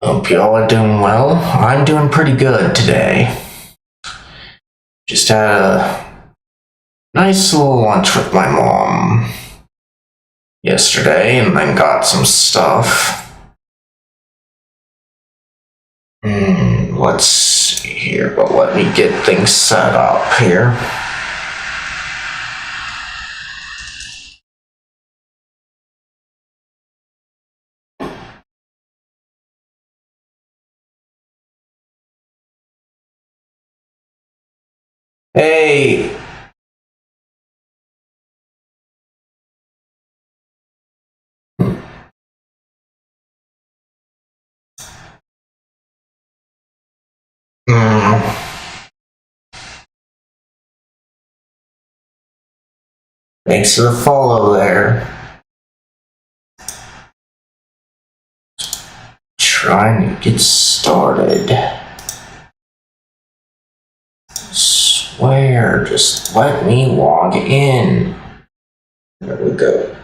Hope y'all are doing well. I'm doing pretty good today. Just had a nice little lunch with my mom yesterday and then got some stuff. Let's see here, but let me get things set up here. Hey! Thanks for the follow there. Trying to get started. Swear, just let me log in. There we go.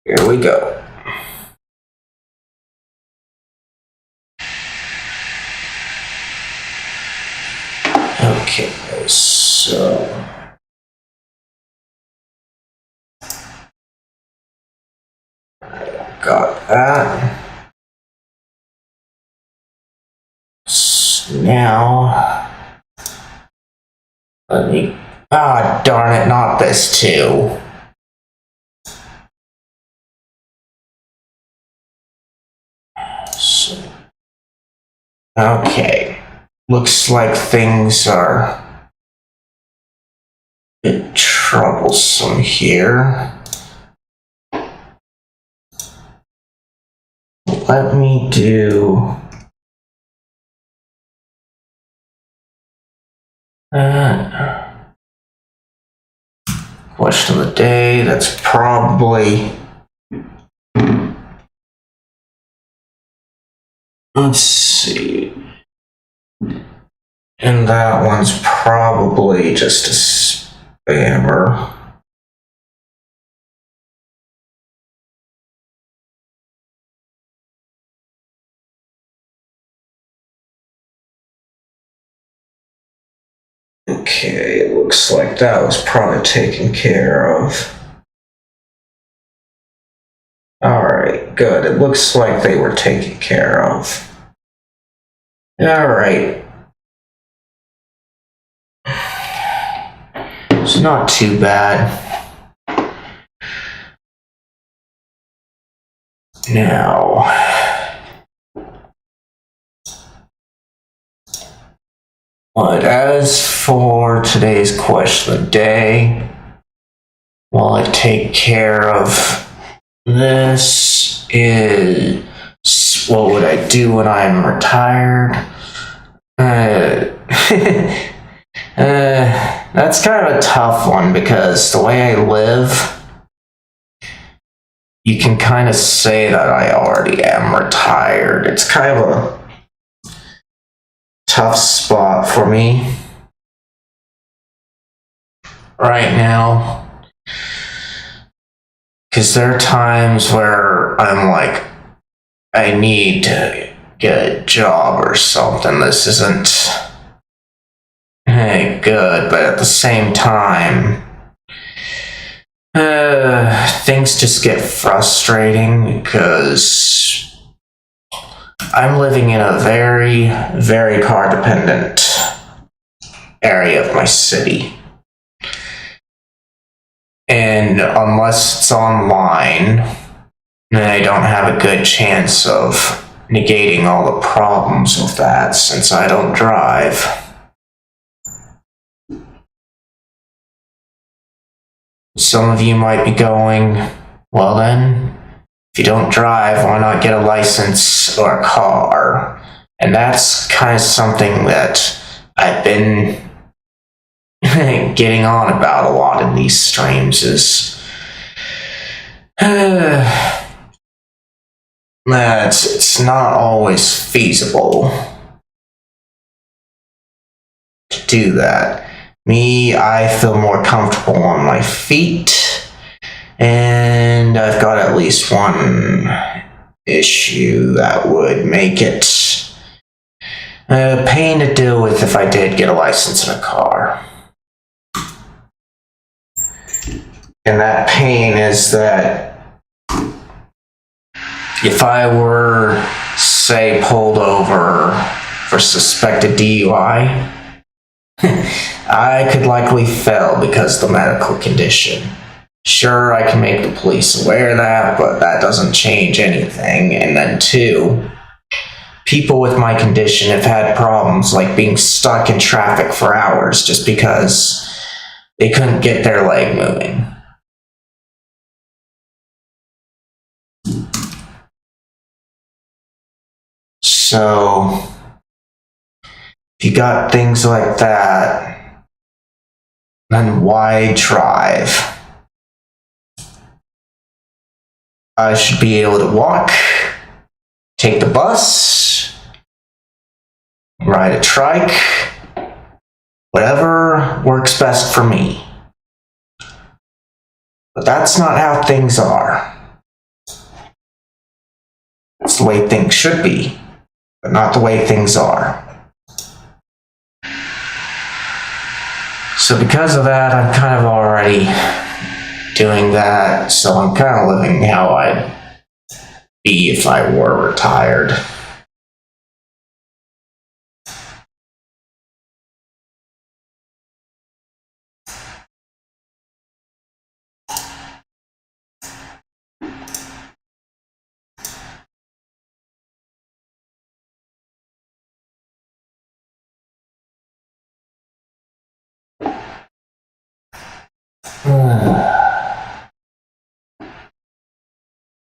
Here we go. Okay, so I got that. So now let me. Ah, darn it! Not this too. So, okay. Looks like things are a bit troublesome here. Let me do question of the day. That's probably. Let's see. And that one's probably just a spammer. Okay, it looks like that was probably taken care of. Alright, good. It looks like they were taken care of. Alright. It's not too bad. Now, but as for today's question of the day, while I take care of this, is what would I do when I'm retired? That's kind of a tough one because the way I live, you can kind of say that I already am retired. It's kind of a tough spot for me right now because there are times where I'm like, I need to get a job or something. This isn't good, but at the same time, things just get frustrating because I'm living in a very, very car dependent area of my city. And unless it's online, then I don't have a good chance of negating all the problems with that since I don't drive. Some of you might be going, well then, if you don't drive, why not get a license or a car? And that's kind of something that I've been getting on about a lot in these streams is it's not always feasible to do that. Me, I feel more comfortable on my feet, and I've got at least one issue that would make it a pain to deal with if I did get a license in a car. And that pain is that if I were, say, pulled over for suspected DUI, I could likely fail because of the medical condition. Sure, I can make the police aware of that, but that doesn't change anything. And then two, people with my condition have had problems like being stuck in traffic for hours just because they couldn't get their leg moving. So, if you got things like that, then why drive? I should be able to walk, take the bus, ride a trike, whatever works best for me. But that's not how things are. It's the way things should be, but not the way things are. So because of that, I'm kind of already doing that, so I'm kind of living how I'd be if I were retired.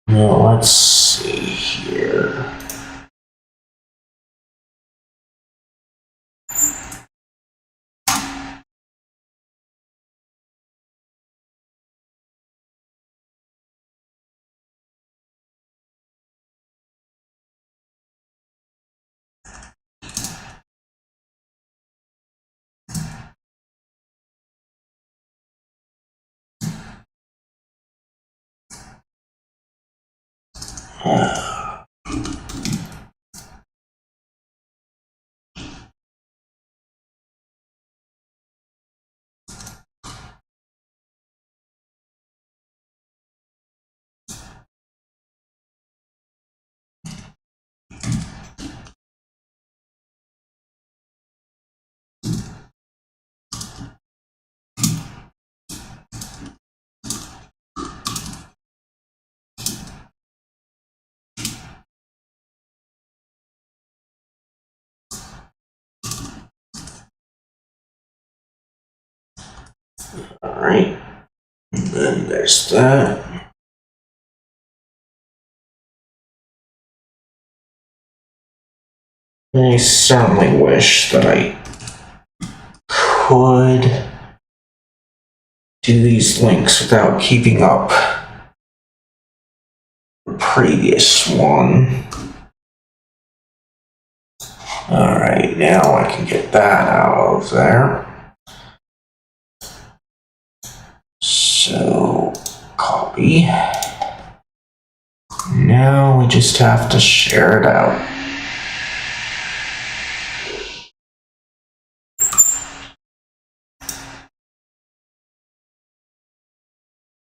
Now, let's see here. Alright, and then there's that. I certainly wish that I could do these links without keeping up the previous one. Alright, now I can get that out of there. So, copy. Now we just have to share it out.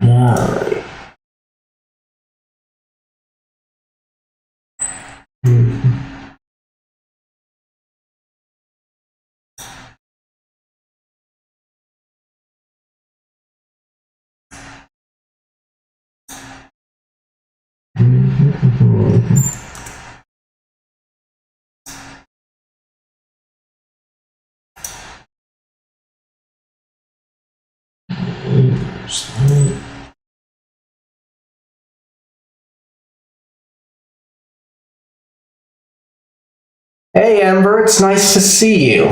Alright. Hey Ember, it's nice to see you.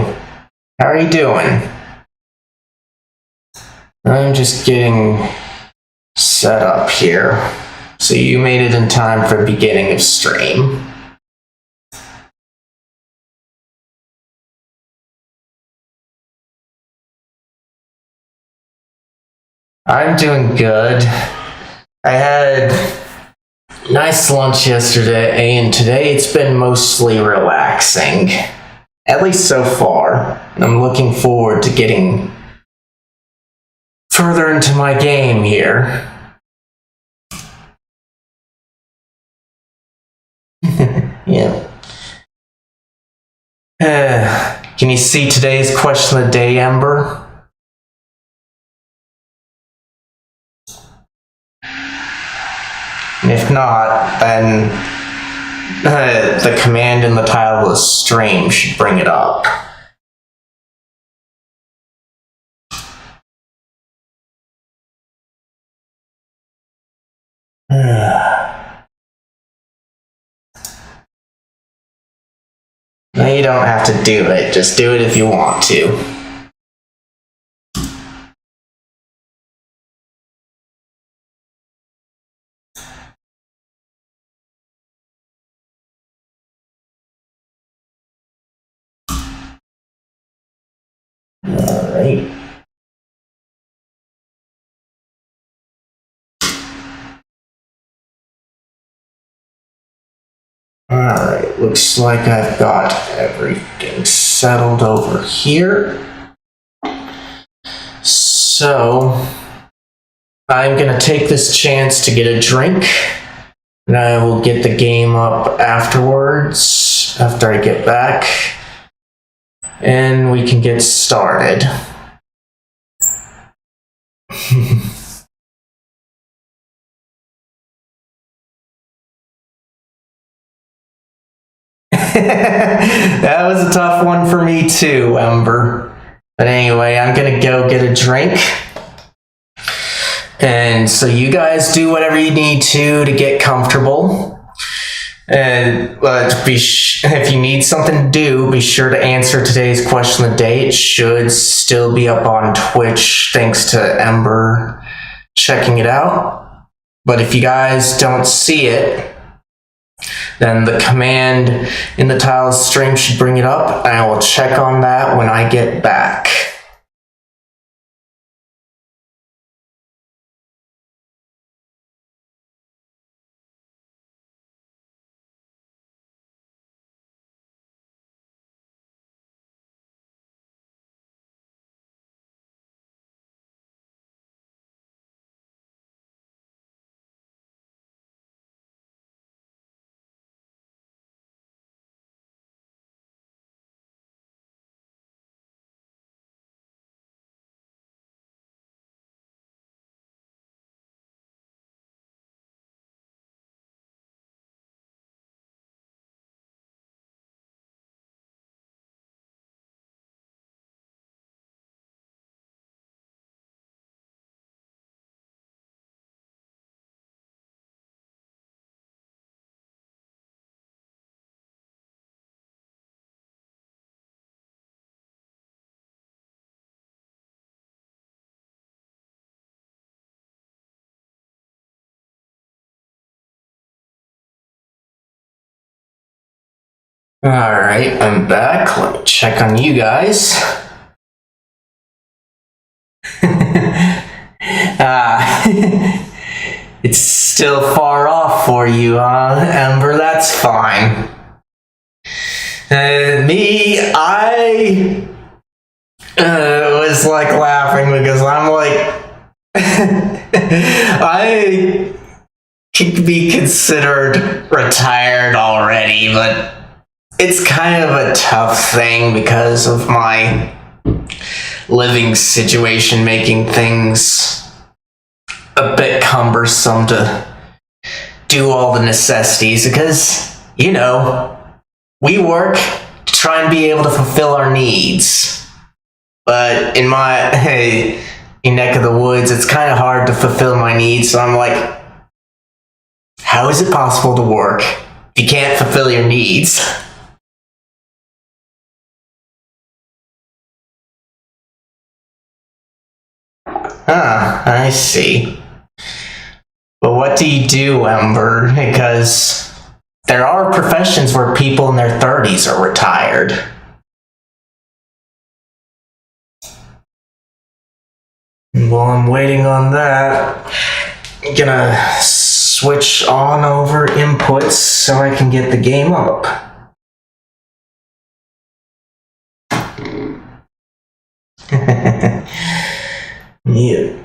How are you doing? I'm just getting set up here. So you made it in time for the beginning of stream. I'm doing good. I had Nice lunch yesterday, and today it's been mostly relaxing. At least so far. I'm looking forward to getting further into my game here. Yeah. Can you see today's question of the day, Ember? If not, then the command in the title of the stream should bring it up. No, you don't have to do it. Just do it if you want to. Alright. Alright, looks like I've got everything settled over here. So, I'm gonna take this chance to get a drink, and I will get the game up afterwards, after I get back, and we can get started. That was a tough one for me too, Ember. But anyway, I'm gonna go get a drink. And so you guys do whatever you need to get comfortable. And if you need something to do, be sure to answer today's question of the day. It should still be up on Twitch, thanks to Ember checking it out. But if you guys don't see it, then the command in the title of the stream should bring it up, and I will check on that when I get back. Alright, I'm back. Let me check on you guys. It's still far off for you, huh, Ember? That's fine. I was like laughing because I'm like, I could be considered retired already, but it's kind of a tough thing because of my living situation, making things a bit cumbersome to do all the necessities because, you know, we work to try and be able to fulfill our needs. But in my neck of the woods, it's kind of hard to fulfill my needs, so I'm like, how is it possible to work if you can't fulfill your needs? Huh, I see. But what do you do, Ember? Because there are professions where people in their 30s are retired. While I'm waiting on that, I'm gonna switch on over inputs so I can get the game up. Yeah.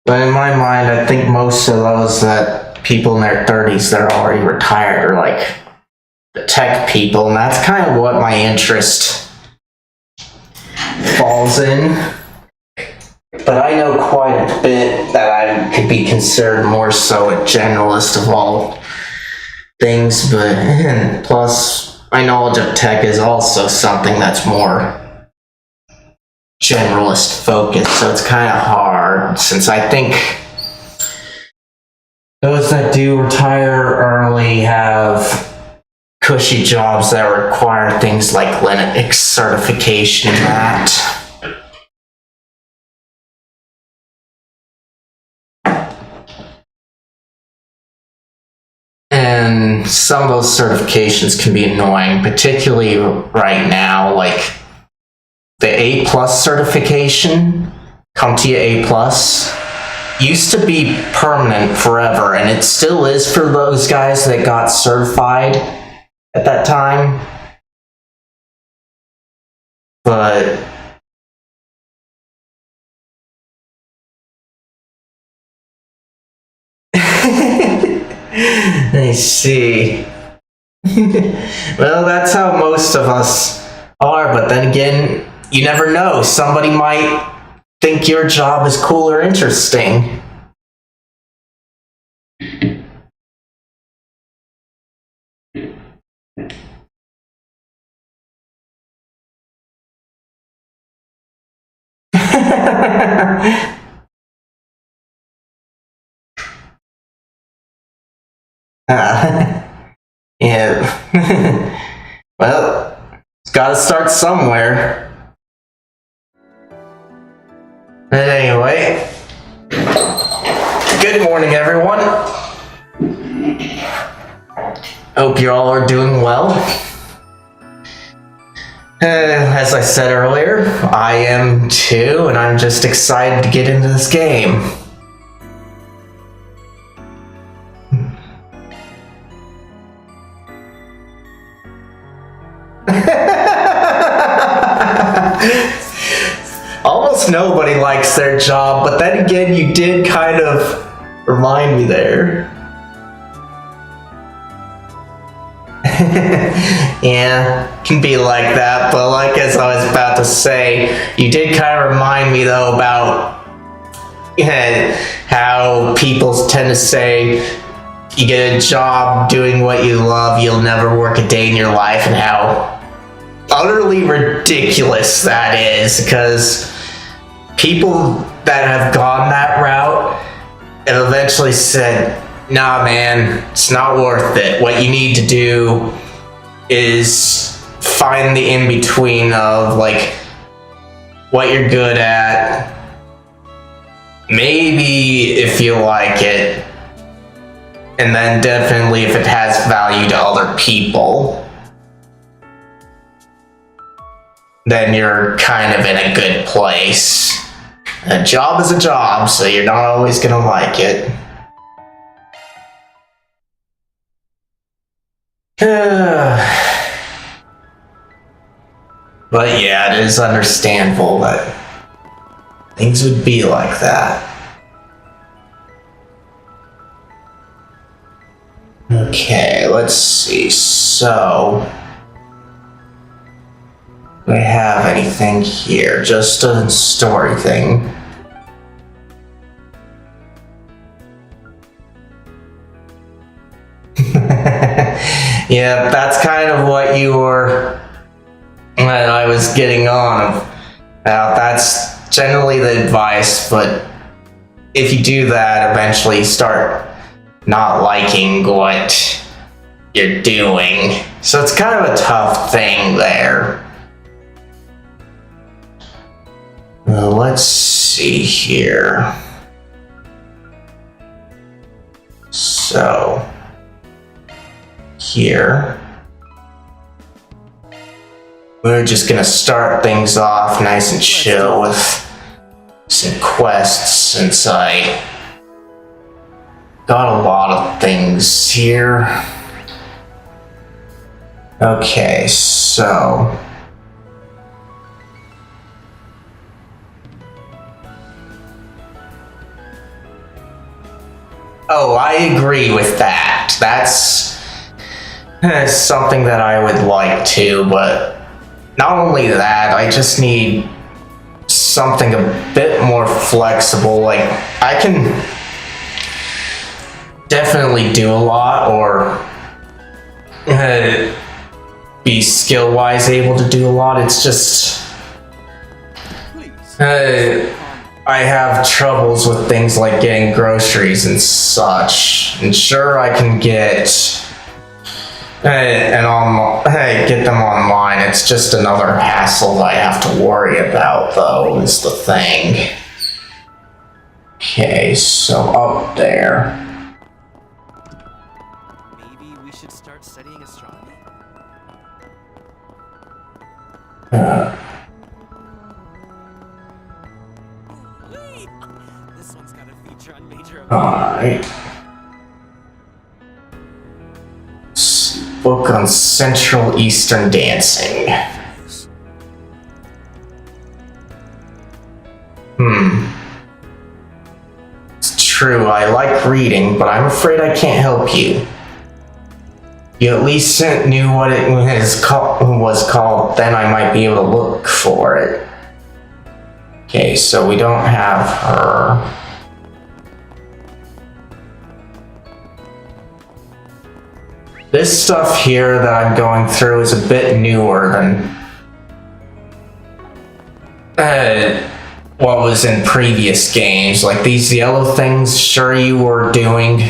But in my mind, I think most of those that people in their 30s, they're already retired, are like the tech people, and that's kind of what my interest falls in. But I know quite a bit that I could be considered more so a generalist of all things, but plus my knowledge of tech is also something that's more generalist focused, so it's kind of hard since I think those that do retire early have cushy jobs that require things like Linux certification and that. And some of those certifications can be annoying, particularly right now, like the A+ certification, CompTIA A+, used to be permanent forever, and it still is for those guys that got certified at that time. But I see. Well, that's how most of us are, but then again, you never know. Somebody might think your job is cool or interesting. Yeah. Well, it's gotta start somewhere. But anyway, good morning, everyone. Hope you all are doing well. As I said earlier, I am too, and I'm just excited to get into this game. Almost nobody likes their job, but then again, you did kind of remind me there. Yeah, can be like that, but like as I was about to say, you did kind of remind me though about how people tend to say you get a job doing what you love, you'll never work a day in your life, and how utterly ridiculous that is, because people that have gone that route have eventually said, nah man, it's not worth it. What you need to do is find the in-between of like what you're good at, maybe if you like it, and then definitely if it has value to other people, then you're kind of in a good place. A job is a job, so you're not always gonna like it. But yeah, it is understandable that things would be like that. Okay, let's see. So, do I have anything here? Just a story thing. Yeah, that's kind of what you were, that I was getting on about. That's generally the advice, but if you do that, eventually you start not liking what you're doing. So it's kind of a tough thing there. Well, let's see here. So, here. We're just gonna start things off nice and chill with some quests, since I got a lot of things here. Okay, so oh, I agree with that. That's something that I would like to, but not only that, I just need something a bit more flexible. Like, I can definitely do a lot, or be skill-wise able to do a lot. It's just I have troubles with things like getting groceries and such. And sure, I can get get them online. It's just another hassle that I have to worry about, though, is the thing. Okay, so up there. Maybe we should start studying astronomy? Wait! This one's got a feature on major events. Alright. Book on Central Eastern dancing. It's true, I like reading, but I'm afraid I can't help you. You at least knew what it was called, then I might be able to look for it. Okay, so we don't have her. This stuff here that I'm going through is a bit newer than what was in previous games. Like these yellow things, sure you were doing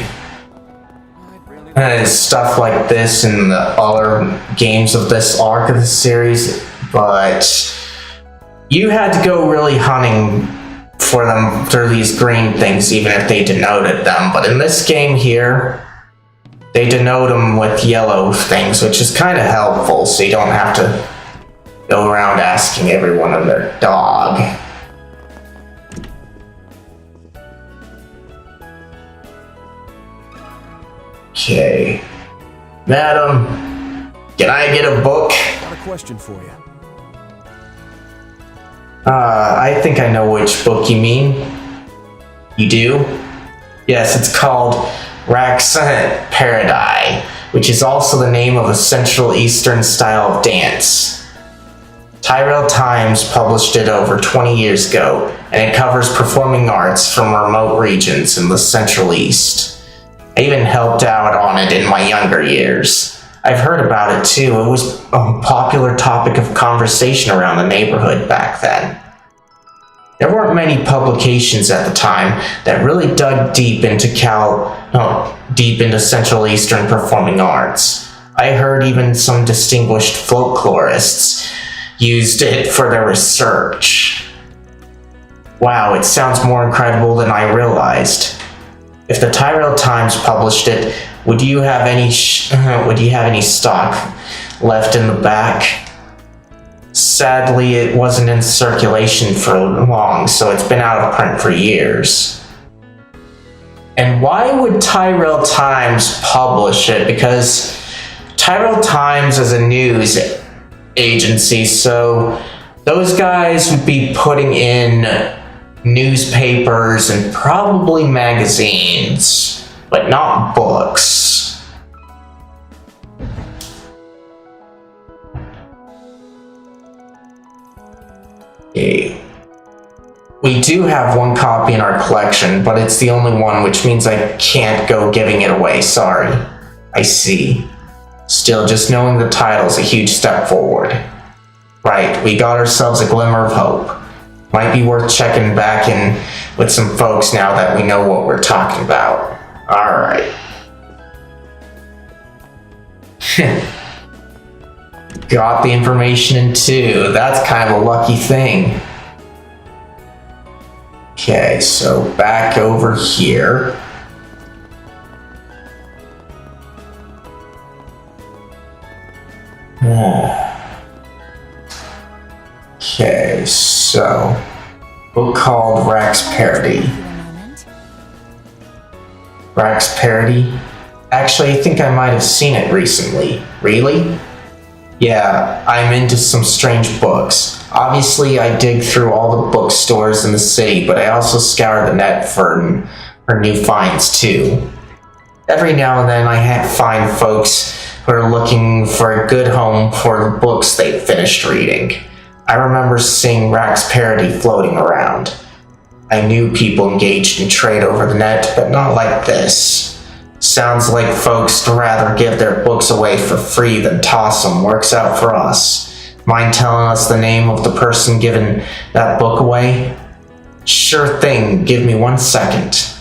stuff like this in the other games of this arc of the series, but you had to go really hunting for them through these green things, even if they denoted them. But in this game here, they denote them with yellow things, which is kind of helpful, so you don't have to go around asking everyone and their dog. Okay. Madam, can I get a book? Got a question for you. I think I know which book you mean. You do? Yes, it's called Rax Paradise, which is also the name of a Central Eastern style of dance. Tyrell Times published it over 20 years ago, and it covers performing arts from remote regions in the Central East. I even helped out on it in my younger years. I've heard about it too. It was a popular topic of conversation around the neighborhood back then. There weren't many publications at the time that really dug deep into Central Eastern performing arts. I heard even some distinguished folklorists used it for their research. Wow, it sounds more incredible than I realized. If the Tyrell Times published it, would you have any stock left in the back? Sadly, it wasn't in circulation for long, so it's been out of print for years. And why would Tyrell Times publish it? Because Tyrell Times is a news agency, so those guys would be putting in newspapers and probably magazines, but not books. Okay. We do have one copy in our collection, but it's the only one, which means I can't go giving it away. Sorry. I see. Still, just knowing the title's a huge step forward. Right, we got ourselves a glimmer of hope. Might be worth checking back in with some folks now that we know what we're talking about. Alright. Got the information in too. That's kind of a lucky thing. Okay, so back over here. Okay, so book called Rax Parody. Rax Parody? Actually, I think I might have seen it recently. Really? Yeah, I'm into some strange books. Obviously, I dig through all the bookstores in the city, but I also scour the net for new finds too. Every now and then I find folks who are looking for a good home for the books they've finished reading. I remember seeing Rax Parody floating around. I knew people engaged in trade over the net, but not like this. Sounds like folks would rather give their books away for free than toss them. Works out for us. Mind telling us the name of the person giving that book away? Sure thing, give me 1 second.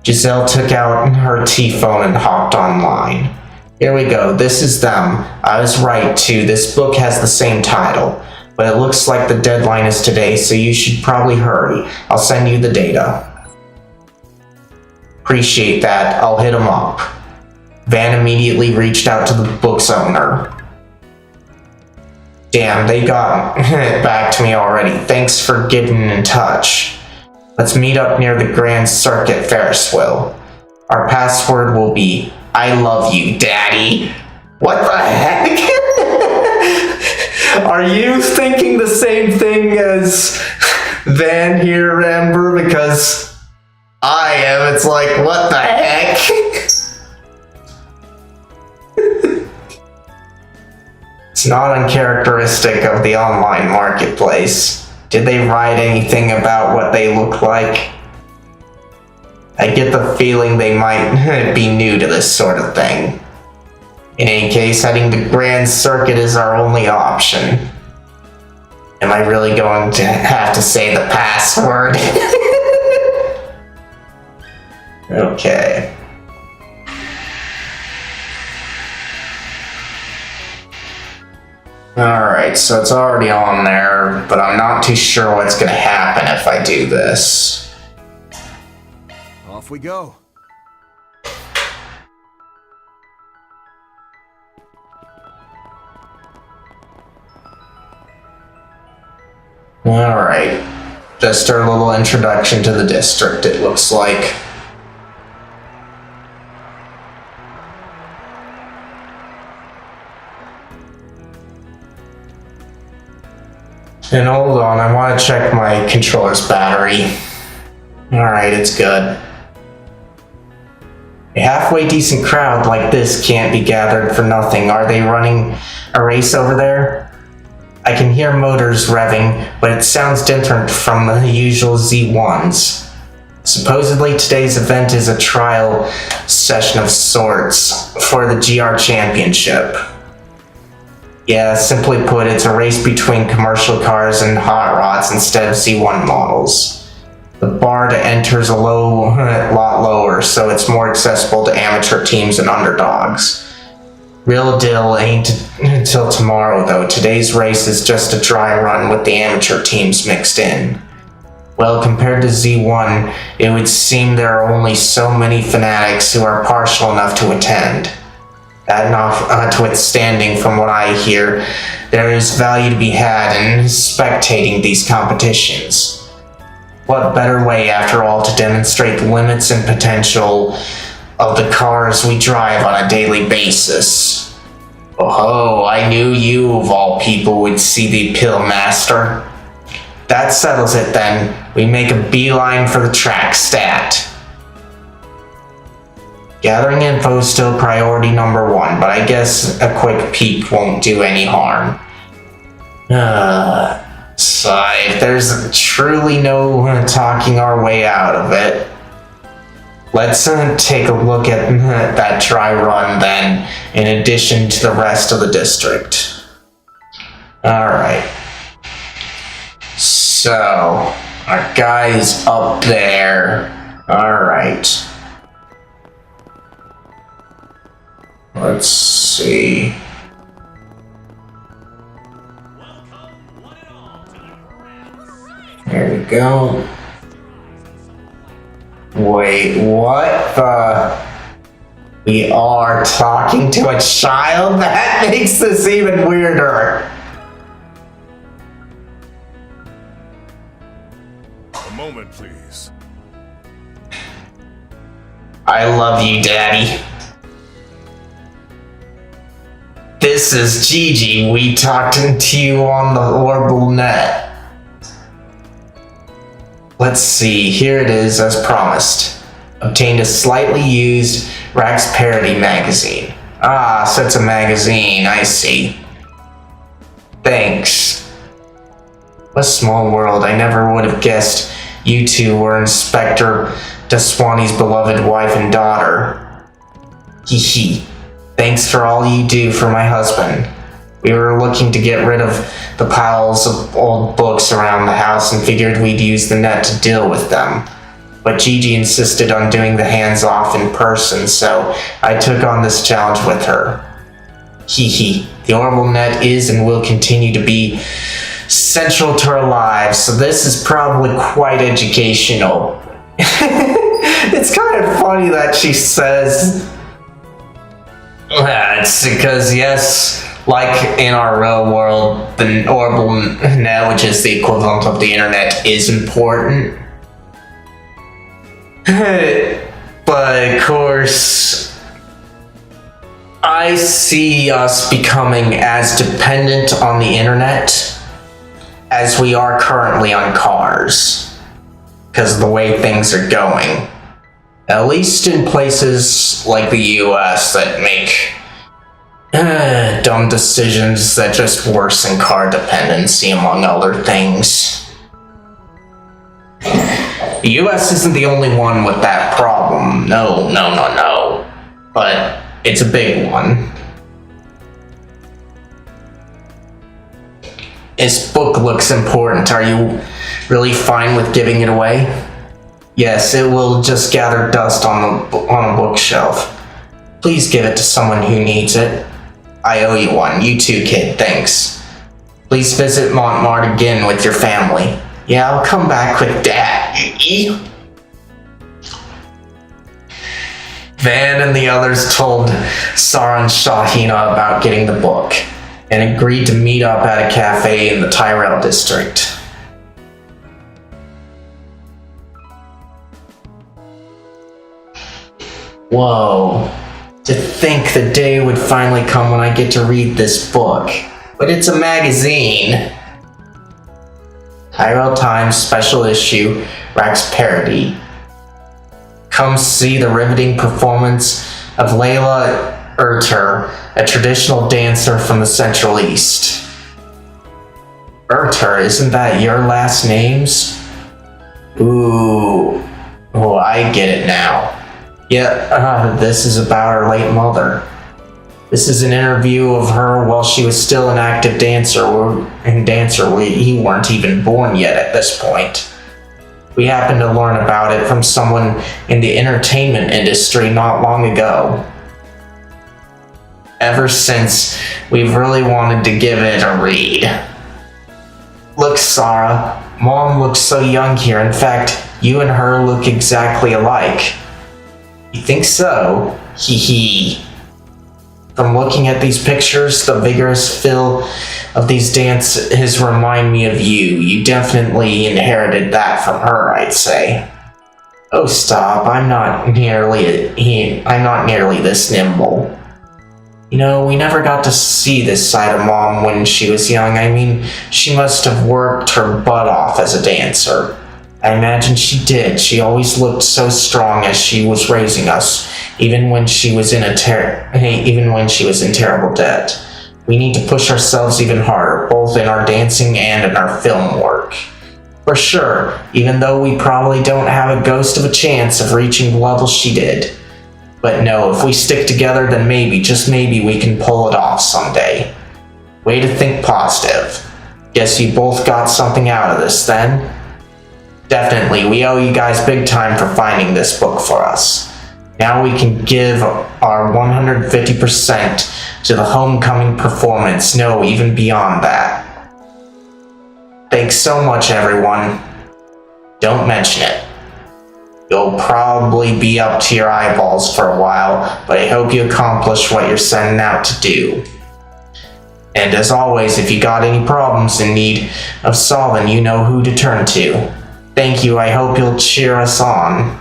Giselle took out her T-phone and hopped online. Here we go, this is them. I was right too, this book has the same title. But it looks like the deadline is today, so you should probably hurry. I'll send you the data. Appreciate that, I'll hit him up. Van immediately reached out to the book's owner. Damn, they got back to me already. Thanks for getting in touch. Let's meet up near the Grand Circuit Ferris wheel. Our password will be, I love you, Daddy. What the heck? Are you thinking the same thing as Van here, Amber? Because I am. It's like, what the heck? It's not uncharacteristic of the online marketplace. Did they write anything about what they look like? I get the feeling they might be new to this sort of thing. In any case, heading to Grand Circuit is our only option. Am I really going to have to say the password? Okay. Alright, so it's already on there, but I'm not too sure what's gonna happen if I do this. Off we go. Alright. Just our little introduction to the district, it looks like. And hold on, I want to check my controller's battery. Alright, it's good. A halfway decent crowd like this can't be gathered for nothing. Are they running a race over there? I can hear motors revving, but it sounds different from the usual Z1s. Supposedly today's event is a trial session of sorts for the GR Championship. Yeah, simply put, it's a race between commercial cars and hot rods instead of Z1 models. The bar to enter is a lot lower, so it's more accessible to amateur teams and underdogs. Real deal ain't until tomorrow, though. Today's race is just a dry run with the amateur teams mixed in. Well, compared to Z1, it would seem there are only so many fanatics who are partial enough to attend. That notwithstanding, from what I hear, there is value to be had in spectating these competitions. What better way, after all, to demonstrate the limits and potential of the cars we drive on a daily basis? Oh, I knew you, of all people, would see the Pill Master. That settles it then. We make a beeline for the track stat. Gathering info is still priority number 1, but I guess a quick peek won't do any harm. Sigh, there's truly no talking our way out of it. Let's take a look at that dry run then, in addition to the rest of the district. Alright. So, our guy's up there. Alright. Let's see. There we go. Wait, what the? We are talking to a child? That makes this even weirder. A moment, please. I love you, Daddy. This is Gigi. We talked to you on the Orbital Net. Let's see, here it is as promised. Obtained a slightly used Rax Parody magazine. Ah, so it's a magazine, I see. Thanks. What a small world, I never would have guessed you two were Inspector Deswani's beloved wife and daughter. Hee hee. Thanks for all you do for my husband. We were looking to get rid of the piles of old books around the house and figured we'd use the net to deal with them. But Gigi insisted on doing the hands-off in person, so I took on this challenge with her. Hee hee. The Orbital Net is and will continue to be central to our lives, so this is probably quite educational. It's kind of funny that she says... It's because, yes, like in our real world, the Orbital Net, which is the equivalent of the internet, is important. But of course, I see us becoming as dependent on the internet as we are currently on cars, because of the way things are going. At least in places like the US that make dumb decisions that just worsen car dependency, among other things. The US isn't the only one with that problem. No. But it's a big one. This book looks important. Are you really fine with giving it away? Yes, it will just gather dust on a bookshelf. Please give it to someone who needs it. I owe you one. You too, kid. Thanks. Please visit Montmartre again with your family. Yeah, I'll come back with Dad. Van and the others told Sarah and Shahina about getting the book, and agreed to meet up at a cafe in the Tyrell district. Whoa. To think the day would finally come when I get to read this book. But it's a magazine. Tyrell Times special issue, Rax Parody. Come see the riveting performance of Layla Erter, a traditional dancer from the Central East. Erter, isn't that your last names? Ooh. Oh, I get it now. Yeah, this is about her late mother. This is an interview of her while she was still an active dancer. We weren't even born yet at this point. We happened to learn about it from someone in the entertainment industry not long ago. Ever since, we've really wanted to give it a read. Look, Sarah, Mom looks so young here. In fact, you and her look exactly alike. You think so? Hee hee. From looking at these pictures, the vigorous feel of these dances remind me of you. You definitely inherited that from her, I'd say. Oh, stop. I'm not nearly this nimble. You know, we never got to see this side of Mom when she was young. I mean, she must have worked her butt off as a dancer. I imagine she did. She always looked so strong as she was raising us, even when she was in terrible debt. We need to push ourselves even harder, both in our dancing and in our film work. For sure, even though we probably don't have a ghost of a chance of reaching the level she did. But no, if we stick together, then maybe, just maybe, we can pull it off someday. Way to think positive. Guess you both got something out of this, then? Definitely, we owe you guys big time for finding this book for us. Now we can give our 150% to the homecoming performance, no, even beyond that. Thanks so much, everyone. Don't mention it. You'll probably be up to your eyeballs for a while, but I hope you accomplish what you're setting out to do. And as always, if you got any problems in need of solving, you know who to turn to. Thank you, I hope you'll cheer us on.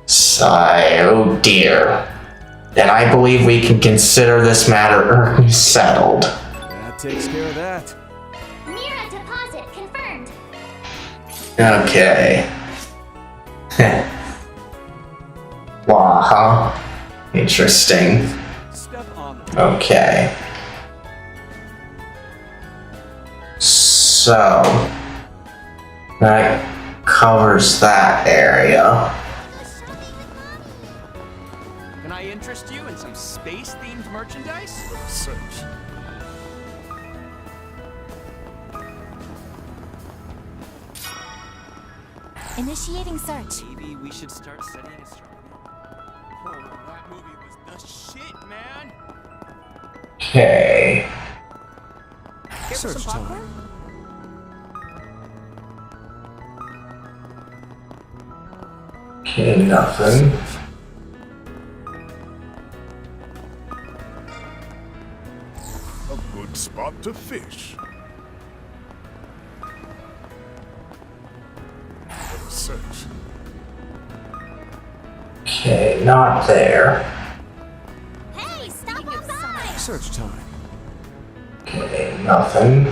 Sigh, oh dear. Then I believe we can consider this matter settled. That takes care of that. Mira deposit confirmed. Okay. Wow, huh? Interesting. Step on the Okay. So, that covers that area. Can I interest you in some space-themed merchandise? Search. Initiating search. Maybe we should start studying astronomy. Oh, that movie was the shit, man. Okay. Search time. Okay, nothing. A good spot to fish. Let us search. Okay, not there. Hey, stop on by! Search time. Okay, nothing.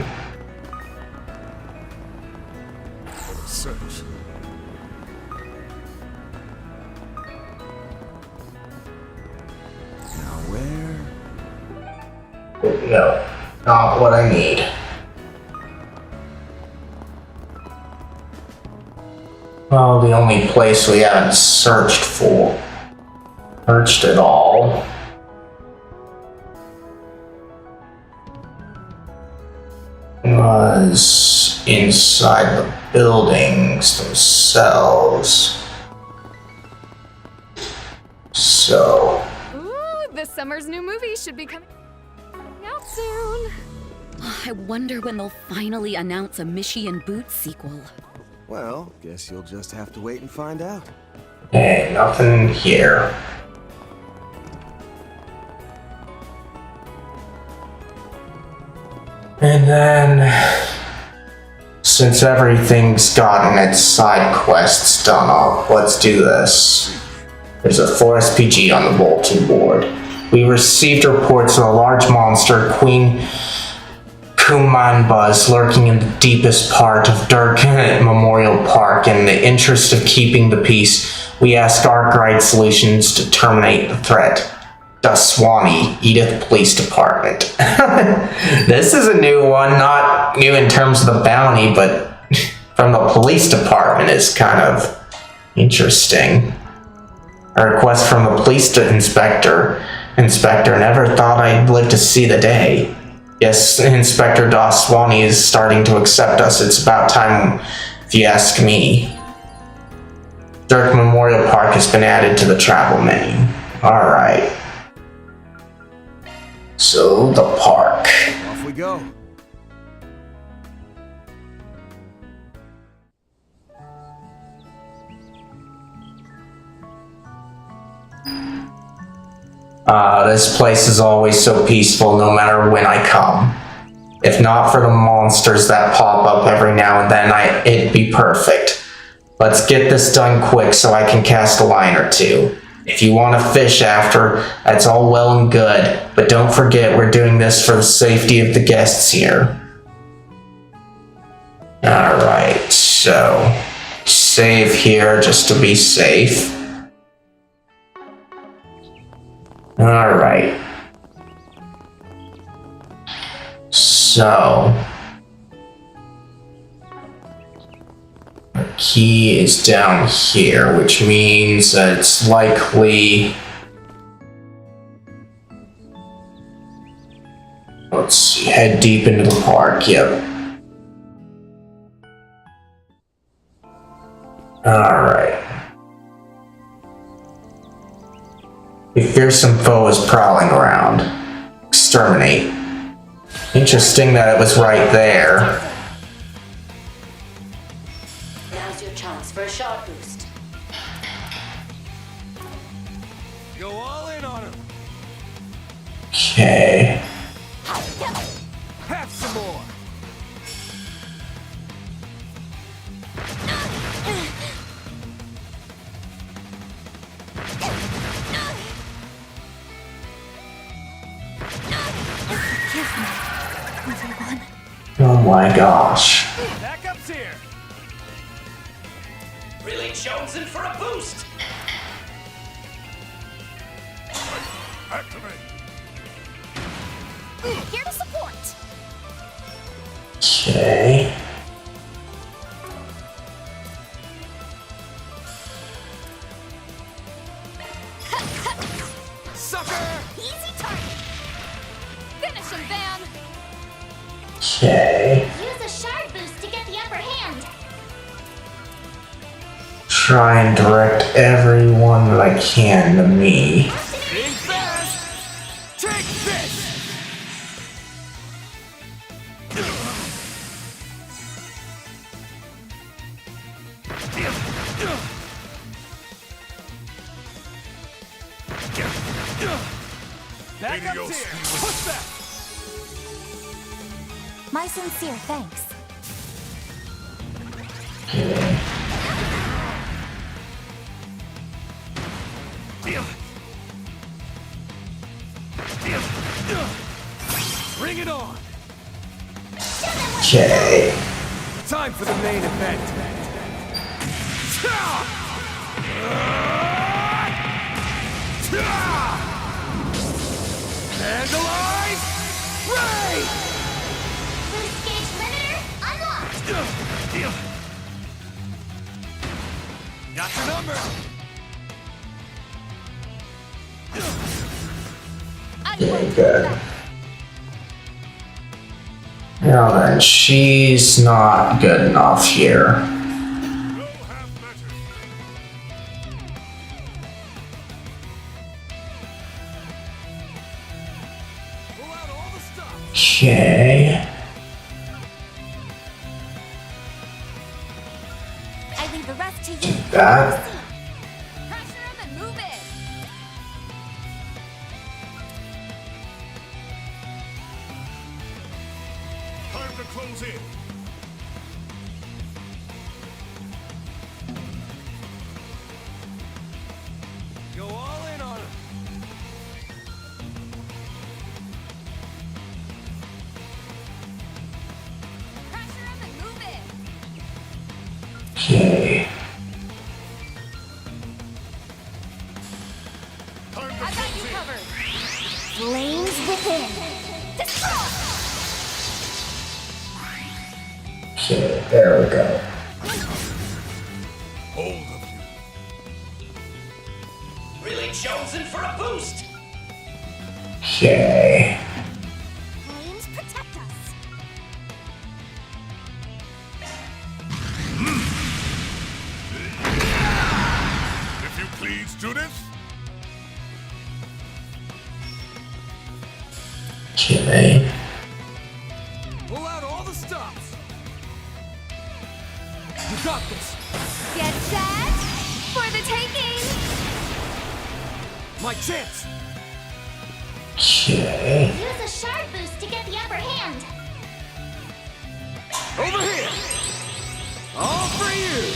Let us search. Now where? No, not what I need. Well, the only place we haven't searched at all. Was inside the buildings themselves. So, Ooh, this summer's new movie should be coming out soon. I wonder when they'll finally announce a Mishy and Boots sequel. Well, guess you'll just have to wait and find out. hey, nothing here. And then, since everything's gotten its side quests done up, let's do this. There's a 4SPG on the bulletin board. We received reports of a large monster, Queen Kumanbas, lurking in the deepest part of Dirk Memorial Park. In the interest of keeping the peace, we asked Arkwright Solutions to terminate the threat. Daswani, Edith Police Department. This is a new one, not new in terms of the bounty, but from the police department is kind of interesting. A request from the police inspector. Inspector, never thought I'd live to see the day. Yes, Inspector Daswani is starting to accept us. It's about time, if you ask me. Dirk Memorial Park has been added to the travel menu. Alright. So, the park. Off we go. This place is always so peaceful no matter when I come. If not for the monsters that pop up every now and then, it'd be perfect. Let's get this done quick so I can cast a line or two. If you want to fish after, that's all well and good, but don't forget we're doing this for the safety of the guests here. Alright, so save here just to be safe. Alright. So the key is down here, which means that it's likely. Let's see, head deep into the park, yep. Alright. A fearsome foe is prowling around. Exterminate. Interesting that it was right there. Now's your chance for a shot boost. Okay. Have some more. Oh my gosh. Backup's here. Really chosen for a boost. Activate. Here to support. Okay. Sucker. Easy target. Finish him, Van! Okay. Use a shard boost to get the upper hand. Try and direct everyone that I can to me. Being fast. Take this. Backup's here. Push back. My sincere thanks. Bring it on. Okay. Time for the main event. Vandalize! Ray! Boost gauge limiter unlocked. Got your number. Okay, good. Now then, she's not good enough here. No half measures. Pull out all the stuff. Okay. I leave the rest to you. That. Pressure him and move it! Time to close in. Go all in on him. Pressure him and move it! Okay. Time to I got close you in. covered! Flames within. Destroy. Okay, there we go. Hold of you. Really chosen for a boost. Okay. Flames protect us. If you please, Judith. Okay. Pull out all the stops. You got this. Get set for the taking! My chance. Okay. Use a shard boost to get the upper hand. Over here. All for you.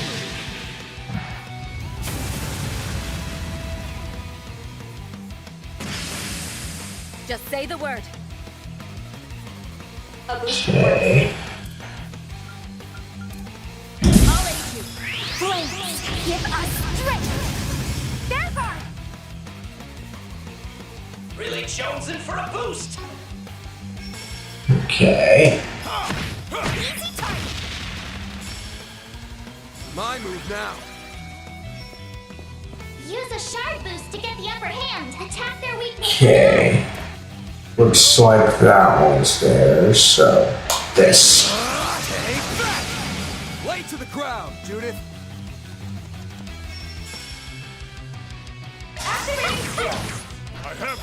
Just say the word. Okay. I'll aid you. Flames, give us strength. Vanguard! Really chosen for a boost. Okay. Easy target. My move now. Use a shard boost to get the upper hand. Attack their weakness. Okay. Looks like that one's there, so this. Take that. Lay to the ground, Judith. Activating skill. I have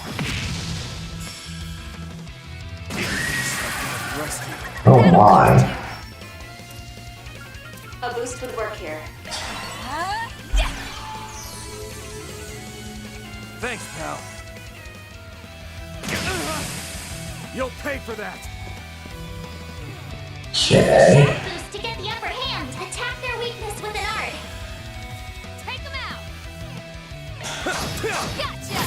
Rusty. Oh my. A boost would work here. Thanks, pal. You'll pay for that. Okay. Sharp boost to get the upper hand. Attack their weakness with an art. Take them out. Gotcha.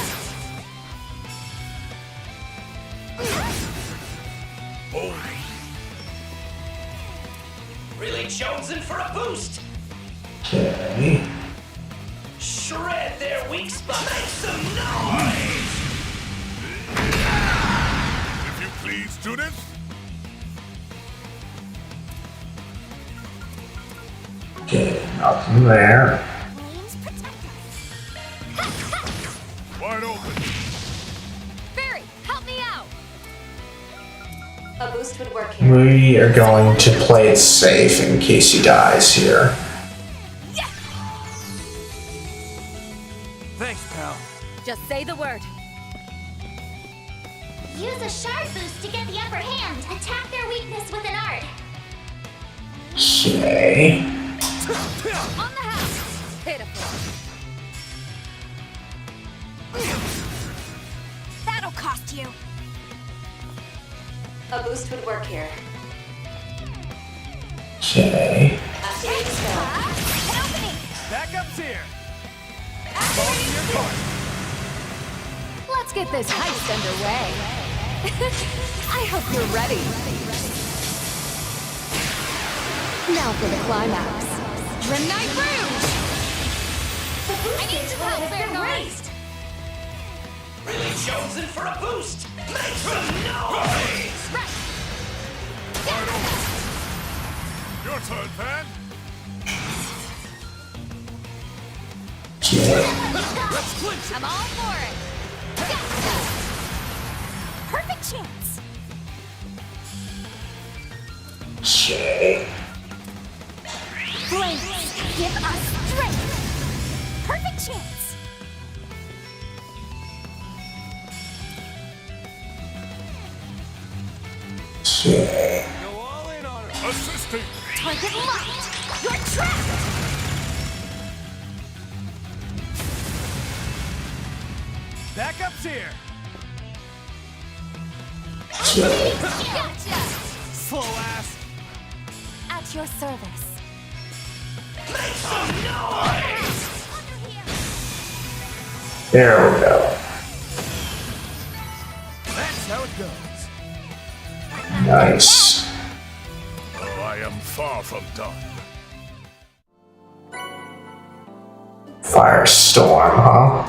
Really chosen for a boost. Okay. Shred their weak spot. Make some noise. If you please, students. Okay, nothing there. Flames protect us. Wide open. Barry, help me out. A boost would work here. We are going to play it safe in case he dies here. Thanks, pal. Just say the word. Use a sharp boost to get the upper hand. Attack their weakness with an art. Okay. On the house. Pitiful. That'll cost you. A boost would work here. Okay. Activate spell. Help me. Backup's here. Fall to your part. Let's get this heist underway. I hope you're ready. Now for the climax. Midnight Rouge! I need some help, Vanguard! Really chosen for a boost. Make some noise. Right! Your turn, Van. Okay. I'm all for it! Gotcha. Perfect chance. Okay. Flames, give us strength. Perfect chance. Okay. Go all in on her. Assisting. Target locked. You're trapped. Backup's here. Gotcha! Slow ass. At your service. Make some noise. Under here. There we go. That's how it goes. Nice. Oh, I am far from done. Firestorm, huh?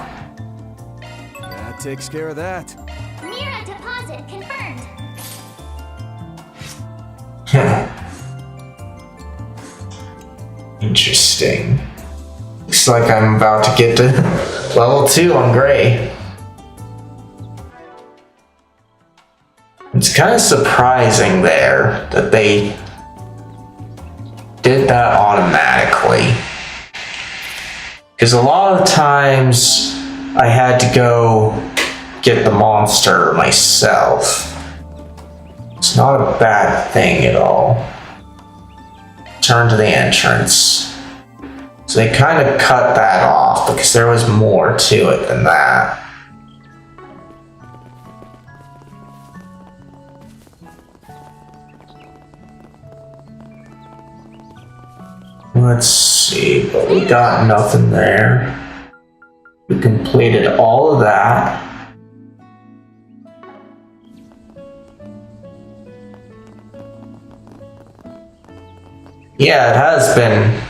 That takes care of that. Mira deposit confirmed. Interesting. Looks like I'm about to get to level 2 on Gray. It's kind of surprising there that they did that automatically. Because a lot of times I had to go get the monster myself. It's not a bad thing at all. Turn to the entrance. So they kind of cut that off because there was more to it than that. Let's see, but we got nothing there. We completed all of that. Yeah, it has been.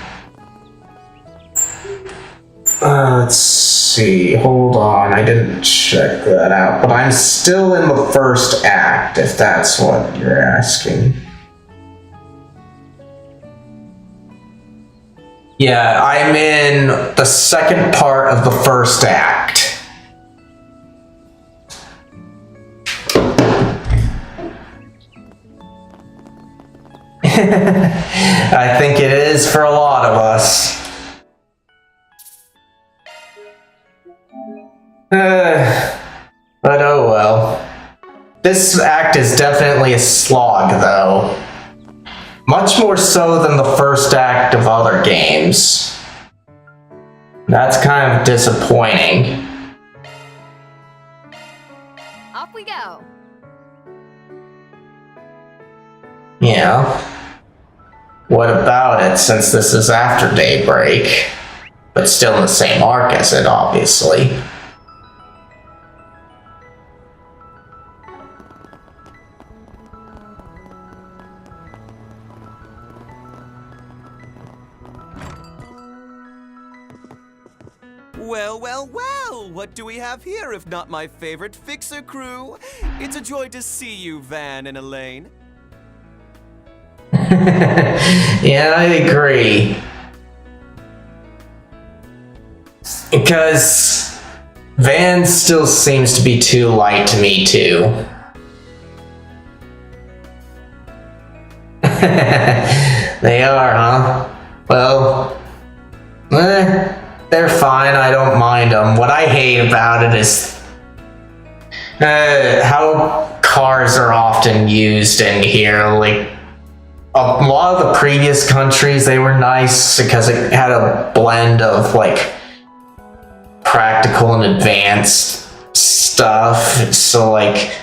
Let's see, hold on, I didn't check that out, but I'm still in the first act, if that's what you're asking. Yeah, I'm in the second part of the first act. I think it is for a lot of us. But oh well. This act is definitely a slog, though. Much more so than the first act of other games. That's kind of disappointing. Off we go. Yeah. What about it, since this is after Daybreak? But still in the same arc as it, obviously. Well, well, well! What do we have here if not my favorite Fixer crew? It's a joy to see you, Van and Elaine. Yeah, I agree. Because Van still seems to be too light to me, too. They are, huh? Well, they're fine. I don't mind them. What I hate about it is how cars are often used in here. Like, a lot of the previous countries, they were nice because it had a blend of, like, practical and advanced stuff. So, like,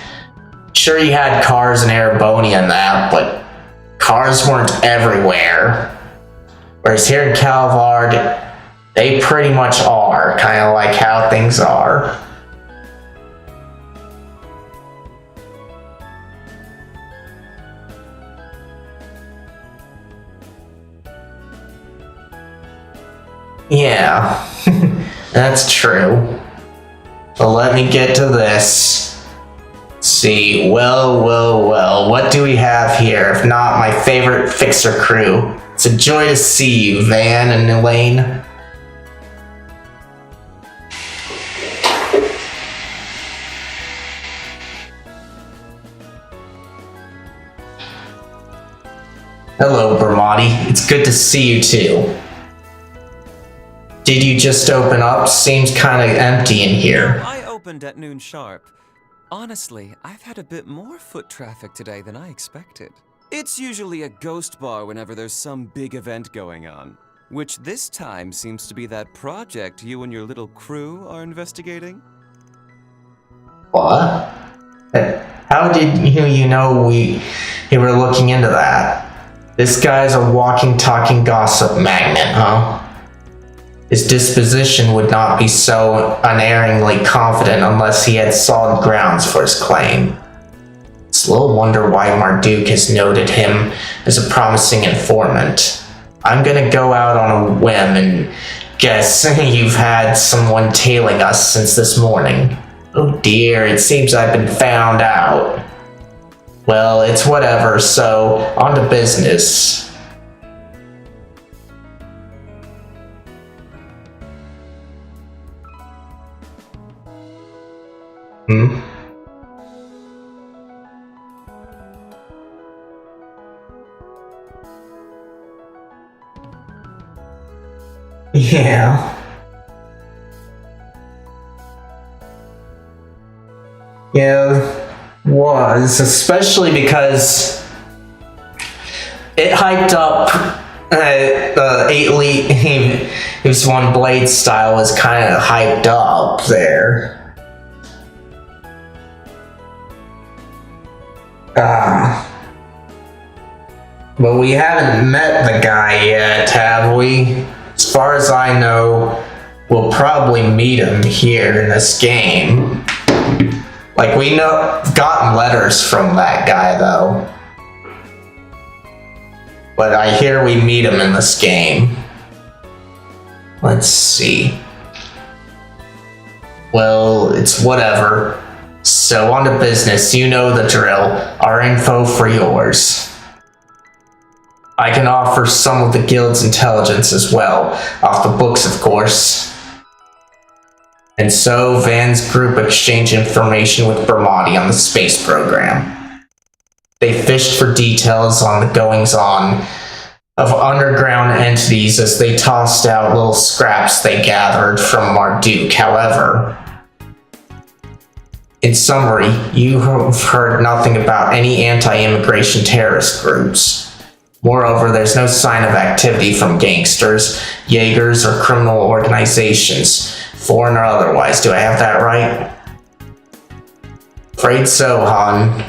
sure, you had cars in Erebonia and that, but cars weren't everywhere. Whereas here in Calvard, they pretty much are, kind of like how things are. Yeah, that's true. But let me get to this. Let's see, well, what do we have here if not my favorite Fixer crew? It's a joy to see you, Van and Elaine. Hello, Bermotti. It's good to see you too. Did you just open up? Seems kind of empty in here. I opened at noon sharp. Honestly, I've had a bit more foot traffic today than I expected. It's usually a ghost bar whenever there's some big event going on, which this time seems to be that project you and your little crew are investigating. What? How did you know we were looking into that? This guy's a walking, talking gossip magnet, huh? His disposition would not be so unerringly confident unless he had solid grounds for his claim. It's little wonder why Marduk has noted him as a promising informant. I'm gonna go out on a whim and guess you've had someone tailing us since this morning. Oh dear, it seems I've been found out. Well, it's whatever, so on to business. Yeah. Yeah, was, especially because it hyped up the 8 Elite His One Blade style was kind of hyped up there. But we haven't met the guy yet, have we? As far as I know, we'll probably meet him here in this game. Like, we've gotten letters from that guy, though. But I hear we meet him in this game. Let's see. Well, it's whatever. So on to business, you know the drill. Our info for yours. I can offer some of the guild's intelligence as well, off the books of course. And so Van's group exchanged information with Bermotti on the space program. They fished for details on the goings-on of underground entities as they tossed out little scraps they gathered from Marduk. However, in summary, you have heard nothing about any anti-immigration terrorist groups. Moreover, there's no sign of activity from gangsters, Jaegers, or criminal organizations, foreign or otherwise. Do I have that right? Afraid so, hon.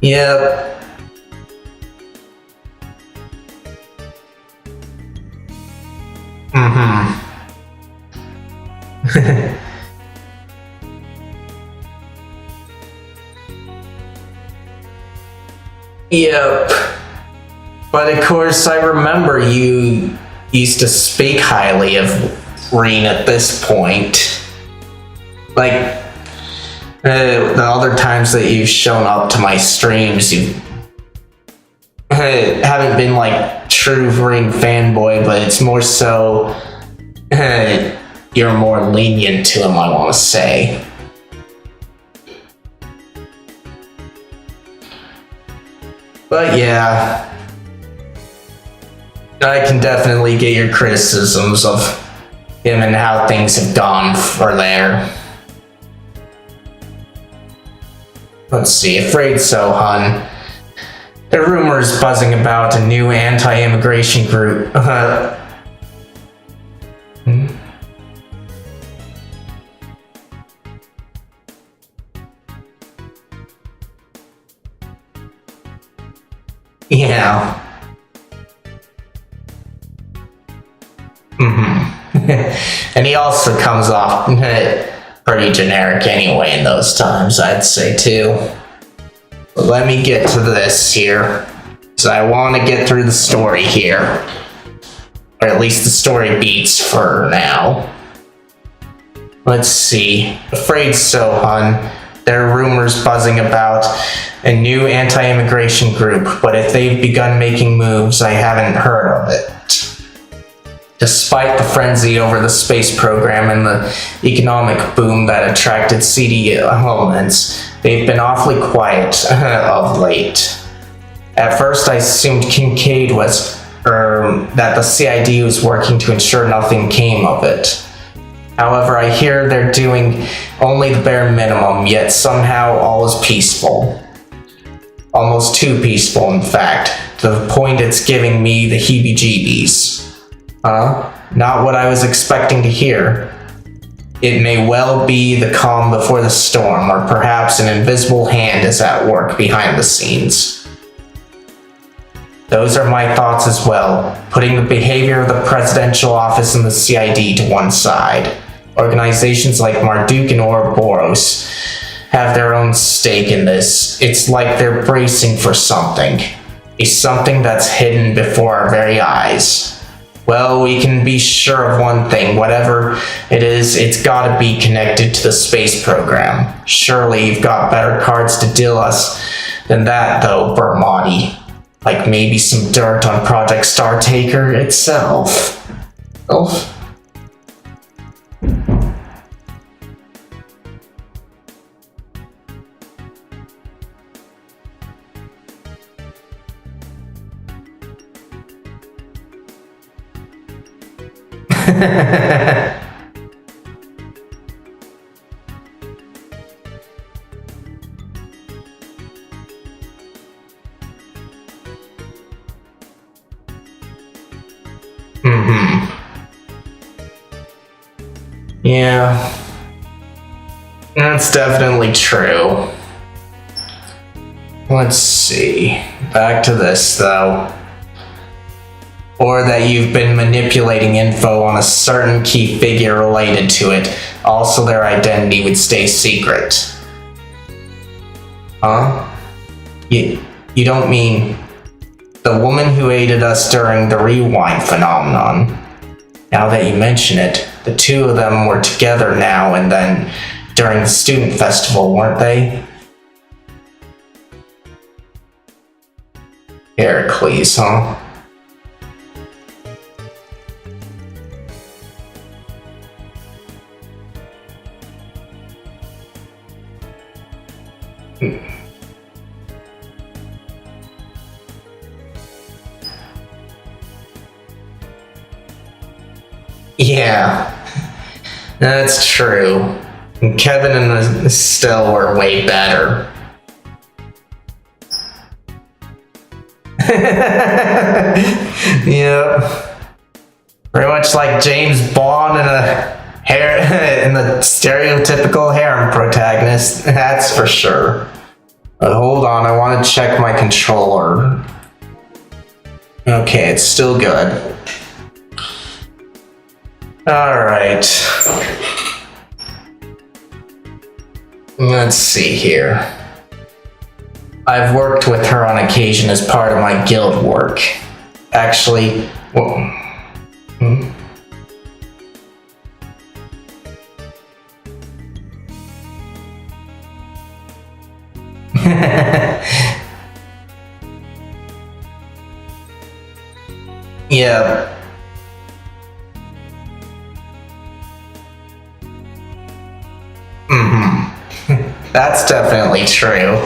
Yep. Yep. But of course, I remember you used to speak highly of Reen at this point. Like, the other times that you've shown up to my streams, you haven't been like true Reen fanboy, but it's more so you're more lenient to him, I want to say. But yeah, I can definitely get your criticisms of him and how things have gone for there. Let's see, afraid so, hun. There are rumors buzzing about a new anti-immigration group. Yeah. And he also comes off pretty generic anyway in those times, I'd say too. But let me get to this here, because I want to get through the story here. Or at least the story beats for now. Let's see. Afraid so, hun. There are rumors buzzing about a new anti-immigration group, but if they've begun making moves, I haven't heard of it. Despite the frenzy over the space program and the economic boom that attracted seedy elements, they've been awfully quiet of late. At first I assumed Kincaid was, that the CID was working to ensure nothing came of it. However, I hear they're doing only the bare minimum, yet somehow all is peaceful. Almost too peaceful, in fact, to the point it's giving me the heebie-jeebies. Not what I was expecting to hear. It may well be the calm before the storm, or perhaps an invisible hand is at work behind the scenes. Those are my thoughts as well, putting the behavior of the presidential office and the CID to one side. Organizations like Marduk and Ouroboros have their own stake in this. It's like they're bracing for something. Something that's hidden before our very eyes. Well, we can be sure of one thing. Whatever it is, it's gotta be connected to the space program. Surely you've got better cards to deal us than that, though, Bermotti. Like maybe some dirt on Project Startaker itself. Oh. Yeah, that's definitely true. Let's see. Back to this, though. Or that you've been manipulating info on a certain key figure related to it. Also, their identity would stay secret. Huh? You don't mean the woman who aided us during the rewind phenomenon? Now that you mention it, the two of them were together now and then during the student festival, weren't they? Heracles, huh? Yeah, that's true. And Kevin and Estelle were way better. Yep. Pretty much like James Bond in the stereotypical harem protagonist, that's for sure. But hold on, I want to check my controller. Okay, it's still good. Alright. Let's see here. I've worked with her on occasion as part of my guild work. Actually, well, yeah. That's definitely true.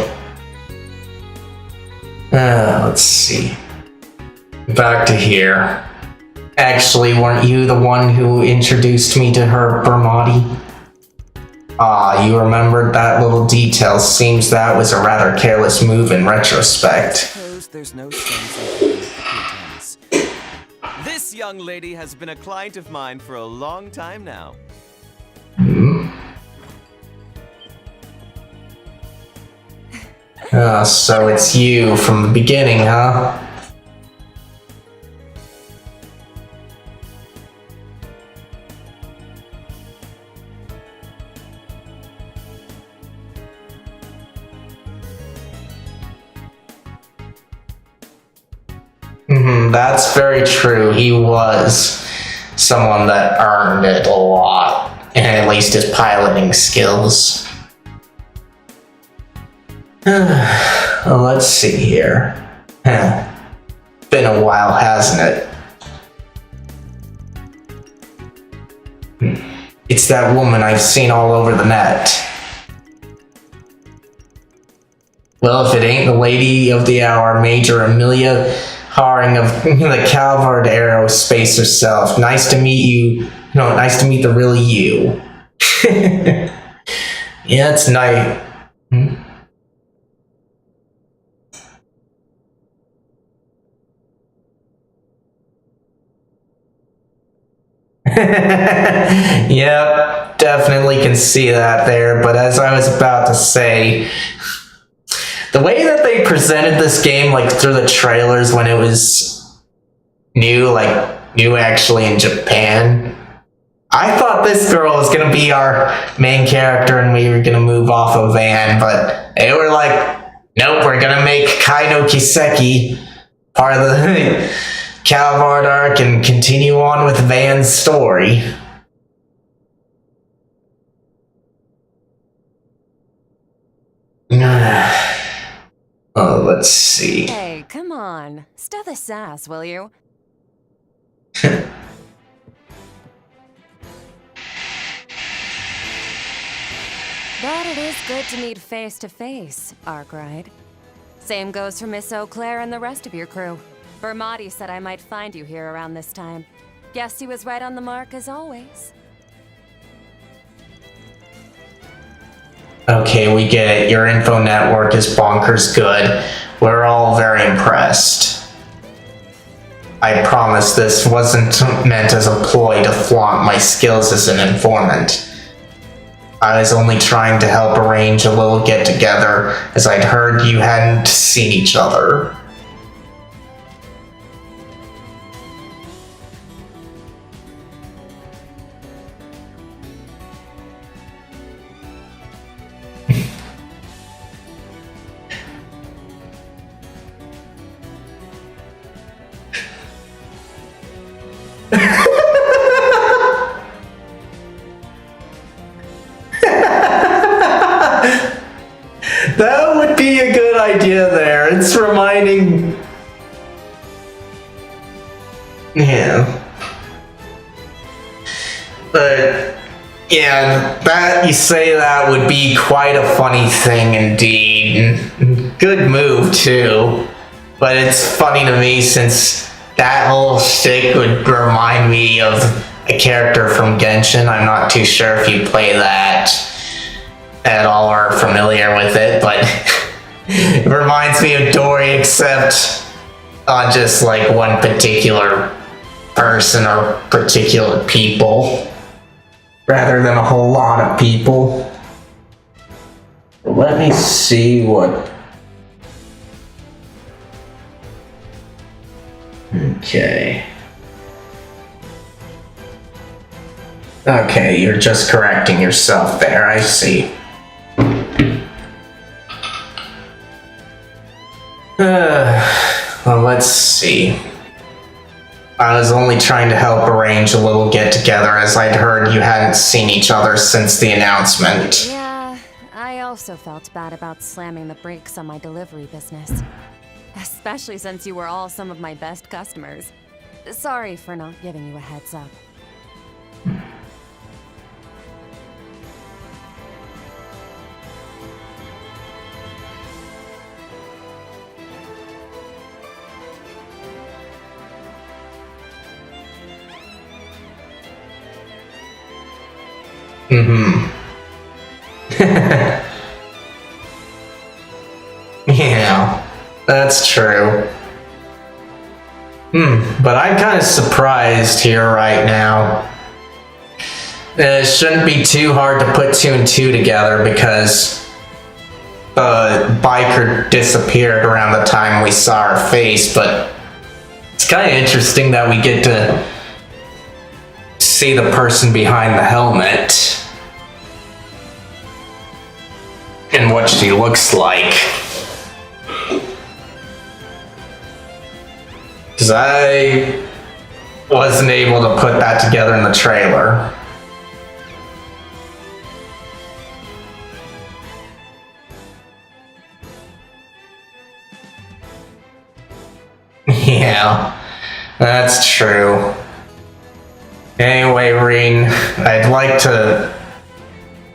Let's see. Back to here. Actually, weren't you the one who introduced me to her, Bermati? Ah, you remembered that little detail. Seems that was a rather careless move in retrospect. Suppose there's no sense in pretense. This young lady has been a client of mine for a long time now. So it's you from the beginning, huh? That's very true. He was someone that earned it a lot, and at least his piloting skills. Let's see here. Been a while, hasn't it? It's that woman I've seen all over the net. Well, if it ain't the lady of the hour, Major Amelia Haring of the Calvard Aerospace herself. Nice to meet you. No, nice to meet the real you. Yeah, it's nice. Yep, definitely can see that there, but as I was about to say, the way that they presented this game, like through the trailers when it was new actually in Japan, I thought this girl was gonna be our main character and we were gonna move off of Van, but they were like, nope, we're gonna make Kaino Kiseki part of the Calvard arc and continue on with Van's story. Oh, let's see. Hey, come on. Stow the sass, will you? But it is good to meet face to face, Arkwright. Same goes for Miss Eau Claire and the rest of your crew. Bermati said I might find you here around this time. Guess he was right on the mark as always. Okay, we get it. Your info network is bonkers good. We're all very impressed. I promise this wasn't meant as a ploy to flaunt my skills as an informant. I was only trying to help arrange a little get-together, as I'd heard you hadn't seen each other. That would be a good idea there. It's reminding... Yeah. But, yeah, that you say that would be quite a funny thing indeed. Good move, too. But it's funny to me since that whole shtick would remind me of a character from Genshin. I'm not too sure if you play that at all or are familiar with it, but it reminds me of Dory, except on just like one particular person or particular people rather than a whole lot of people. Let me see what. Okay. Okay, you're just correcting yourself there, I see. Well, let's see. I was only trying to help arrange a little get-together as I'd heard you hadn't seen each other since the announcement. Yeah, I also felt bad about slamming the brakes on my delivery business. Especially since you were all some of my best customers. Sorry for not giving you a heads up. Yeah, that's true. But I'm kind of surprised here right now. It shouldn't be too hard to put two and two together because the biker disappeared around the time we saw her face, but it's kind of interesting that we get to see the person behind the helmet and what she looks like. Because I wasn't able to put that together in the trailer. Yeah, that's true. Anyway, Ring, I'd like to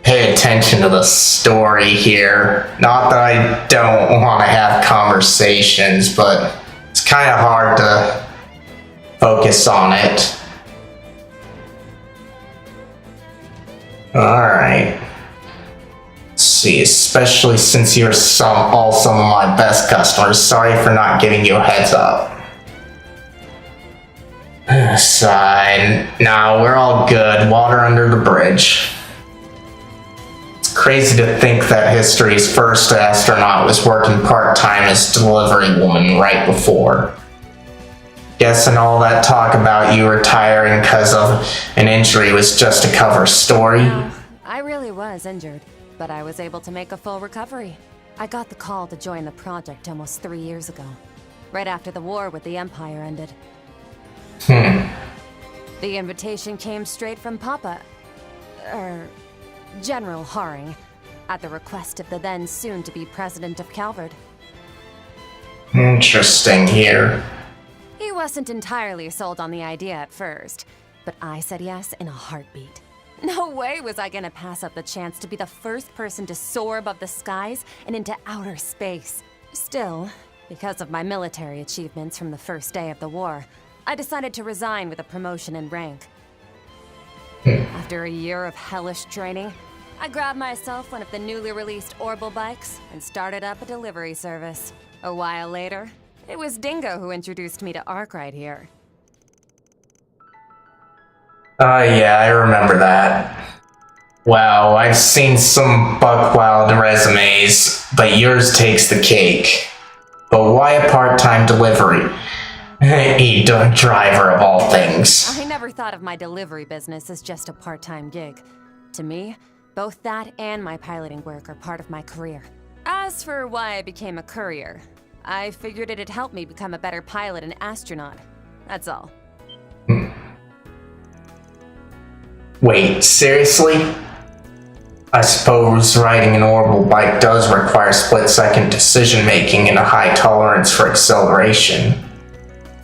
pay attention to the story here. Not that I don't want to have conversations, but it's kind of hard to focus on it. Alright. Let's see, especially since you're all some of my best customers. Sorry for not giving you a heads up. Sigh. Nah, we're all good. Water under the bridge. It's crazy to think that history's first astronaut was working part-time as delivery woman right before. Guessing all that talk about you retiring because of an injury was just a cover story? No, I really was injured, but I was able to make a full recovery. I got the call to join the project almost 3 years ago, right after the war with the Empire ended. The invitation came straight from Papa, General Haring, at the request of the then soon-to-be president of Calvard. Interesting here. He wasn't entirely sold on the idea at first, but I said yes in a heartbeat. No way was I gonna pass up the chance to be the first person to soar above the skies and into outer space. Still, because of my military achievements from the first day of the war, I decided to resign with a promotion in rank. After a year of hellish training, I grabbed myself one of the newly released Orbital bikes and started up a delivery service. A while later, it was Dingo who introduced me to Arkwright here. Yeah, I remember that. Wow, I've seen some buck-wild resumes, but yours takes the cake. But why a part-time delivery? A driver of all things. I never thought of my delivery business as just a part-time gig. To me, both that and my piloting work are part of my career. As for why I became a courier, I figured it'd help me become a better pilot and astronaut. That's all. Wait, seriously? I suppose riding an orbital bike does require split-second decision-making and a high tolerance for acceleration.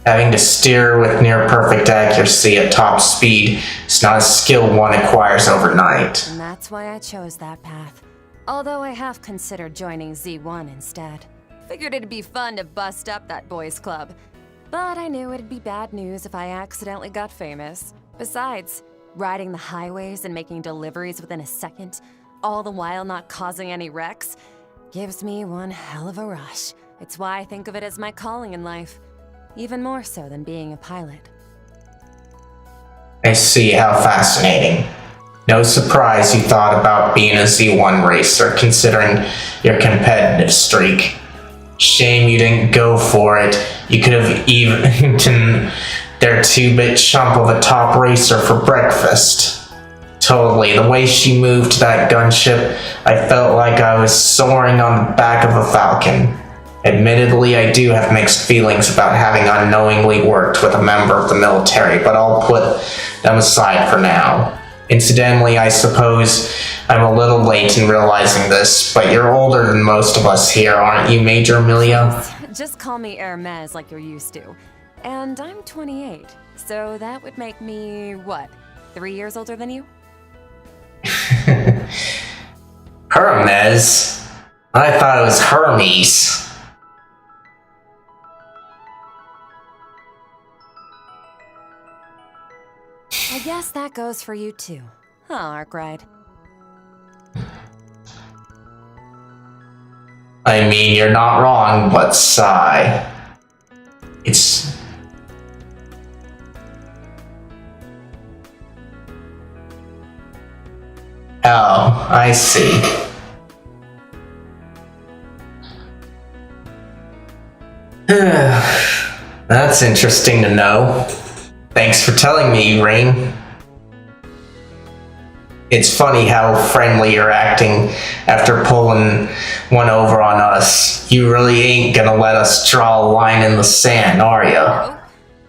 Having to steer with near-perfect accuracy at top speed is not a skill one acquires overnight. And that's why I chose that path. Although I have considered joining Z1 instead. Figured it'd be fun to bust up that boys' club. But I knew it'd be bad news if I accidentally got famous. Besides, riding the highways and making deliveries within a second, all the while not causing any wrecks, gives me one hell of a rush. It's why I think of it as my calling in life. even more so than being a pilot. I see, how fascinating. No surprise you thought about being a Z1 racer, considering your competitive streak. Shame you didn't go for it. You could have eaten their 2-bit chump of a top racer for breakfast. Totally, the way she moved that gunship, I felt like I was soaring on the back of a falcon. Admittedly, I do have mixed feelings about having unknowingly worked with a member of the military, but I'll put them aside for now. Incidentally, I suppose I'm a little late in realizing this, but you're older than most of us here, aren't you, Major Amelia? Just call me Hermes like you're used to. And I'm 28, so that would make me, what, 3 years older than you? Hermes? I thought it was Hermes. I guess that goes for you too. Huh, Arkwright? I mean, you're not wrong, but sigh. It's... Oh, I see. That's interesting to know. Thanks for telling me, Rain. It's funny how friendly you're acting after pulling one over on us. You really ain't gonna let us draw a line in the sand, are ya? Nope.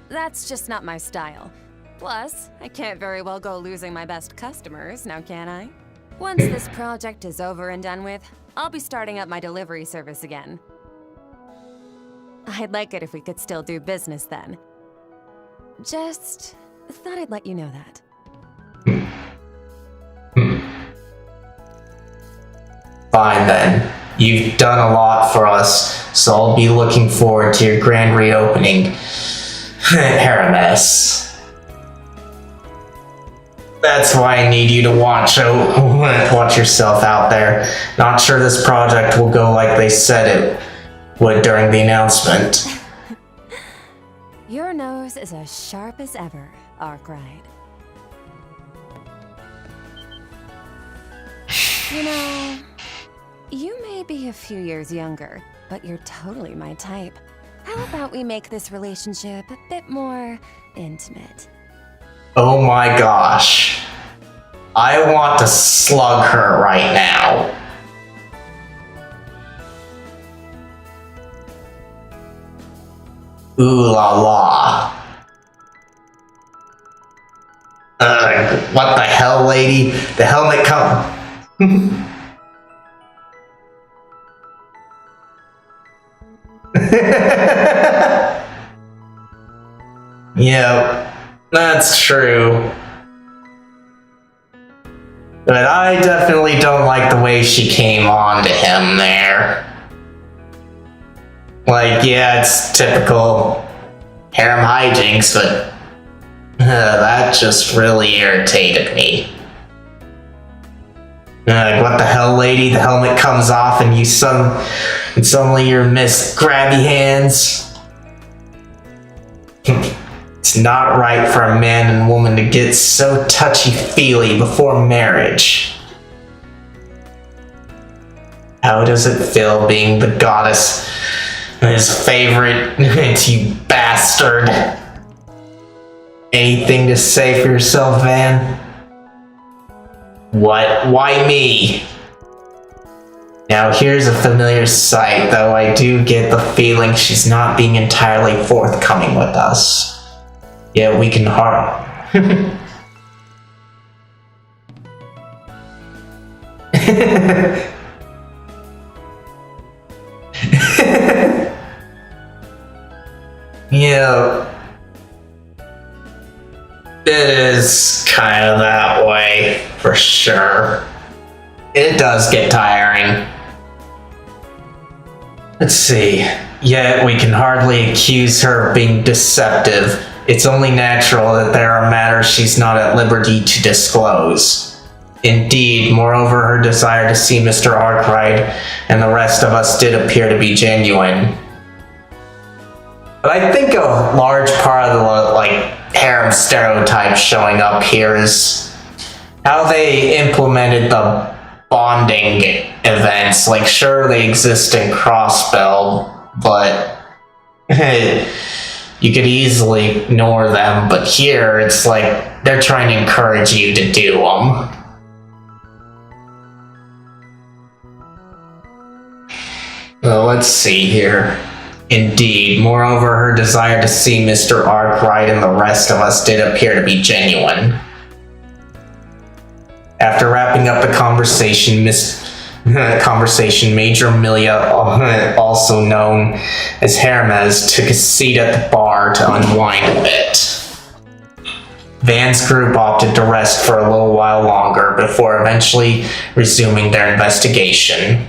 That's just not my style. Plus, I can't very well go losing my best customers, now can I? Once this project is over and done with, I'll be starting up my delivery service again. I'd like it if we could still do business then. Just thought I'd let you know that. Fine then. You've done a lot for us, so I'll be looking forward to your grand reopening. Hermes. That's why I need you to watch yourself out there. Not sure this project will go like they said it would during the announcement. Your nose is as sharp as ever, Arkwright. You know, you may be a few years younger, but you're totally my type. How about we make this relationship a bit more intimate? Oh my gosh. I want to slug her right now. Ooh la la. What the hell, lady? The helmet come. Yep, that's true. But I definitely don't like the way she came on to him there. Like, yeah, it's typical harem hijinks, but that just really irritated me. What the hell, lady? The helmet comes off and suddenly you're Miss Grabby Hands. It's not right for a man and woman to get so touchy-feely before marriage. How does it feel being the goddess and his favorite, you bastard? Anything to say for yourself, Van? What? Why me? Now here's a familiar sight, though I do get the feeling she's not being entirely forthcoming with us. Yeah, we can Yeah. It is kind of that way, for sure. It does get tiring. Let's see. Yet we can hardly accuse her of being deceptive. It's only natural that there are matters she's not at liberty to disclose. Indeed, moreover, her desire to see Mr. Arkwright and the rest of us did appear to be genuine. But I think a large part of the like harem stereotype showing up here is how they implemented the bonding events. Like, sure, they exist in Crossbell, but you could easily ignore them. But here, it's like they're trying to encourage you to do them. Well, let's see here. Indeed, moreover, her desire to see Mr. Arkwright and the rest of us did appear to be genuine. After wrapping up the conversation, Major Amelia, also known as Hermes, took a seat at the bar to unwind a bit. Van's group opted to rest for a little while longer before eventually resuming their investigation.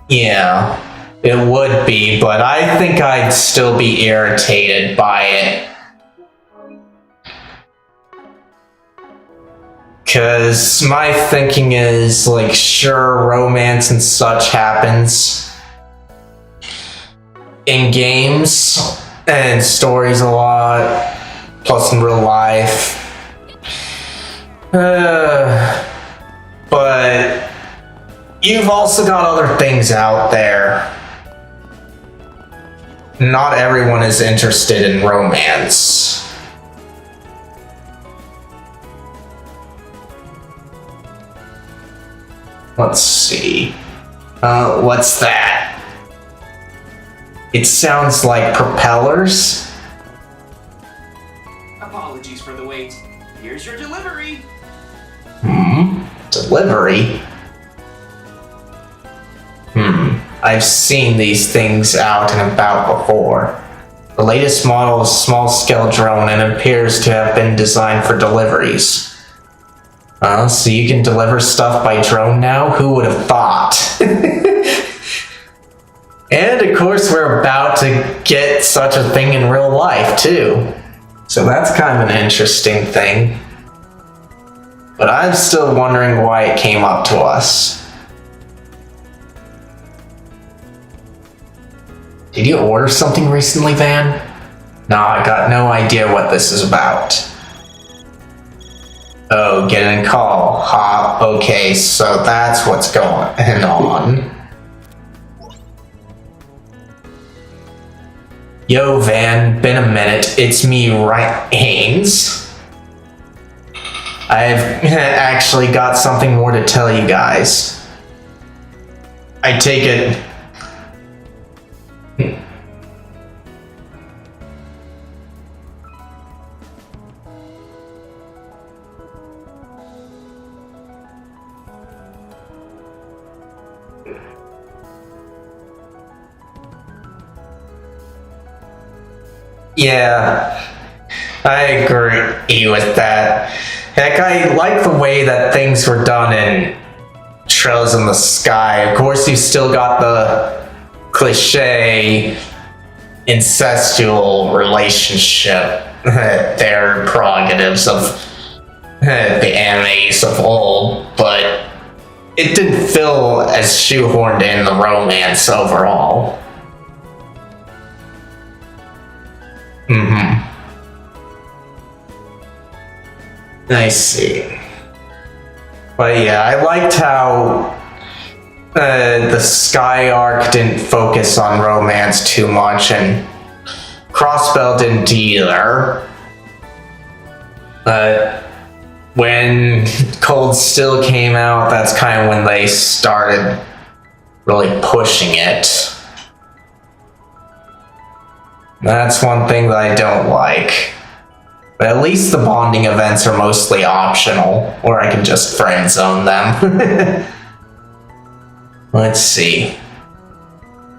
Yeah, it would be, but I think I'd still be irritated by it. Cause my thinking is, like, sure, romance and such happens in games and stories a lot, plus in real life. But you've also got other things out there. Not everyone is interested in romance. Let's see. What's that? It sounds like propellers. Apologies for the wait. Here's your delivery. Delivery? I've seen these things out and about before. The latest model is a small-scale drone and appears to have been designed for deliveries. So you can deliver stuff by drone now? Who would have thought? And of course we're about to get such a thing in real life too. So that's kind of an interesting thing. But I'm still wondering why it came up to us. Did you order something recently, Van? Nah, I got no idea what this is about. Oh, getting a call. Huh, okay, so that's what's going on. Yo, Van, been a minute. It's me, right, Haynes. I've actually got something more to tell you guys. I take it... Yeah, I agree with that. Heck, I like the way that things were done in Trails in the Sky. Of course, you still got the cliche incestual relationship. They're prerogatives of the animes of old, but it didn't feel as shoehorned in the romance overall. I see. But yeah, I liked how the Sky arc didn't focus on romance too much, and Crossbell didn't either. But when Cold Steel came out, that's kind of when they started really pushing it. That's one thing that I don't like. But at least the bonding events are mostly optional, or I can just friend zone them. Let's see.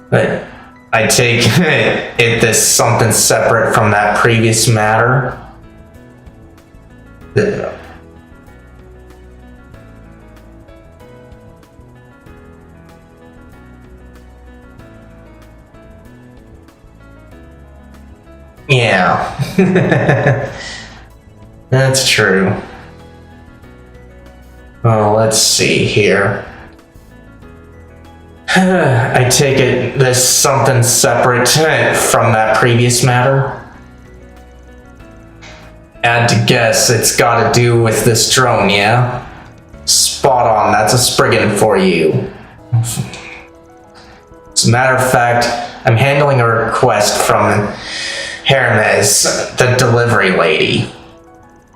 But I take it this something separate from that previous matter. Yeah. That's true. Oh, let's see here. I take it there's something separate from that previous matter? Had to guess it's gotta do with this drone, yeah? Spot on, that's a Spriggan for you. As a matter of fact, I'm handling a request from Hermes, the delivery lady.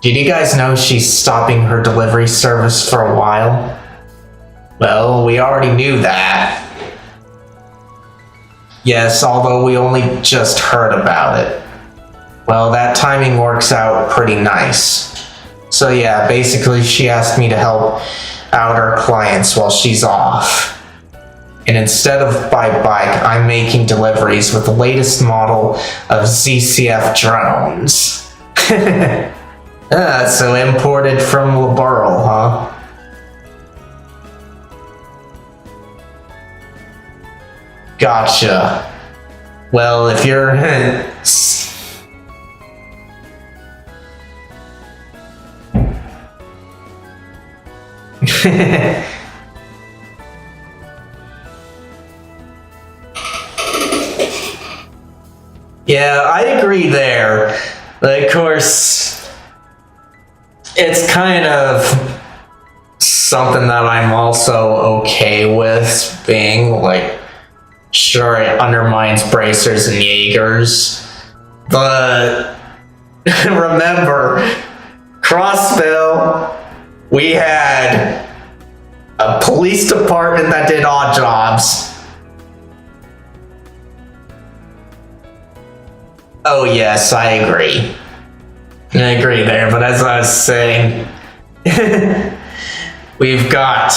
Did you guys know she's stopping her delivery service for a while? Well, we already knew that. Yes, although we only just heard about it. Well, that timing works out pretty nice. So yeah, basically she asked me to help out her clients while she's off. And instead of by bike, I'm making deliveries with the latest model of ZCF drones. So imported from Laburl, huh? Gotcha. Well, if you're... Yeah, I agree there. Of course, it's kind of something that I'm also okay with being, like, sure, it undermines bracers and Jaegers, but remember, Crossville, we had a police department that did odd jobs. Oh yes, I agree. I agree there, but as I was saying, we've got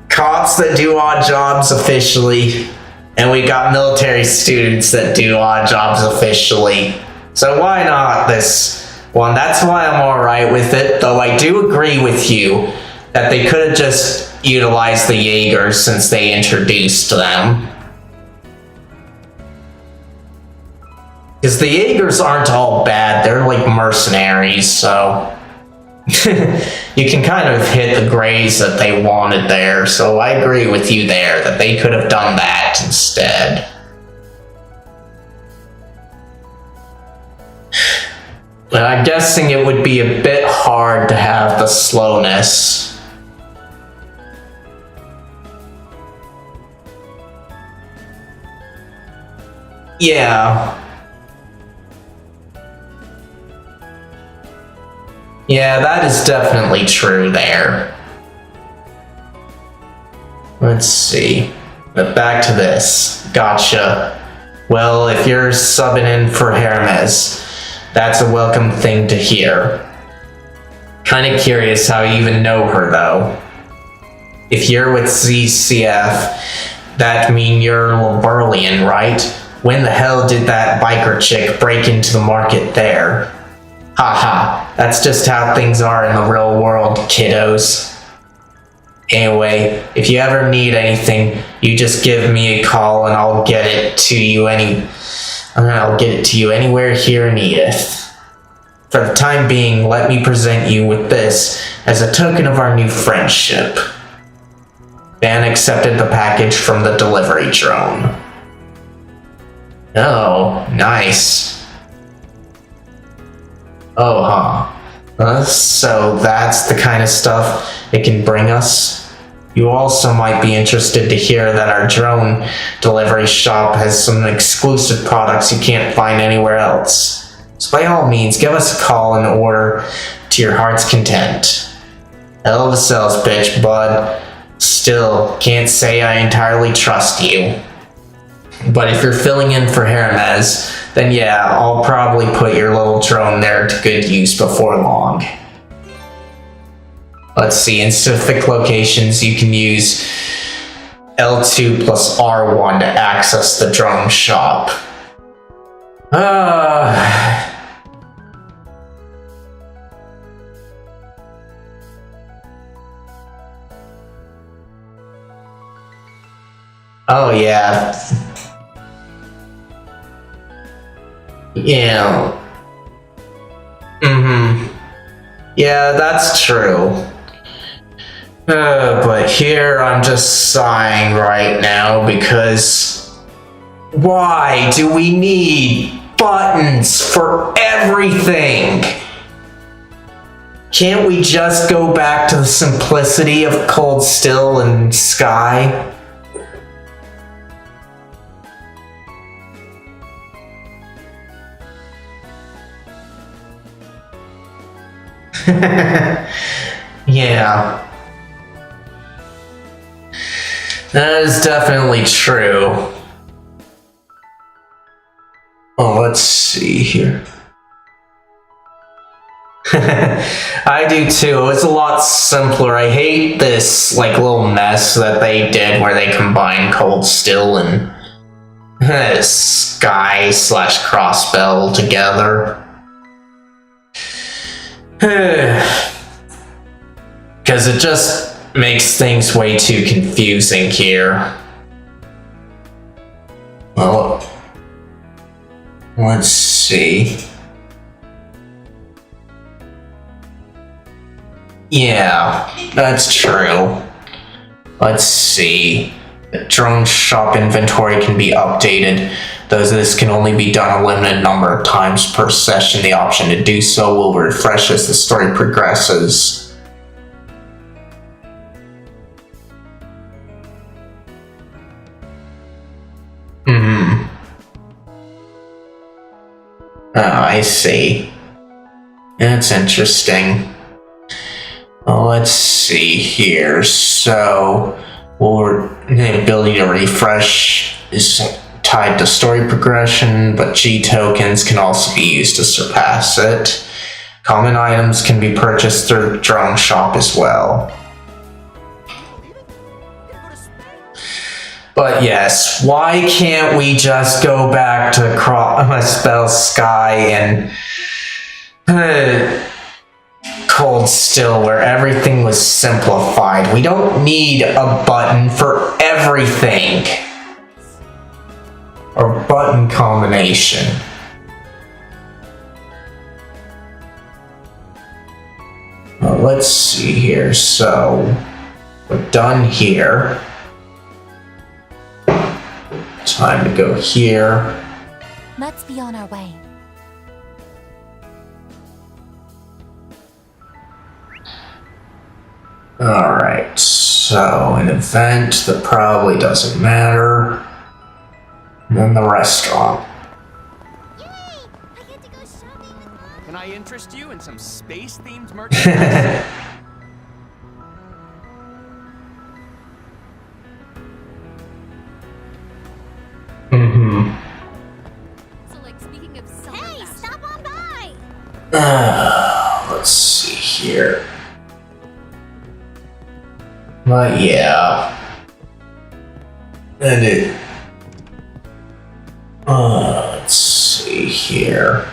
cops that do odd jobs officially, and we got military students that do odd jobs officially. So why not this one? That's why I'm alright with it, though I do agree with you that they could have just utilized the Jaegers since they introduced them. Because the Jaegers aren't all bad, they're like mercenaries, so you can kind of hit the grades that they wanted there, so I agree with you there, that they could have done that instead. But I'm guessing it would be a bit hard to have the slowness. Yeah. Yeah, that is definitely true there. Let's see. But back to this. Gotcha. Well, if you're subbing in for Hermes, that's a welcome thing to hear. Kinda curious how you even know her, though. If you're with ZCF, that mean you're Laburlian, right? When the hell did that biker chick break into the market there? Haha, that's just how things are in the real world, kiddos. Anyway, if you ever need anything, you just give me a call and I'll get it to you anywhere here in Edith. For the time being, let me present you with this as a token of our new friendship. Van accepted the package from the delivery drone. Oh, nice. Oh, huh. So that's the kind of stuff it can bring us? You also might be interested to hear that our drone delivery shop has some exclusive products you can't find anywhere else. So by all means, give us a call and order to your heart's content. Hell of a sales pitch, bud. Still, can't say I entirely trust you. But if you're filling in for Hermes, then yeah, I'll probably put your little drone there to good use before long. Let's see, in specific locations you can use L2 plus R1 to access the drone shop. Oh yeah. Yeah. Yeah, that's true. But here I'm just sighing right now because why do we need buttons for everything? Can't we just go back to the simplicity of Cold Still and Sky? Yeah. That is definitely true. Oh, let's see here. I do too. It's a lot simpler. I hate this like little mess that they did where they combine Cold Still and Sky / Crossbell together. Because it just makes things way too confusing here. Well, let's see. Yeah, that's true. Let's see. The drone shop inventory can be updated, though this can only be done a limited number of times per session. The option to do so will refresh as the story progresses. Oh, I see. That's interesting. Well, let's see here. So, the ability to refresh is tied to story progression, but G tokens can also be used to surpass it. Common items can be purchased through the drone shop as well. But yes, why can't we just go back to Spell Sky and Cold Still, where everything was simplified? We don't need a button for everything. Or button combination. Well, let's see here. So, we're done here. Time to go here. Let's be on our way. Alright, so an event that probably doesn't matter. And then the restaurant. Yay! I get to go shopping with Mom. Can I interest you in some space-themed merchandise? So, like, speaking of summer fashion. Stop on by! Let's see here. But yeah. And it... let's see here.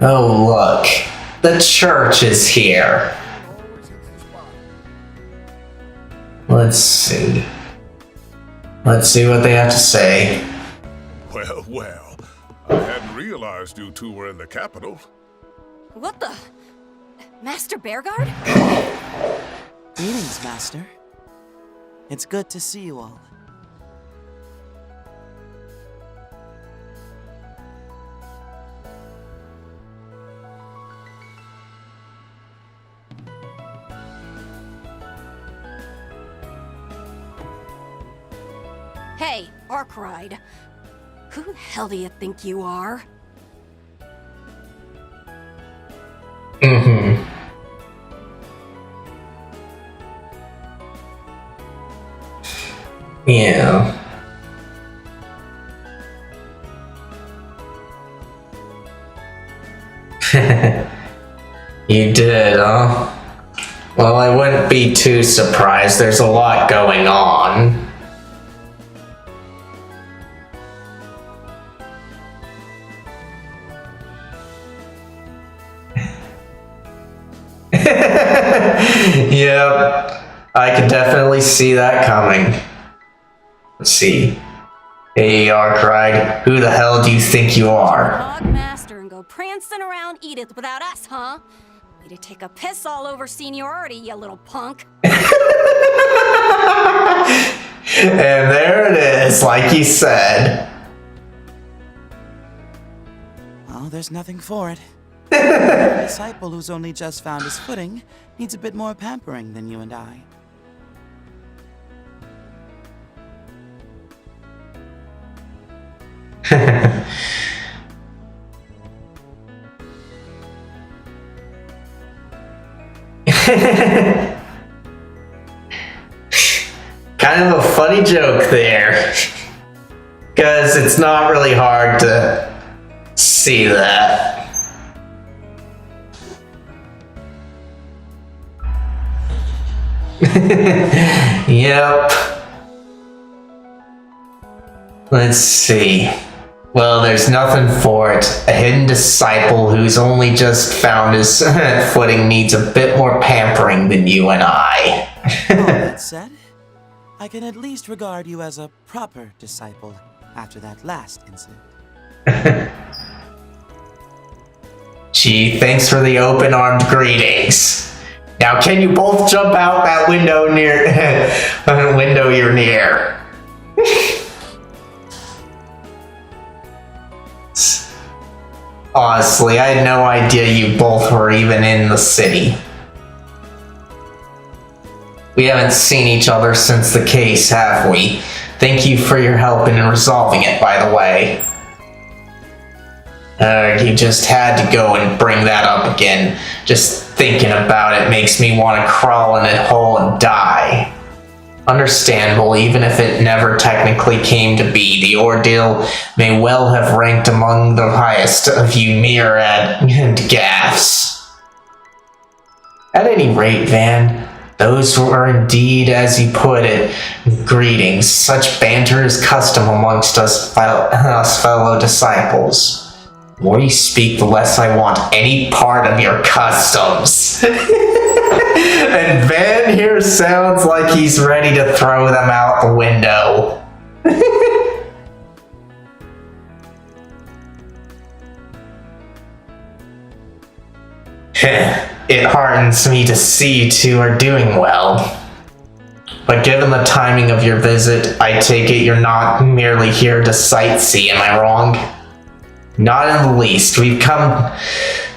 Oh, look. The church is here. Let's see. Let's see what they have to say. Well, well. I hadn't realized you two were in the capital. What the? Master Bearguard? Greetings, Master. It's good to see you all. Hey, Arkwright. Who the hell do you think you are? Yeah. You did, huh? Well, I wouldn't be too surprised. There's a lot going on. Yep, I can definitely see that coming. Let's see. Hey, Arkwright, who the hell do you think you are? Dog master and go prancing around Edith without us, huh? Way to take a piss all over seniority, you little punk. And there it is, like you said. Well, there's nothing for it. A disciple who's only just found his footing needs a bit more pampering than you and I. Kind of a funny joke there. Because it's not really hard to see that. Yep. Let's see. Well, there's nothing for it. A hidden disciple who's only just found his footing needs a bit more pampering than you and I. All that said, I can at least regard you as a proper disciple after that last incident. Gee, thanks for the open-armed greetings. Now, can you both jump out that window window you're near? Honestly, I had no idea you both were even in the city. We haven't seen each other since the case, have we? Thank you for your help in resolving it, by the way. You just had to go and bring that up again. Just thinking about it makes me want to crawl in a hole and die. Understandable, even if it never technically came to be. The ordeal may well have ranked among the highest of you myriad gaffes. At any rate, Van, those were indeed, as you put it, greetings. Such banter is custom amongst us fellow disciples. The more you speak, the less I want any part of your customs. And Van here sounds like he's ready to throw them out the window. It heartens me to see you two are doing well. But given the timing of your visit, I take it you're not merely here to sightsee, am I wrong? Not in the least. We've come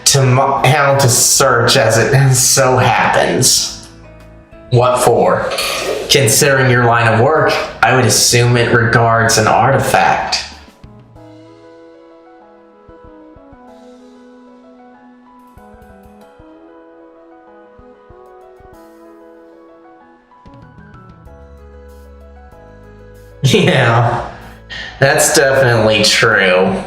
to Hound to search as it so happens. What for? Considering your line of work, I would assume it regards an artifact. Yeah, that's definitely true.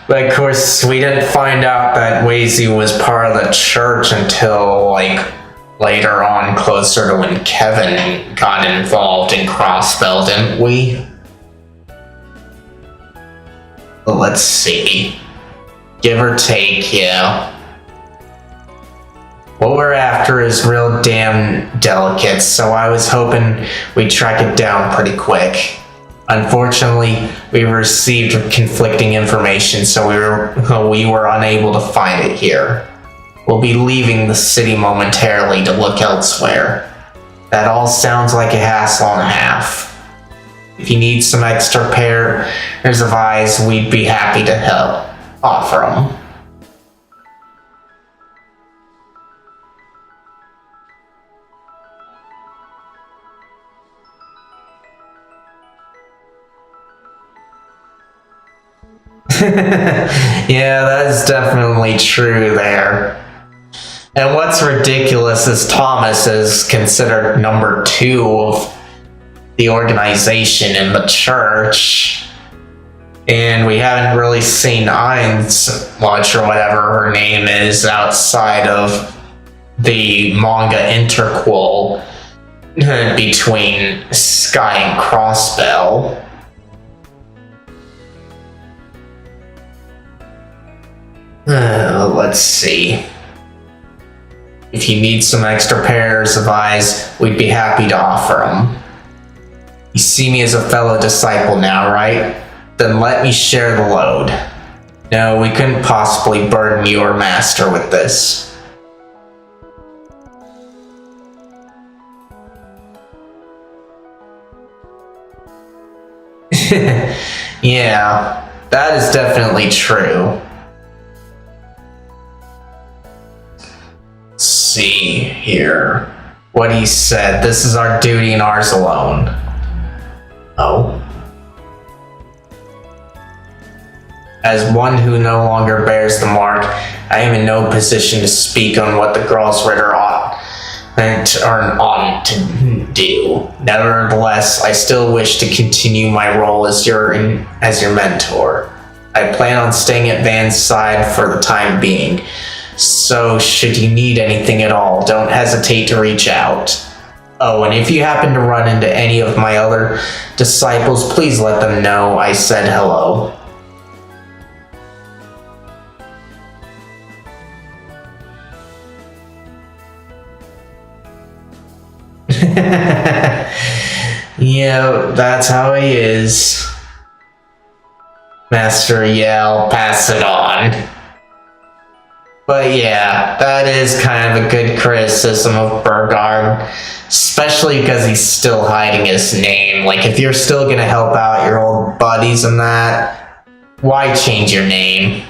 But of course, we didn't find out that Wazy was part of the church until, like, later on, closer to when Kevin got involved in Crossbell, didn't we? Well, let's see. Give or take, yeah. What we're after is real damn delicate, so I was hoping we'd track it down pretty quick. Unfortunately, we received conflicting information, so we were unable to find it here. We'll be leaving the city momentarily to look elsewhere. That all sounds like a hassle and a half. If you need some extra pairs of eyes, we'd be happy to help offer them. Yeah, that's definitely true there. And what's ridiculous is Thomas is considered number 2 of the organization in the church. And we haven't really seen Ainz much, or whatever her name is, outside of the manga interquel between Sky and Crossbell. Let's see. If you need some extra pairs of eyes, we'd be happy to offer them. You see me as a fellow disciple now, right? Then let me share the load. No, we couldn't possibly burden your master with this. Yeah, that is definitely true. Let's see here. What he said. This is our duty and ours alone. Oh. As one who no longer bears the mark, I am in no position to speak on what the Grosritter ought to do. Nevertheless, I still wish to continue my role as your mentor. I plan on staying at Van's side for the time being, so should you need anything at all, don't hesitate to reach out. Oh, and if you happen to run into any of my other disciples, please let them know I said hello. Yeah, that's how he is. Master Yell, pass it on. But yeah, that is kind of a good criticism of Burgard, especially because he's still hiding his name. Like, if you're still gonna help out your old buddies and that, why change your name?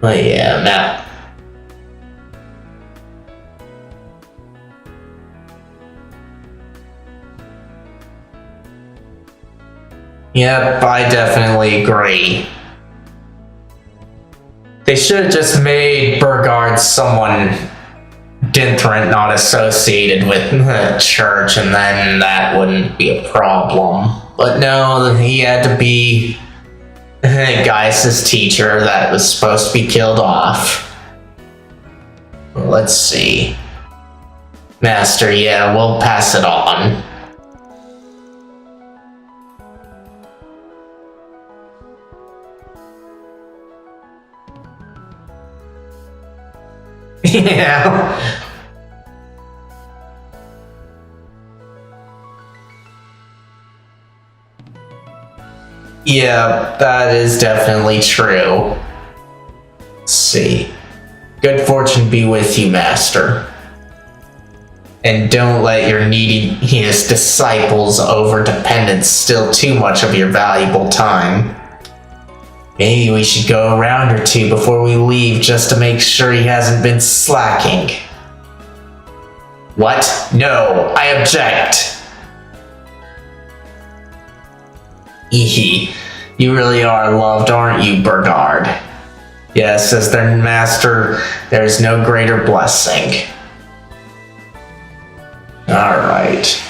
But yeah, now. Yep, I definitely agree. They should have just made Burgard someone different, not associated with the church, and then that wouldn't be a problem. But no, he had to be Gaius' teacher that was supposed to be killed off. Let's see. Master, yeah, we'll pass it on. Yeah. Yeah, that is definitely true. Let's see. Good fortune be with you, Master. And don't let your neediest disciples' over-dependence steal too much of your valuable time. Maybe we should go a round or two before we leave just to make sure he hasn't been slacking. What? No, I object. Eehee, you really are loved, aren't you, Burgard? Yes, as their master, there is no greater blessing. Alright.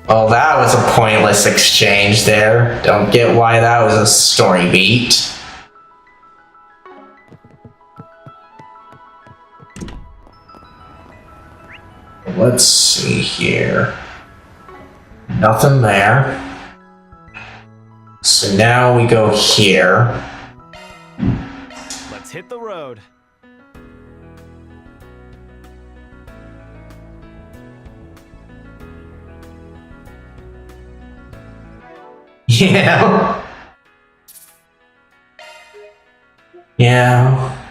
Well, that was a pointless exchange there. Don't get why that was a story beat. Let's see here. Nothing there. So now we go here. Let's hit the road. Yeah. Yeah.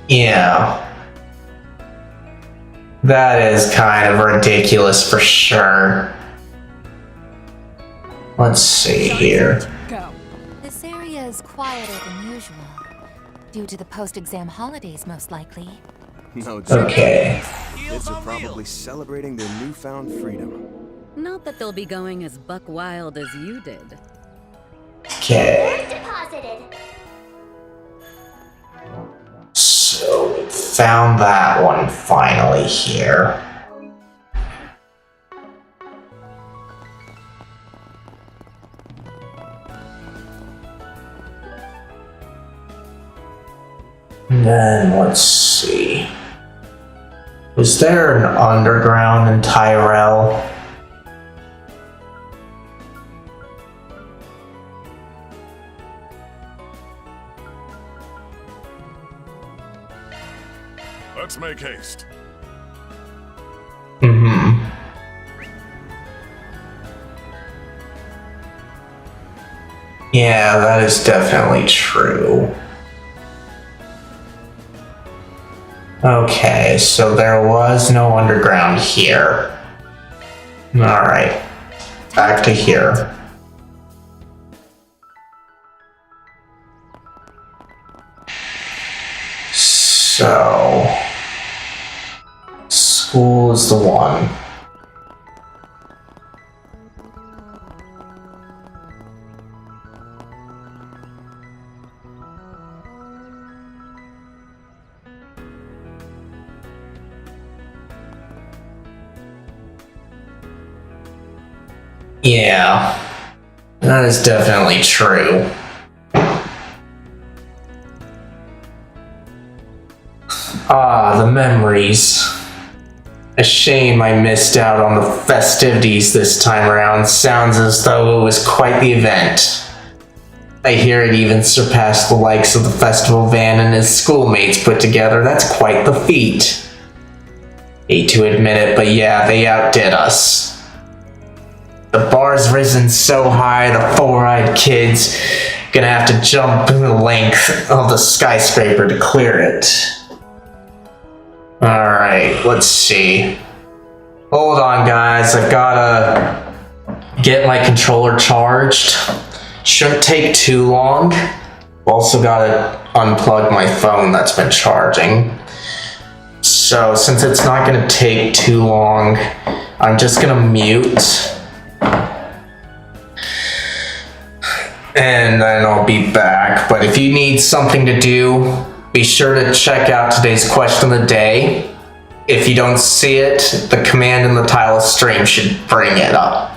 Yeah. That is kind of ridiculous for sure. Let's see here. This area is quieter than usual. Due to the post-exam holidays, most likely. No joke. Okay. Kids are probably celebrating their newfound freedom. Not that they'll be going as buck wild as you did. Okay. Deposited. So we found that one finally here. And then let's see. Was there an underground in Tyrell? Let's make haste. Yeah, that is definitely true. Okay, so there was no underground here. Alright, back to here. So, school is the one. Yeah, that is definitely true. Ah, the memories. A shame I missed out on the festivities this time around. Sounds as though it was quite the event. I hear it even surpassed the likes of the festival Van and his schoolmates put together. That's quite the feat. Hate to admit it, but yeah, they outdid us. The bar's risen so high, the four-eyed kid's gonna have to jump the length of the skyscraper to clear it. Alright, let's see. Hold on, guys. I've gotta get my controller charged. Shouldn't take too long. Also gotta unplug my phone that's been charging. So, since it's not gonna take too long, I'm just gonna mute. And then I'll be back. But if you need something to do, be sure to check out today's question of the day. If you don't see it, the command in the title of stream should bring it up.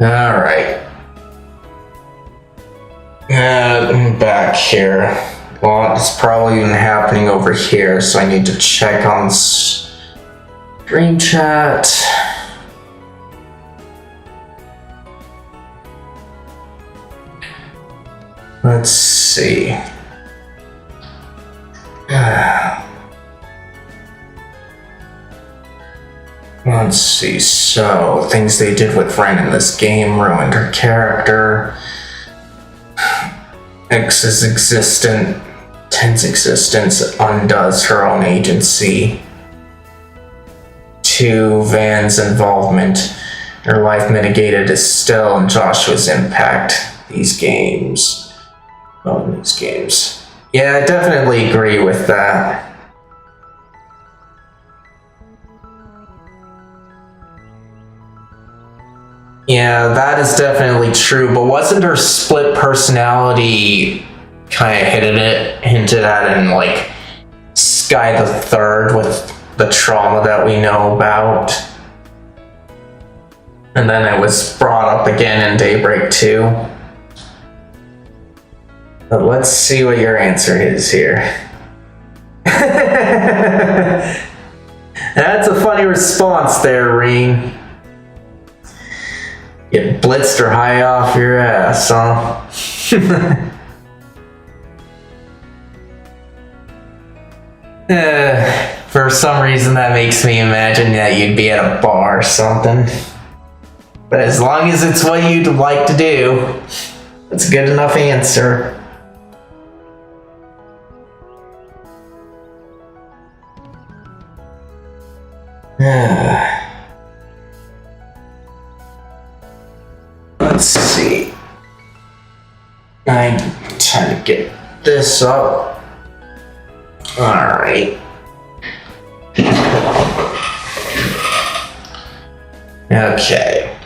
Alright. I'm back here. Well, it's probably even happening over here, so I need to check on stream chat. Let's see. Let's see, so, things they did with Ren in this game ruined her character. X's existence, 10's existence undoes her own agency. 2, Van's involvement. Her life mitigated Estelle and Joshua's impact. These games. Oh, these games. Yeah, I definitely agree with that. Yeah, that is definitely true, but wasn't her split personality kind of hinted at in like Sky the Third with the trauma that we know about. And then it was brought up again in Daybreak 2. But let's see what your answer is here. That's a funny response there, Reen. Get blitzed or high off your ass, huh? For some reason that makes me imagine that you'd be at a bar or something. But as long as it's what you'd like to do, it's a good enough answer. Let's see. I'm trying to get this up. Alright. Okay.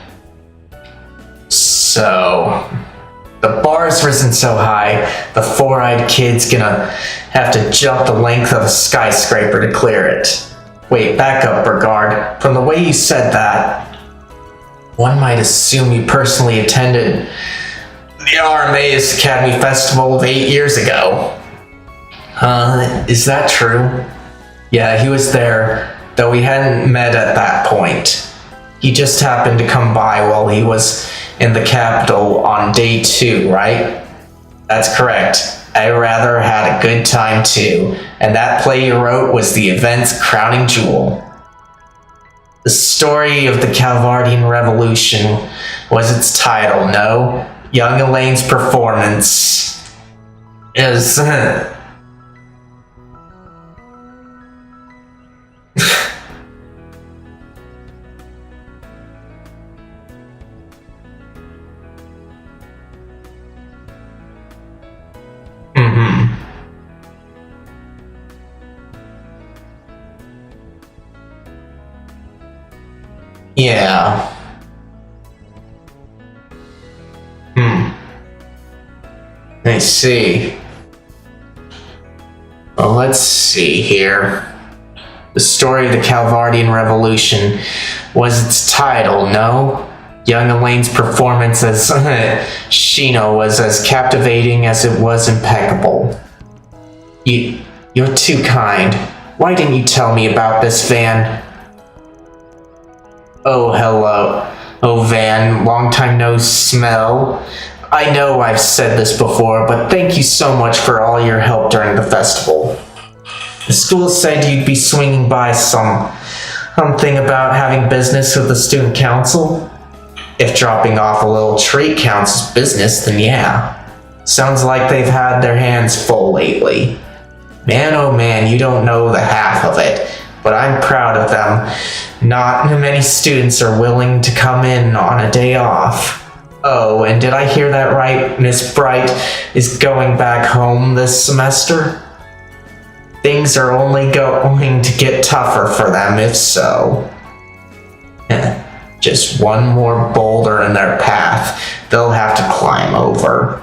So, the bar's risen so high, the four-eyed kid's gonna have to jump the length of a skyscraper to clear it. Wait, back up, Burgard. From the way you said that, one might assume you personally attended the RMA's Academy Festival of 8 years ago. Is that true? Yeah, he was there, though we hadn't met at that point. He just happened to come by while he was in the capital on day 2, right? That's correct. I rather had a good time too, and that play you wrote was the event's crowning jewel. The story of the Calvardian Revolution was its title, no? Young Elaine's performance is... Yeah. I see. Well, let's see here. The story of the Calvardian Revolution was its title, no? Young Elaine's performance as Shino was as captivating as it was impeccable. You're too kind. Why didn't you tell me about this, Van? Oh, hello. Oh, Van, long time no smell. I know I've said this before, but thank you so much for all your help during the festival. The school said you'd be swinging by something about having business with the student council. If dropping off a little treat counts as business, then yeah. Sounds like they've had their hands full lately. Man, oh man, you don't know the half of it. But I'm proud of them. Not many students are willing to come in on a day off. Oh, and did I hear that right? Miss Bright is going back home this semester? Things are only going to get tougher for them if so. Just one more boulder in their path they'll have to climb over.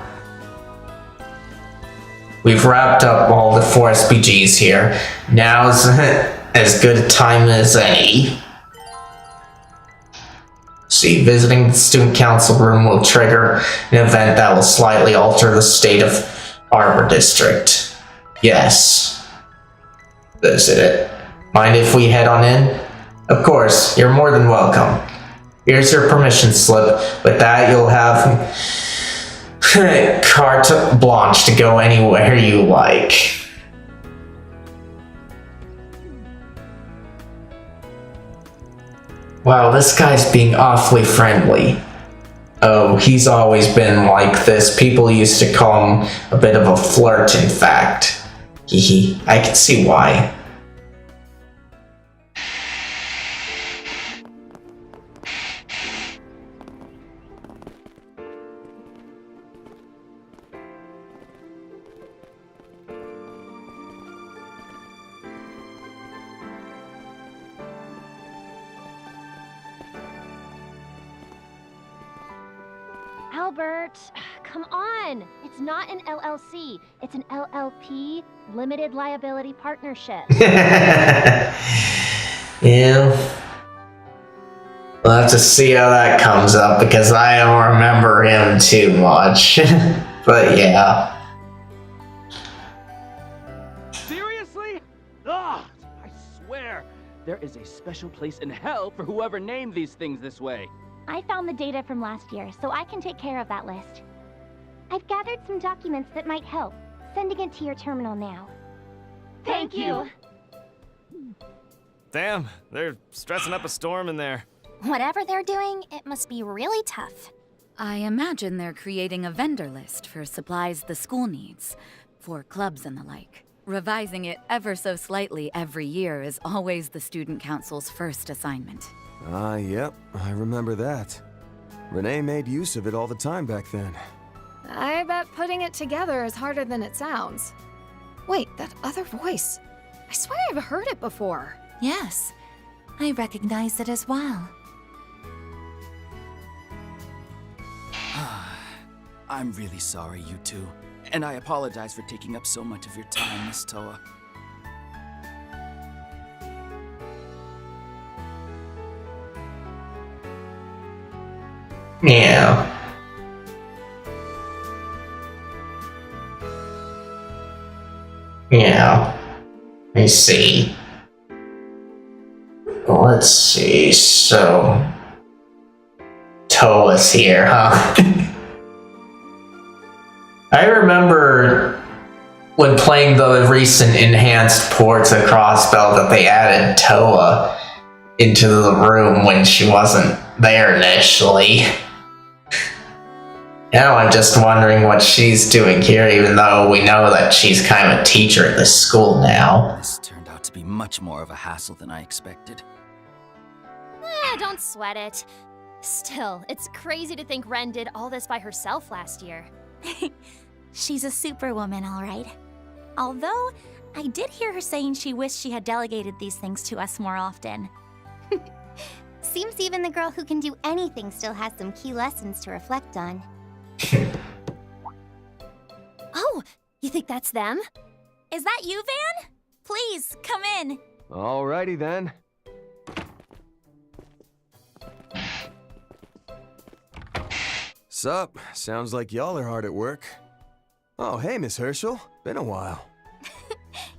We've wrapped up all the 4 SPGs here. Now's as good a time as any. See, visiting the student council room will trigger an event that will slightly alter the state of Arbor District. Yes. Visit it. Mind if we head on in? Of course, you're more than welcome. Here's your permission slip. With that, you'll have carte blanche to go anywhere you like. Wow, this guy's being awfully friendly. Oh, he's always been like this. People used to call him a bit of a flirt, in fact. Hehe, I can see why. Albert, come on. It's not an LLC. It's an LLP, Limited Liability Partnership. Yeah. We'll have to see how that comes up because I don't remember him too much. But yeah. Seriously? Ugh! I swear, there is a special place in hell for whoever named these things this way. I found the data from last year, so I can take care of that list. I've gathered some documents that might help. Sending it to your terminal now. Thank you. Damn, they're stressing up a storm in there. Whatever they're doing, it must be really tough. I imagine they're creating a vendor list for supplies the school needs, for clubs and the like. Revising it ever so slightly every year is always the student council's first assignment. Yep, I remember that. Renee made use of it all the time back then. I bet putting it together is harder than it sounds. Wait, that other voice. I swear I've heard it before. Yes, I recognize it as well. I'm really sorry, you two. And I apologize for taking up so much of your time, Miss Toa. Yeah. Yeah. Let me see. Let's see. So, Toa's here, huh? I remember when playing the recent enhanced ports of Crossbell that they added Toa into the room when she wasn't there initially. Now I'm just wondering what she's doing here, even though we know that she's kind of a teacher at this school now. This turned out to be much more of a hassle than I expected. Don't sweat it. Still, it's crazy to think Ren did all this by herself last year. She's a superwoman, all right. Although, I did hear her saying she wished she had delegated these things to us more often. Seems even the girl who can do anything still has some key lessons to reflect on. Oh, you think that's them? Is that you, Van? Please, come in. Alrighty then. Sup? Sounds like y'all are hard at work. Oh, hey, Miss Herschel. Been a while.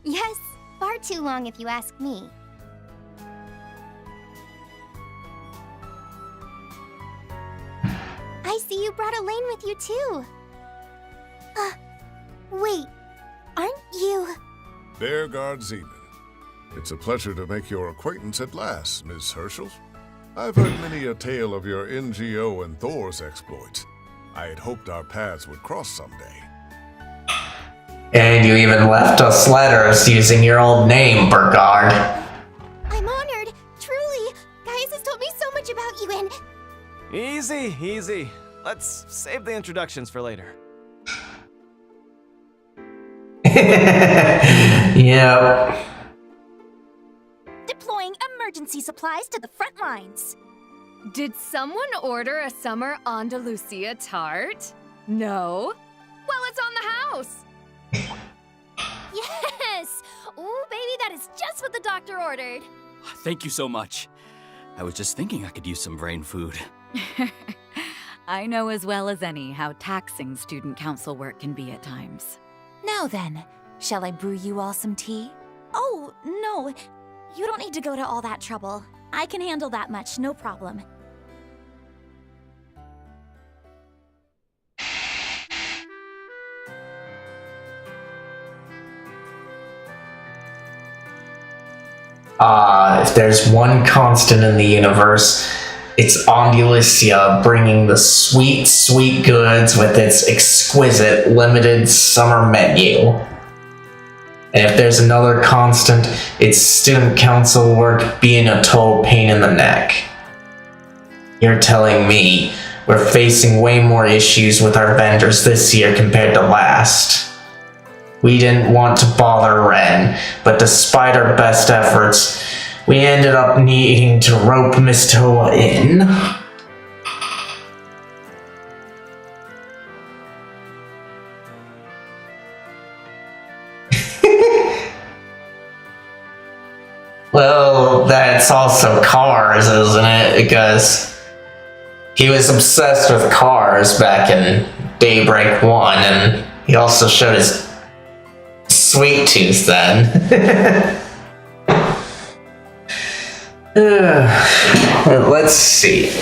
Yes, far too long if you ask me. I see you brought Elaine with you too. Wait, aren't you... Bearguard Zeman. It's a pleasure to make your acquaintance at last, Miss Herschel. I've heard many a tale of your NGO and Thor's exploits. I had hoped our paths would cross someday. And you even left us letters using your old name, Burgard. I'm honored, truly. Gaius has told me so much about you and... Easy, easy. Let's save the introductions for later. Yep. Deploying emergency supplies to the front lines. Did someone order a summer Andalusia tart? No? Well, it's on the house. Yes! Ooh, baby, that is just what the doctor ordered. Thank you so much. I was just thinking I could use some brain food. I know as well as any how taxing student council work can be at times. Now then, shall I brew you all some tea? Oh, no. You don't need to go to all that trouble. I can handle that much, no problem. If there's one constant in the universe, it's Andalusia bringing the sweet, sweet goods with its exquisite, limited summer menu. And if there's another constant, it's student council work being a total pain in the neck. You're telling me we're facing way more issues with our vendors this year compared to last. We didn't want to bother Ren, but despite our best efforts, we ended up needing to rope Miss Toa in. Well, that's also cars, isn't it? Because he was obsessed with cars back in Daybreak 1, and he also showed his sweet tooth then. Let's see.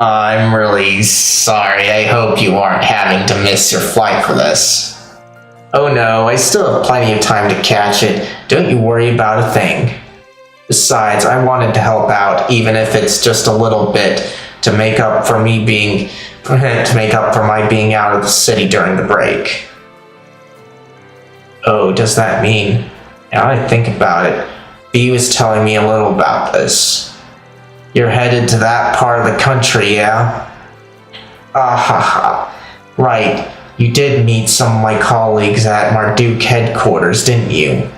I'm really sorry. I hope you aren't having to miss your flight for this. Oh no, I still have plenty of time to catch it. Don't you worry about a thing. Besides, I wanted to help out, even if it's just a little bit, to make up for my being out of the city during the break. Oh, does that mean? Now I think about it, Bea was telling me a little about this. You're headed to that part of the country, yeah? Right. You did meet some of my colleagues at Marduk headquarters, didn't you?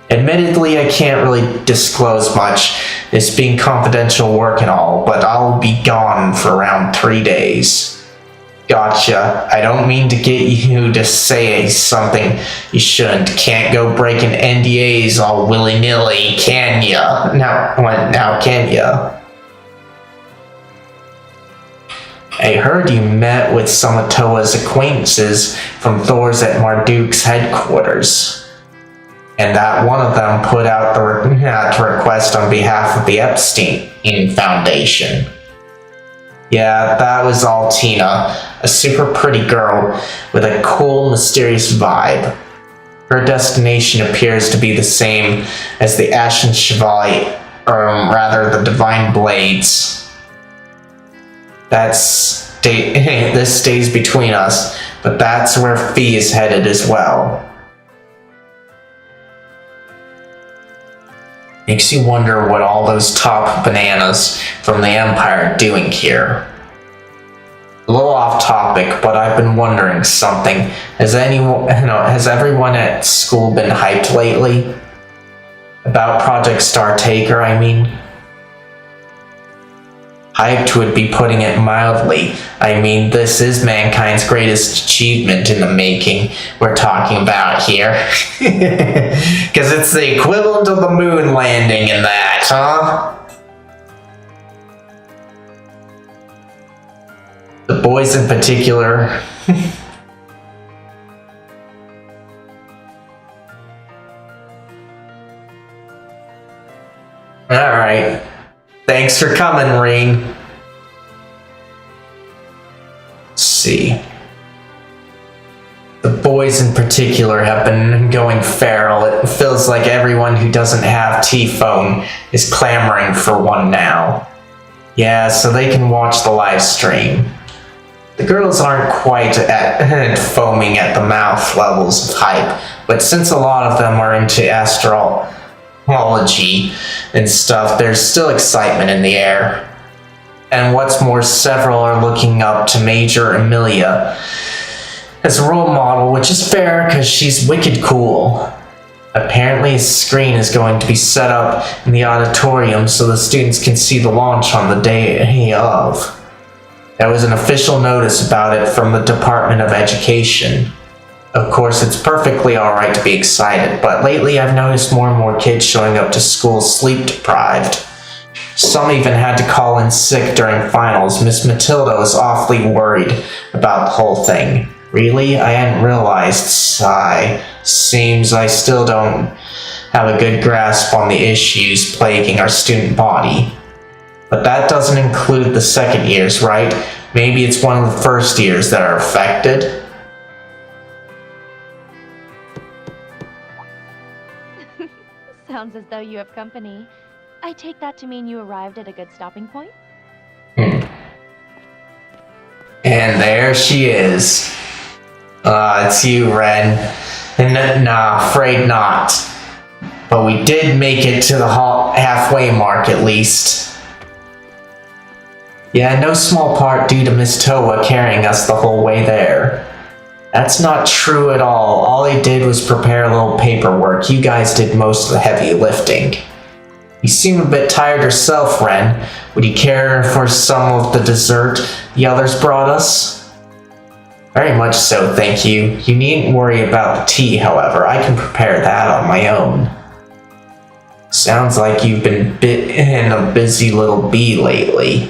Admittedly, I can't really disclose much, this being confidential work and all, but I'll be gone for around 3 days. Gotcha. I don't mean to get you to say something you shouldn't. Can't go breaking NDAs all willy-nilly, can ya? Now can ya? I heard you met with some of Toa's acquaintances from Thor's at Marduk's headquarters. And that one of them put out the request on behalf of the Epstein Foundation. Yeah, that was all Tina, a super pretty girl with a cool, mysterious vibe. Her destination appears to be the same as the Ashen Chevalier, or rather the Divine Blades. This stays between us, but that's where Fee is headed as well. Makes you wonder what all those top bananas from the Empire are doing here. A little off topic, but I've been wondering something. Has everyone at school been hyped lately? About Project Star Taker, I mean? Hyped would be putting it mildly. I mean, this is mankind's greatest achievement in the making we're talking about here. Because it's the equivalent of the moon landing in that, huh? The boys in particular. Alright. Thanks for coming, Reen. Let's see. The boys in particular have been going feral. It feels like everyone who doesn't have T-Phone is clamoring for one now. Yeah, so they can watch the live stream. The girls aren't quite at foaming at the mouth levels of hype, but since a lot of them are into astrology and stuff, there's still excitement in the air. And what's more, several are looking up to Major Amelia as a role model, which is fair because she's wicked cool. Apparently a screen is going to be set up in the auditorium so the students can see the launch on the day of. There was an official notice about it from the Department of Education. Of course, it's perfectly alright to be excited, but lately I've noticed more and more kids showing up to school sleep deprived. Some even had to call in sick during finals. Miss Matilda was awfully worried about the whole thing. Really? I hadn't realized. Sigh. Seems I still don't have a good grasp on the issues plaguing our student body. But that doesn't include the second years, right? Maybe it's one of the first years that are affected? Sounds as though you have company. I take that to mean you arrived at a good stopping point? And there she is. It's you, Ren. Nah, afraid not. But we did make it to the halfway mark, at least. Yeah, no small part due to Miss Toa carrying us the whole way there. That's not true at all. All they did was prepare a little paperwork. You guys did most of the heavy lifting. You seem a bit tired yourself, Ren. Would you care for some of the dessert the others brought us? Very much so, thank you. You needn't worry about the tea, however. I can prepare that on my own. Sounds like you've been in a busy little bee lately.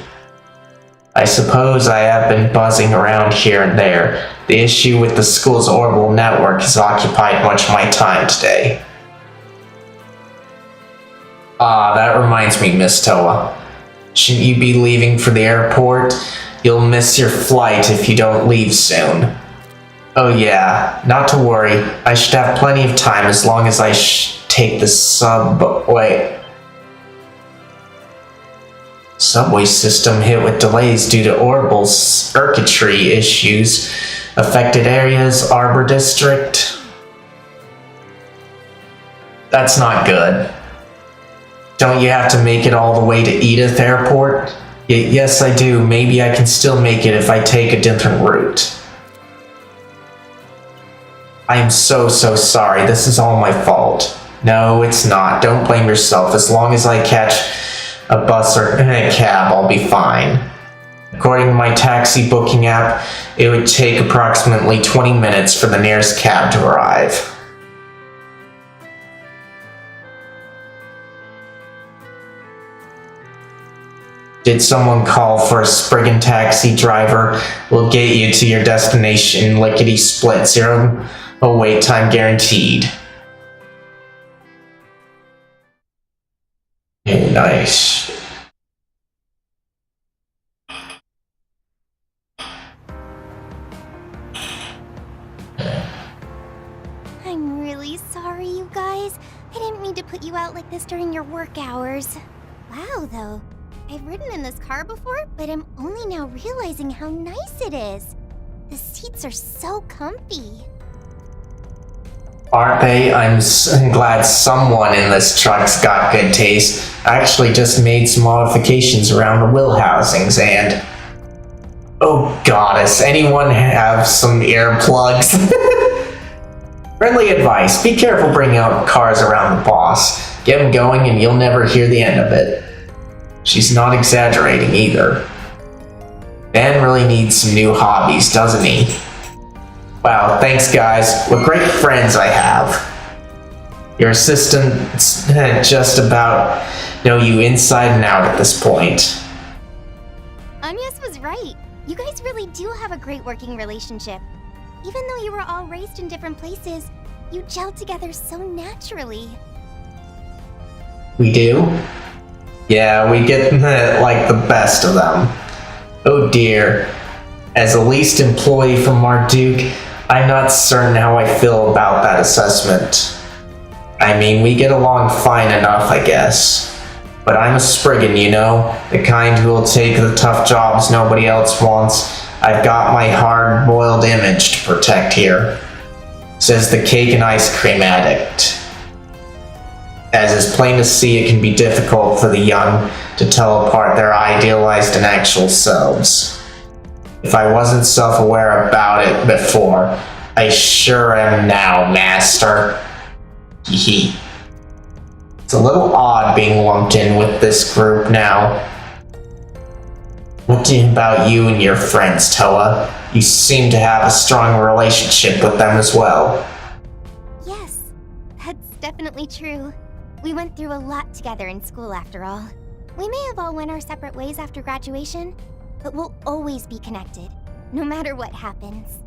I suppose I have been buzzing around here and there. The issue with the school's orbital network has occupied much of my time today. Ah, that reminds me, Miss Toa. Shouldn't you be leaving for the airport? You'll miss your flight if you don't leave soon. Oh yeah, not to worry. I should have plenty of time as long as I take the subway system hit with delays due to orbital circuitry issues. Affected areas, Arbor District. That's not good. Don't you have to make it all the way to Edith Airport? Yes, I do. Maybe I can still make it if I take a different route. I am so sorry. This is all my fault. No, it's not. Don't blame yourself. As long as I catch a bus or a cab, I'll be fine. According to my taxi booking app, it would take approximately 20 minutes for the nearest cab to arrive. Did someone call for a Spriggan taxi driver? We'll get you to your destination lickety-split. 0 wait time guaranteed. Oh, nice. I'm really sorry, you guys. I didn't mean to put you out like this during your work hours. Wow, though. I've ridden in this car before, but I'm only now realizing how nice it is. The seats are so comfy. Aren't they? I'm glad someone in this truck's got good taste. I actually just made some modifications around the wheel housings and... Oh goddess, anyone have some earplugs? Friendly advice, be careful bringing out cars around the boss. Get him going and you'll never hear the end of it. She's not exaggerating either. Ben really needs some new hobbies, doesn't he? Wow, thanks guys. What great friends I have. Your assistants just about know you inside and out at this point. Agnes was right. You guys really do have a great working relationship. Even though you were all raised in different places, you gelled together so naturally. We do? Yeah, we get like the best of them. Oh dear. As a least employee from Marduk, I'm not certain how I feel about that assessment. I mean, we get along fine enough, I guess. But I'm a Spriggan, you know? The kind who will take the tough jobs nobody else wants. I've got my hard-boiled image to protect here. Says the cake and ice cream addict. As is plain to see, it can be difficult for the young to tell apart their idealized and actual selves. If I wasn't self-aware about it before, I sure am now, Master. Hee. It's a little odd being lumped in with this group now. What about you and your friends, Toa? You seem to have a strong relationship with them as well. Yes, that's definitely true. We went through a lot together in school after all. We may have all went our separate ways after graduation, but we'll always be connected, no matter what happens.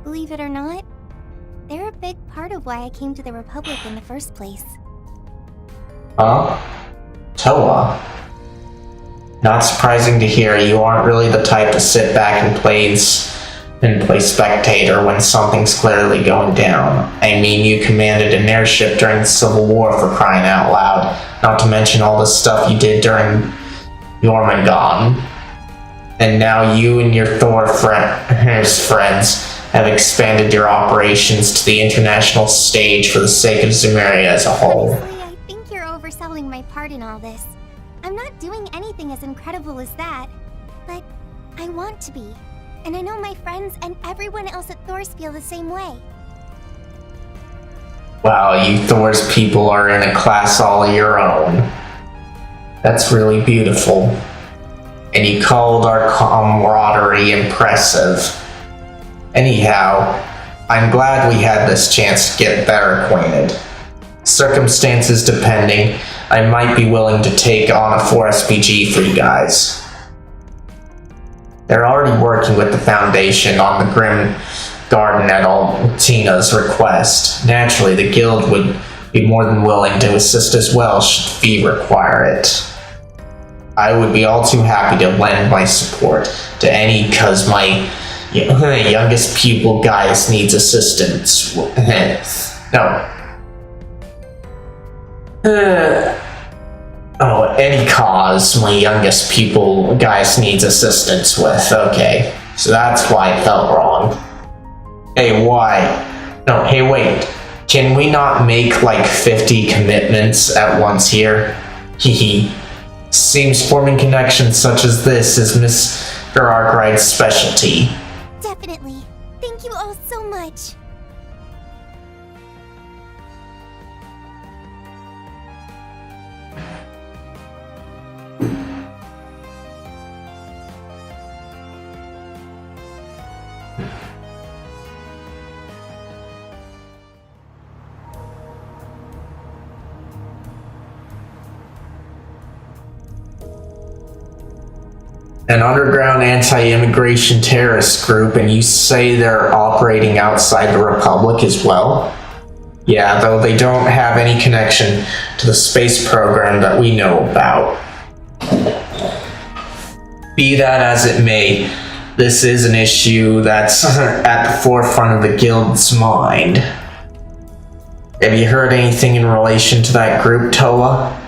Believe it or not, they're a big part of why I came to the Republic in the first place. Huh? Toa? Not surprising to hear. You aren't really the type to sit back and play spectator when something's clearly going down. I mean, you commanded an airship during the Civil War, for crying out loud. Not to mention all the stuff you did during Jormungand. And now you and your Thor friends have expanded your operations to the international stage for the sake of Zemuria as a whole. Honestly, I think you're overselling my part in all this. I'm not doing anything as incredible as that, but I want to be. And I know my friends and everyone else at Thor's feel the same way. Wow, you Thor's people are in a class all your own. That's really beautiful. And you called our camaraderie impressive. Anyhow, I'm glad we had this chance to get better acquainted. Circumstances depending, I might be willing to take on a 4SPG for you guys. They're already working with the Foundation on the Grim Garden at Altina's request. Naturally, the guild would be more than willing to assist as well should fee require it. I would be all too happy to lend my support to any cause my youngest pupil Gaius needs assistance. No. Any cause my youngest pupil Gaius needs assistance with. Okay, so that's why it felt wrong. Hey, why? No, hey, wait. Can we not make like 50 commitments at once here? Hehe. Seems forming connections such as this is Mr. Arkwright's specialty. Definitely. Thank you all so much. An underground anti-immigration terrorist group, and you say they're operating outside the Republic as well? Yeah, though they don't have any connection to the space program that we know about. Be that as it may, this is an issue that's at the forefront of the guild's mind. Have you heard anything in relation to that group, Toa?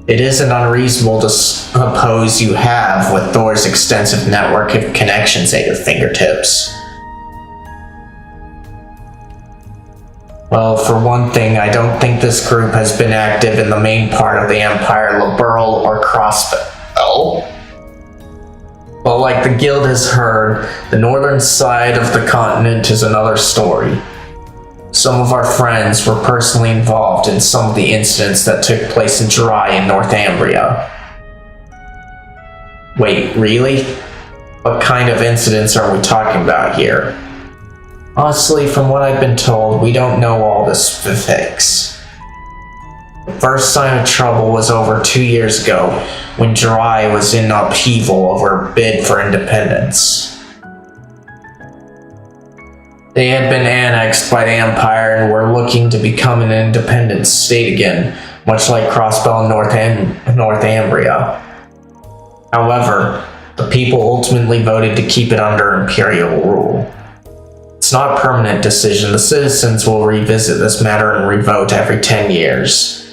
It isn't unreasonable to suppose you have, with Thor's extensive network of connections at your fingertips. Well, for one thing, I don't think this group has been active in the main part of the Empire, Liberal or Crossbell. Well, like the guild has heard, the northern side of the continent is another story. Some of our friends were personally involved in some of the incidents that took place in Jirai in Northumbria. Wait, really? What kind of incidents are we talking about here? Honestly, from what I've been told, we don't know all the specifics. The first sign of trouble was over 2 years ago, when Jirai was in upheaval over a bid for independence. They had been annexed by the Empire and were looking to become an independent state again, much like Crossbell and Northumbria. However, the people ultimately voted to keep it under Imperial rule. It's not a permanent decision. The citizens will revisit this matter and revote every 10 years.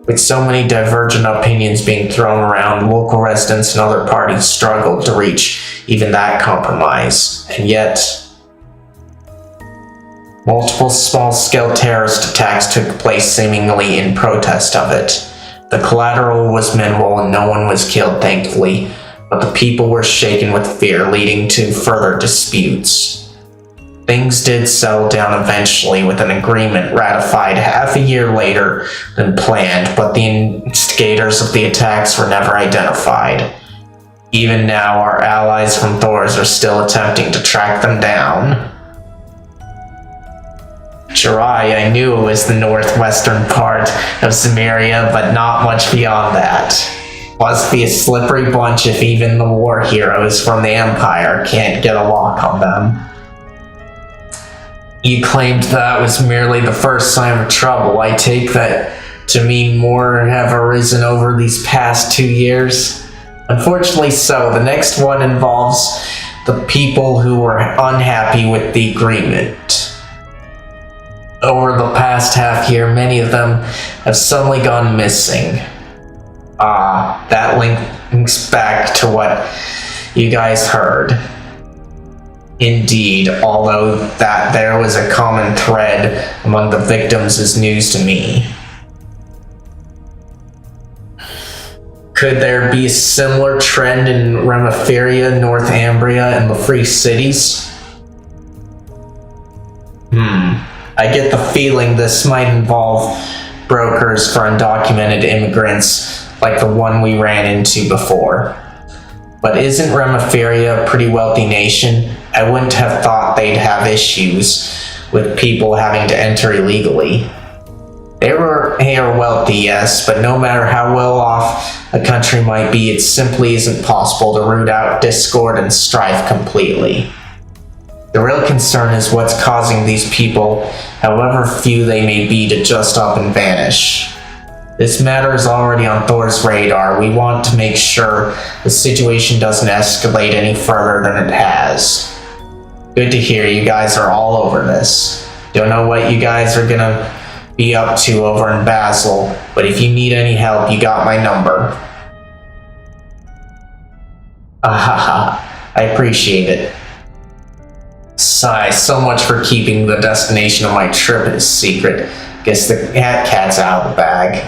With so many divergent opinions being thrown around, local residents and other parties struggled to reach even that compromise. And yet, multiple small-scale terrorist attacks took place seemingly in protest of it. The collateral was minimal and no one was killed, thankfully, but the people were shaken with fear, leading to further disputes. Things did settle down eventually with an agreement ratified half a year later than planned, but the instigators of the attacks were never identified. Even now, our allies from Thor's are still attempting to track them down. Jirai, I knew it was the northwestern part of Samaria, but not much beyond that. Must be a slippery bunch if even the war heroes from the Empire can't get a lock on them. You claimed that was merely the first sign of trouble. I take that to mean more have arisen over these past 2 years? Unfortunately so. The next one involves the people who were unhappy with the agreement. Over the past half year, many of them have suddenly gone missing. That links back to what you guys heard. Indeed, although that there was a common thread among the victims is news to me. Could there be a similar trend in Remiferia, Northumbria, and the Free Cities? I get the feeling this might involve brokers for undocumented immigrants like the one we ran into before. But isn't Remiferia a pretty wealthy nation? I wouldn't have thought they'd have issues with people having to enter illegally. They are wealthy, yes, but no matter how well off a country might be, it simply isn't possible to root out discord and strife completely. The real concern is what's causing these people, however few they may be, to just up and vanish. This matter is already on Thor's radar. We want to make sure the situation doesn't escalate any further than it has. Good to hear you guys are all over this. Don't know what you guys are gonna be up to over in Basel, but if you need any help, you got my number. Ahaha, I appreciate it. Sigh, so much for keeping the destination of my trip a secret. Guess the cat's out of the bag.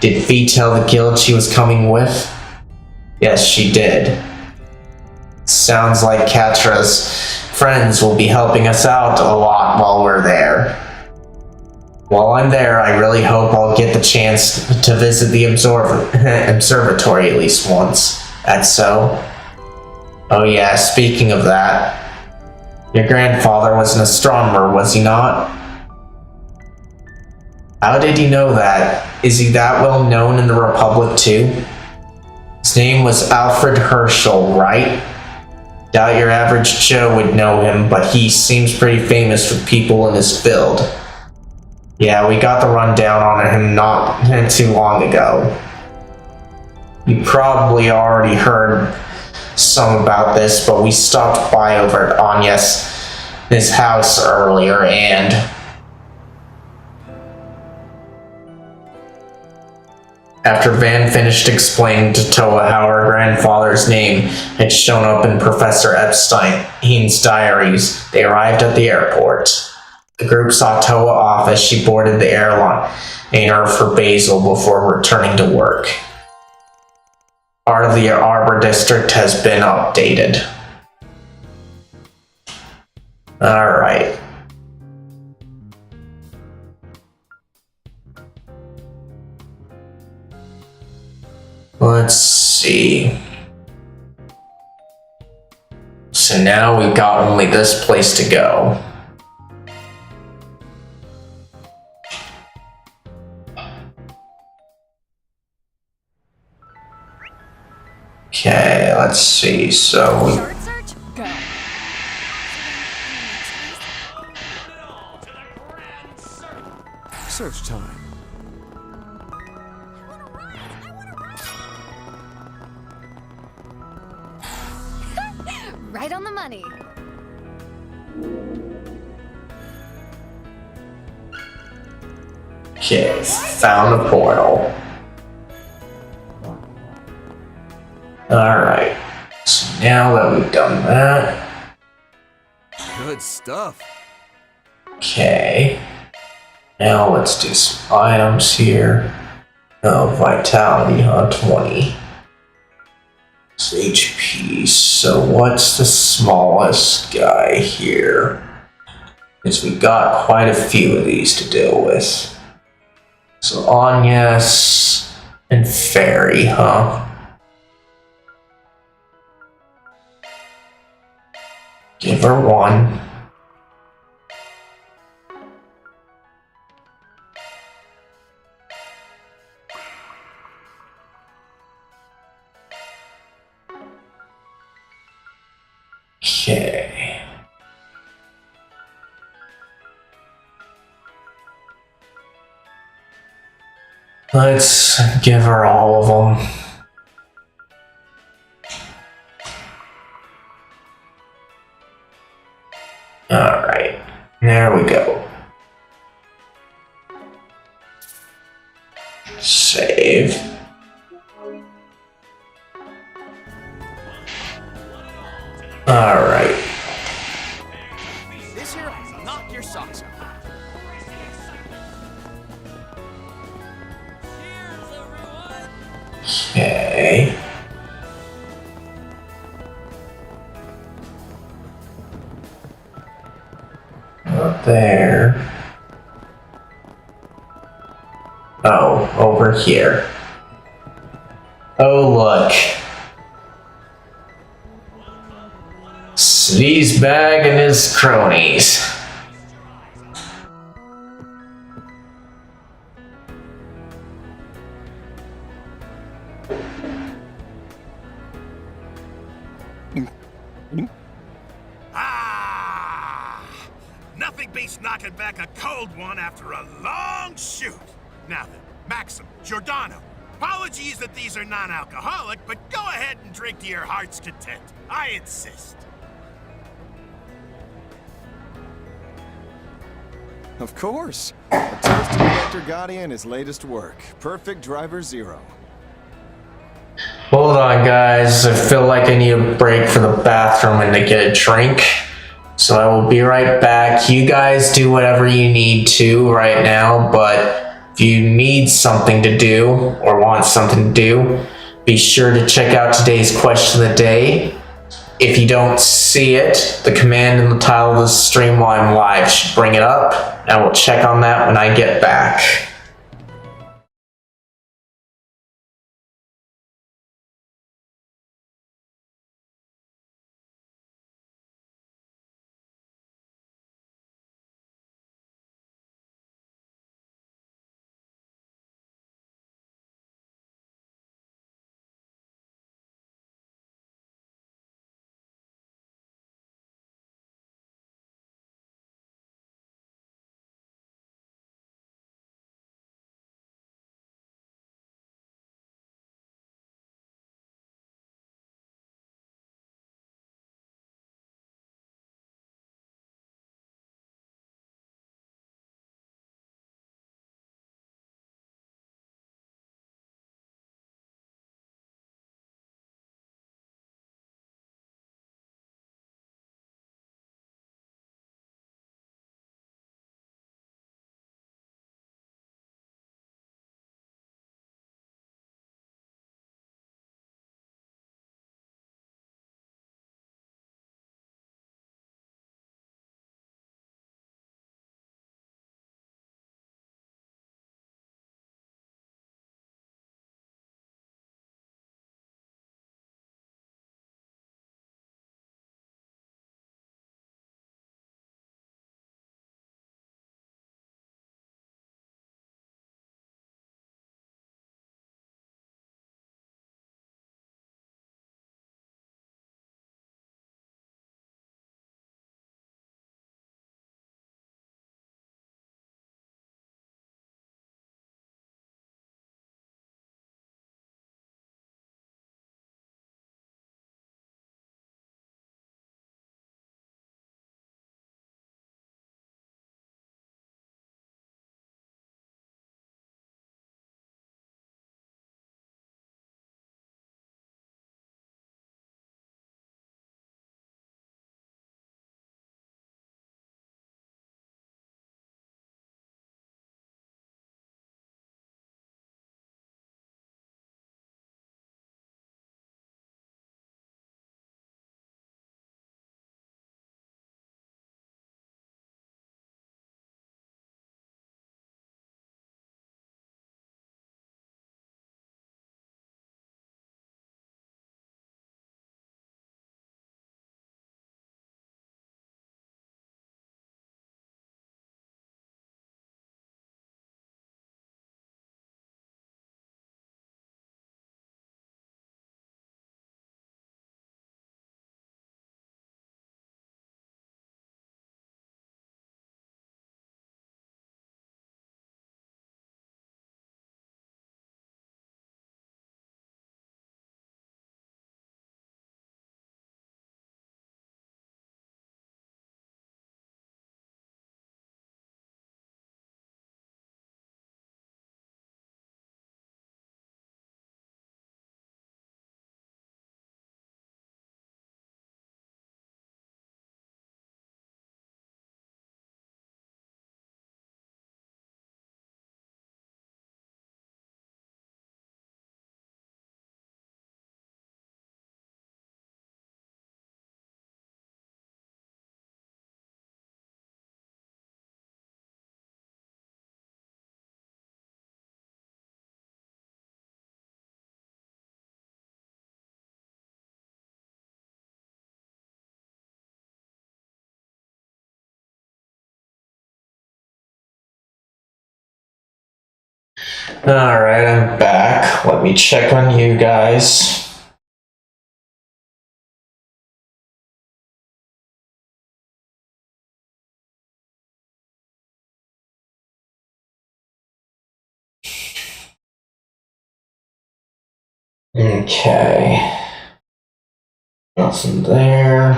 Did Fee tell the guild she was coming with? Yes, she did. Sounds like Katra's friends will be helping us out a lot while we're there. While I'm there, I really hope I'll get the chance to visit the observatory at least once. That's so? Oh yeah, speaking of that, your grandfather was an astronomer, was he not? How did he know that? Is he that well known in the Republic too? His name was Alfred Herschel, right? Doubt your average Joe would know him, but he seems pretty famous with people in his field. Yeah, we got the rundown on him not too long ago. You probably already heard some about this, but we stopped by over at Anya's house earlier, and after Van finished explaining to Toa how her grandfather's name had shown up in Professor Epstein's diaries, they arrived at the airport. The group saw Toa off as she boarded the airliner for Basel before returning to work. Part of the Arbor District has been updated. Alright. Let's see. So now we've got only this place to go. Okay, let's see, so Search time. Right on the money. okay, found a portal. Alright, so now that we've done that, Good stuff. okay, now let's do some items here. Oh, vitality, 20. It's HP, so what's the smallest guy here? Because we got quite a few of these to deal with. So Anya's and Fairy, huh? Give her one. Okay. Let's give her all of them. Alright, there we go. Save. Alright. This here will knock your socks off. Okay. Up there. Oh, over here. Oh, look. Sleazebag and his cronies. Nothing beats knocking back a cold one after a long shoot. Now then, Maxim, Giordano, apologies that these are non-alcoholic, but go ahead and drink to your heart's content. I insist. Of course. A toast to Director Gotti and his latest work, Perfect Driver Zero. Hold on, guys. I feel like I need a break for the bathroom and to get a drink. So I will be right back. You guys do whatever you need to right now, but if you need something to do or want something to do, be sure to check out today's question of the day. If you don't see it, the command in the title of the stream while I'm live should bring it up, and I will check on that when I get back. Alright, I'm back. Let me check on you guys. Okay. Nothing there.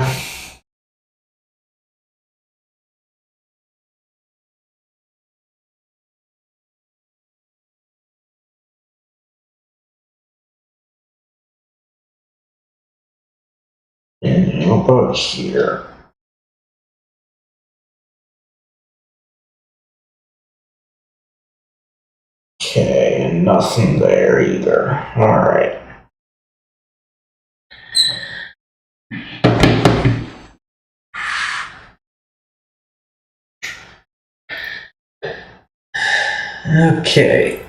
And how about here? Okay, and nothing there either. Alright. Okay.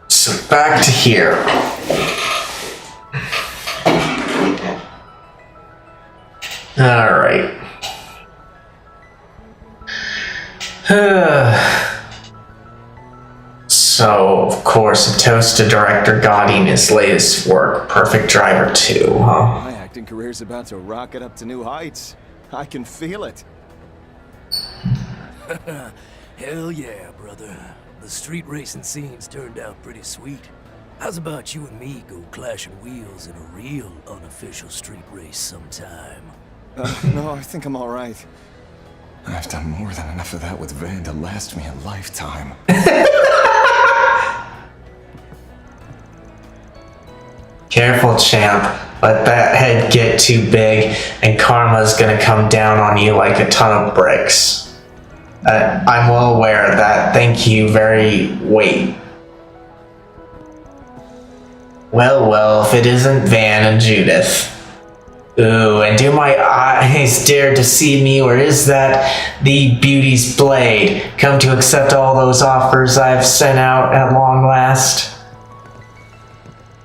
So back to here. Alright. So, of course, a toast to director Gotti in his latest work, Perfect Driver 2, huh? My acting career's about to rocket up to new heights. I can feel it. Hell yeah, brother. The street racing scenes turned out pretty sweet. How's about you and me go clashing wheels in a real unofficial street race sometime? No, I think I'm alright. I've done more than enough of that with Van to last me a lifetime. Careful, champ. Let that head get too big, and karma's gonna come down on you like a ton of bricks. I'm well aware of that. Thank you very... Wait. Well, if it isn't Van and Judith. Ooh, and do my eyes dare to see me, or is that the beauty's blade come to accept all those offers I've sent out at long last?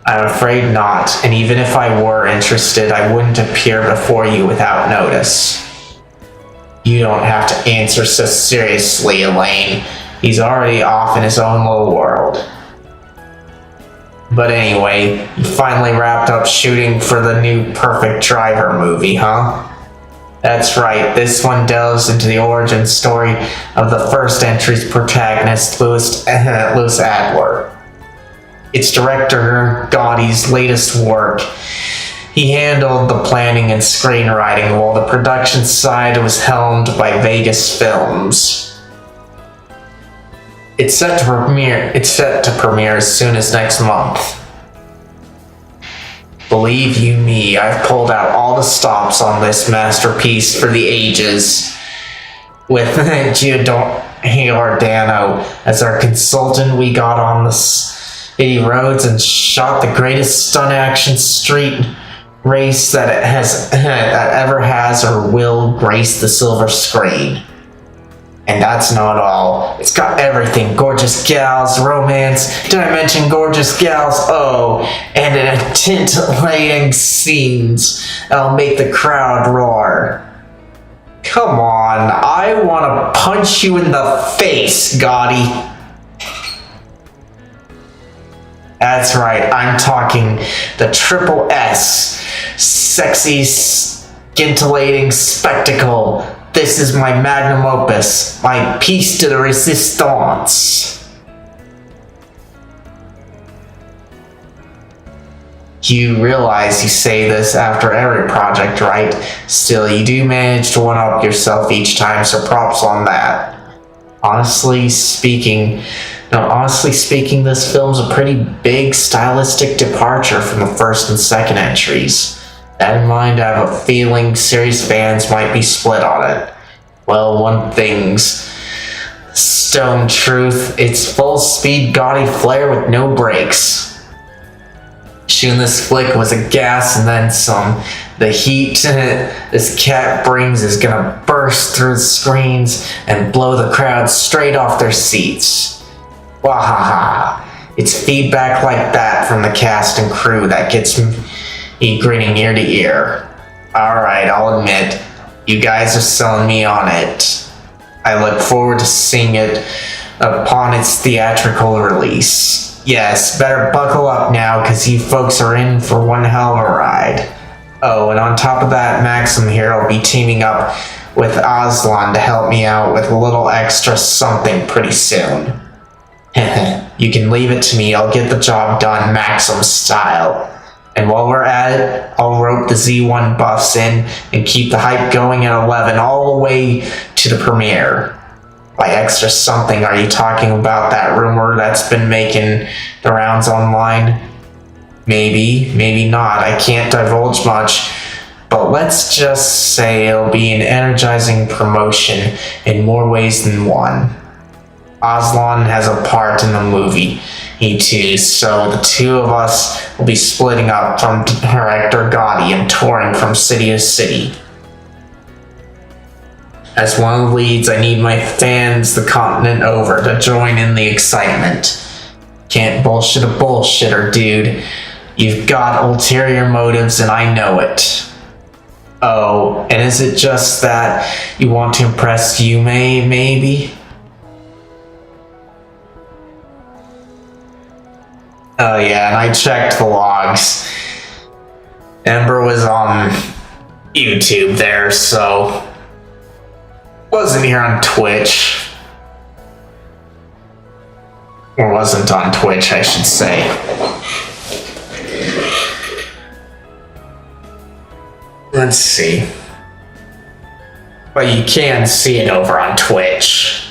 I'm afraid not, and even if I were interested, I wouldn't appear before you without notice. You don't have to answer so seriously, Elaine. He's already off in his own little world. But anyway, you finally wrapped up shooting for the new Perfect Driver movie, huh? That's right, this one delves into the origin story of the first entry's protagonist, Louis Adler. It's director Gotti's latest work. He handled the planning and screenwriting while the production side was helmed by Vegas Films. It's set to premiere as soon as next month. Believe you me, I've pulled out all the stops on this masterpiece for the ages. With Giordano as our consultant, we got on the city roads and shot the greatest stunt action street race that ever has or will grace the silver screen. And that's not all. It's got everything. Gorgeous gals, romance. Did I mention gorgeous gals? Oh, and titillating scenes. That'll make the crowd roar. Come on, I want to punch you in the face, Gotti. That's right, I'm talking the triple S. Sexy, scintillating spectacle. This is my magnum opus, my piece de resistance. You realize you say this after every project, right? Still, you do manage to one-up yourself each time, so props on that. Honestly speaking, this film's a pretty big stylistic departure from the first and second entries. That in mind, I have a feeling serious fans might be split on it. Well, one thing's stone truth, it's full speed Gotti flair with no brakes. Shooting this flick was a gas and then some. The heat this cat brings is gonna burst through the screens and blow the crowd straight off their seats. Wahaha. It's feedback like that from the cast and crew that gets me grinning ear to ear. Alright, I'll admit, you guys are selling me on it. I look forward to seeing it upon its theatrical release. Yes, better buckle up now, because you folks are in for one hell of a ride. Oh, and on top of that, Maxim here will be teaming up with Aslan to help me out with a little extra something pretty soon. You can leave it to me, I'll get the job done Maxim style. And while we're at it, I'll rope the Z1 buffs in and keep the hype going at 11 all the way to the premiere. By extra something, are you talking about that rumor that's been making the rounds online? Maybe, maybe not, I can't divulge much, but let's just say it'll be an energizing promotion in more ways than one. Aslan has a part in the movie, he too, so the two of us will be splitting up from Director Gotti and touring from city to city. As one of the leads, I need my fans the continent over to join in the excitement. Can't bullshit a bullshitter, dude. You've got ulterior motives and I know it. Oh, and is it just that you want to impress Yume, maybe? Oh yeah, and I checked the logs. Ember was on YouTube there, so wasn't here on Twitch. Or wasn't on Twitch, I should say. Let's see. But you can see it over on Twitch.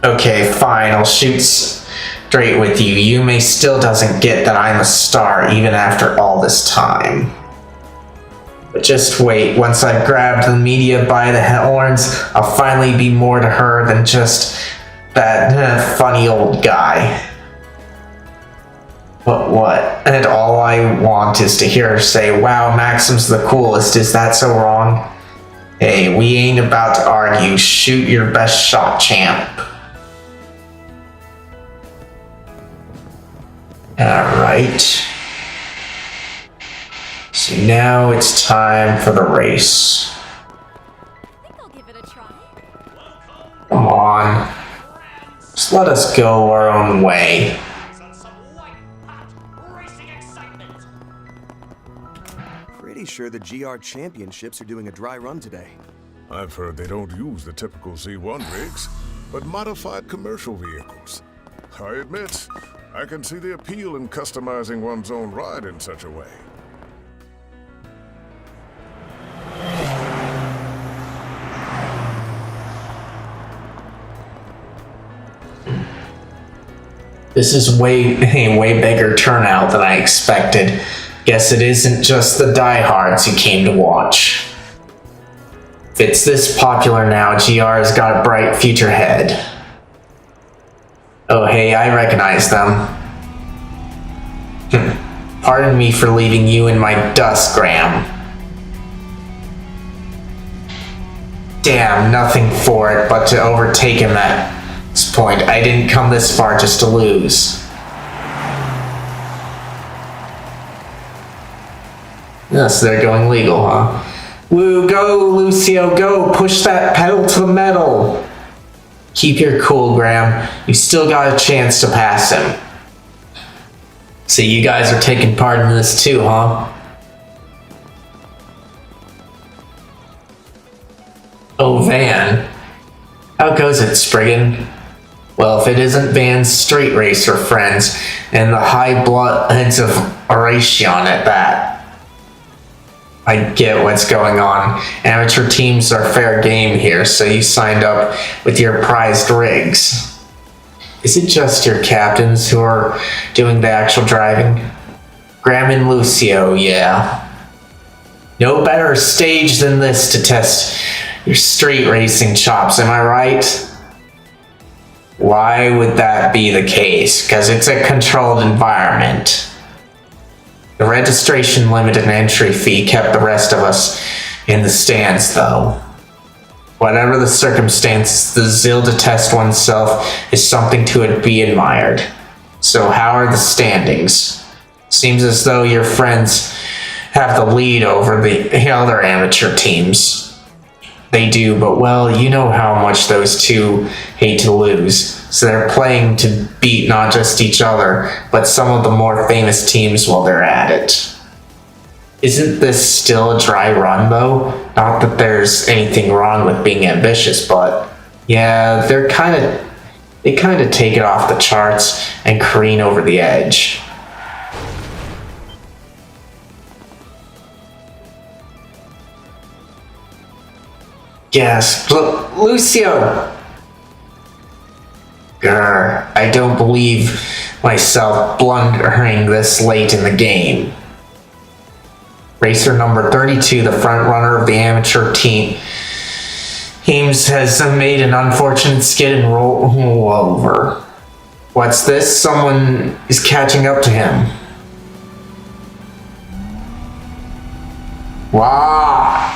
Okay, fine, I'll shoot straight with you. Yume still doesn't get that I'm a star even after all this time. But just wait, once I've grabbed the media by the horns, I'll finally be more to her than just that funny old guy. But what? And all I want is to hear her say, wow, Maxim's the coolest, is that so wrong? Hey, we ain't about to argue, shoot your best shot, champ. Alright. So now it's time for the race. Come on. Just let us go our own way. Pretty sure the GR Championships are doing a dry run today. I've heard they don't use the typical Z1 rigs, but modified commercial vehicles. I admit, I can see the appeal in customizing one's own ride in such a way. This is a way bigger turnout than I expected. Guess it isn't just the diehards who came to watch. If it's this popular now, GR's got a bright future ahead. Oh hey, I recognize them. Pardon me for leaving you in my dust, Graham. Damn, nothing for it but to overtake him at this point. I didn't come this far just to lose. Yes, they're going legal, huh? Woo, go, Lucio, go! Push that pedal to the metal! Keep your cool, Graham. You still got a chance to pass him. So you guys are taking part in this too, huh? Oh, Van. How goes it, Spriggan? Well, if it isn't Van's street racer friends, and the high bloods of Oracion at that. I get what's going on. Amateur teams are fair game here, so you signed up with your prized rigs. Is it just your captains who are doing the actual driving? Graham and Lucio, yeah. No better stage than this to test your street racing chops, am I right? Why would that be the case? Because it's a controlled environment. The registration limit and entry fee kept the rest of us in the stands, though. Whatever the circumstances, the zeal to test oneself is something to be admired. So how are the standings? Seems as though your friends have the lead over the other amateur teams. they do, but well, you know how much those two hate to lose. So they're playing to beat not just each other, but some of the more famous teams while they're at it. Isn't this still a dry run, though? Not that there's anything wrong with being ambitious, but yeah, they kind of take it off the charts and careen over the edge. Yes, Lucio! Grr, I don't believe myself blundering this late in the game. Racer number 32, the front runner of the amateur team, Heems has made an unfortunate skid and roll over. What's this? Someone is catching up to him. Wow!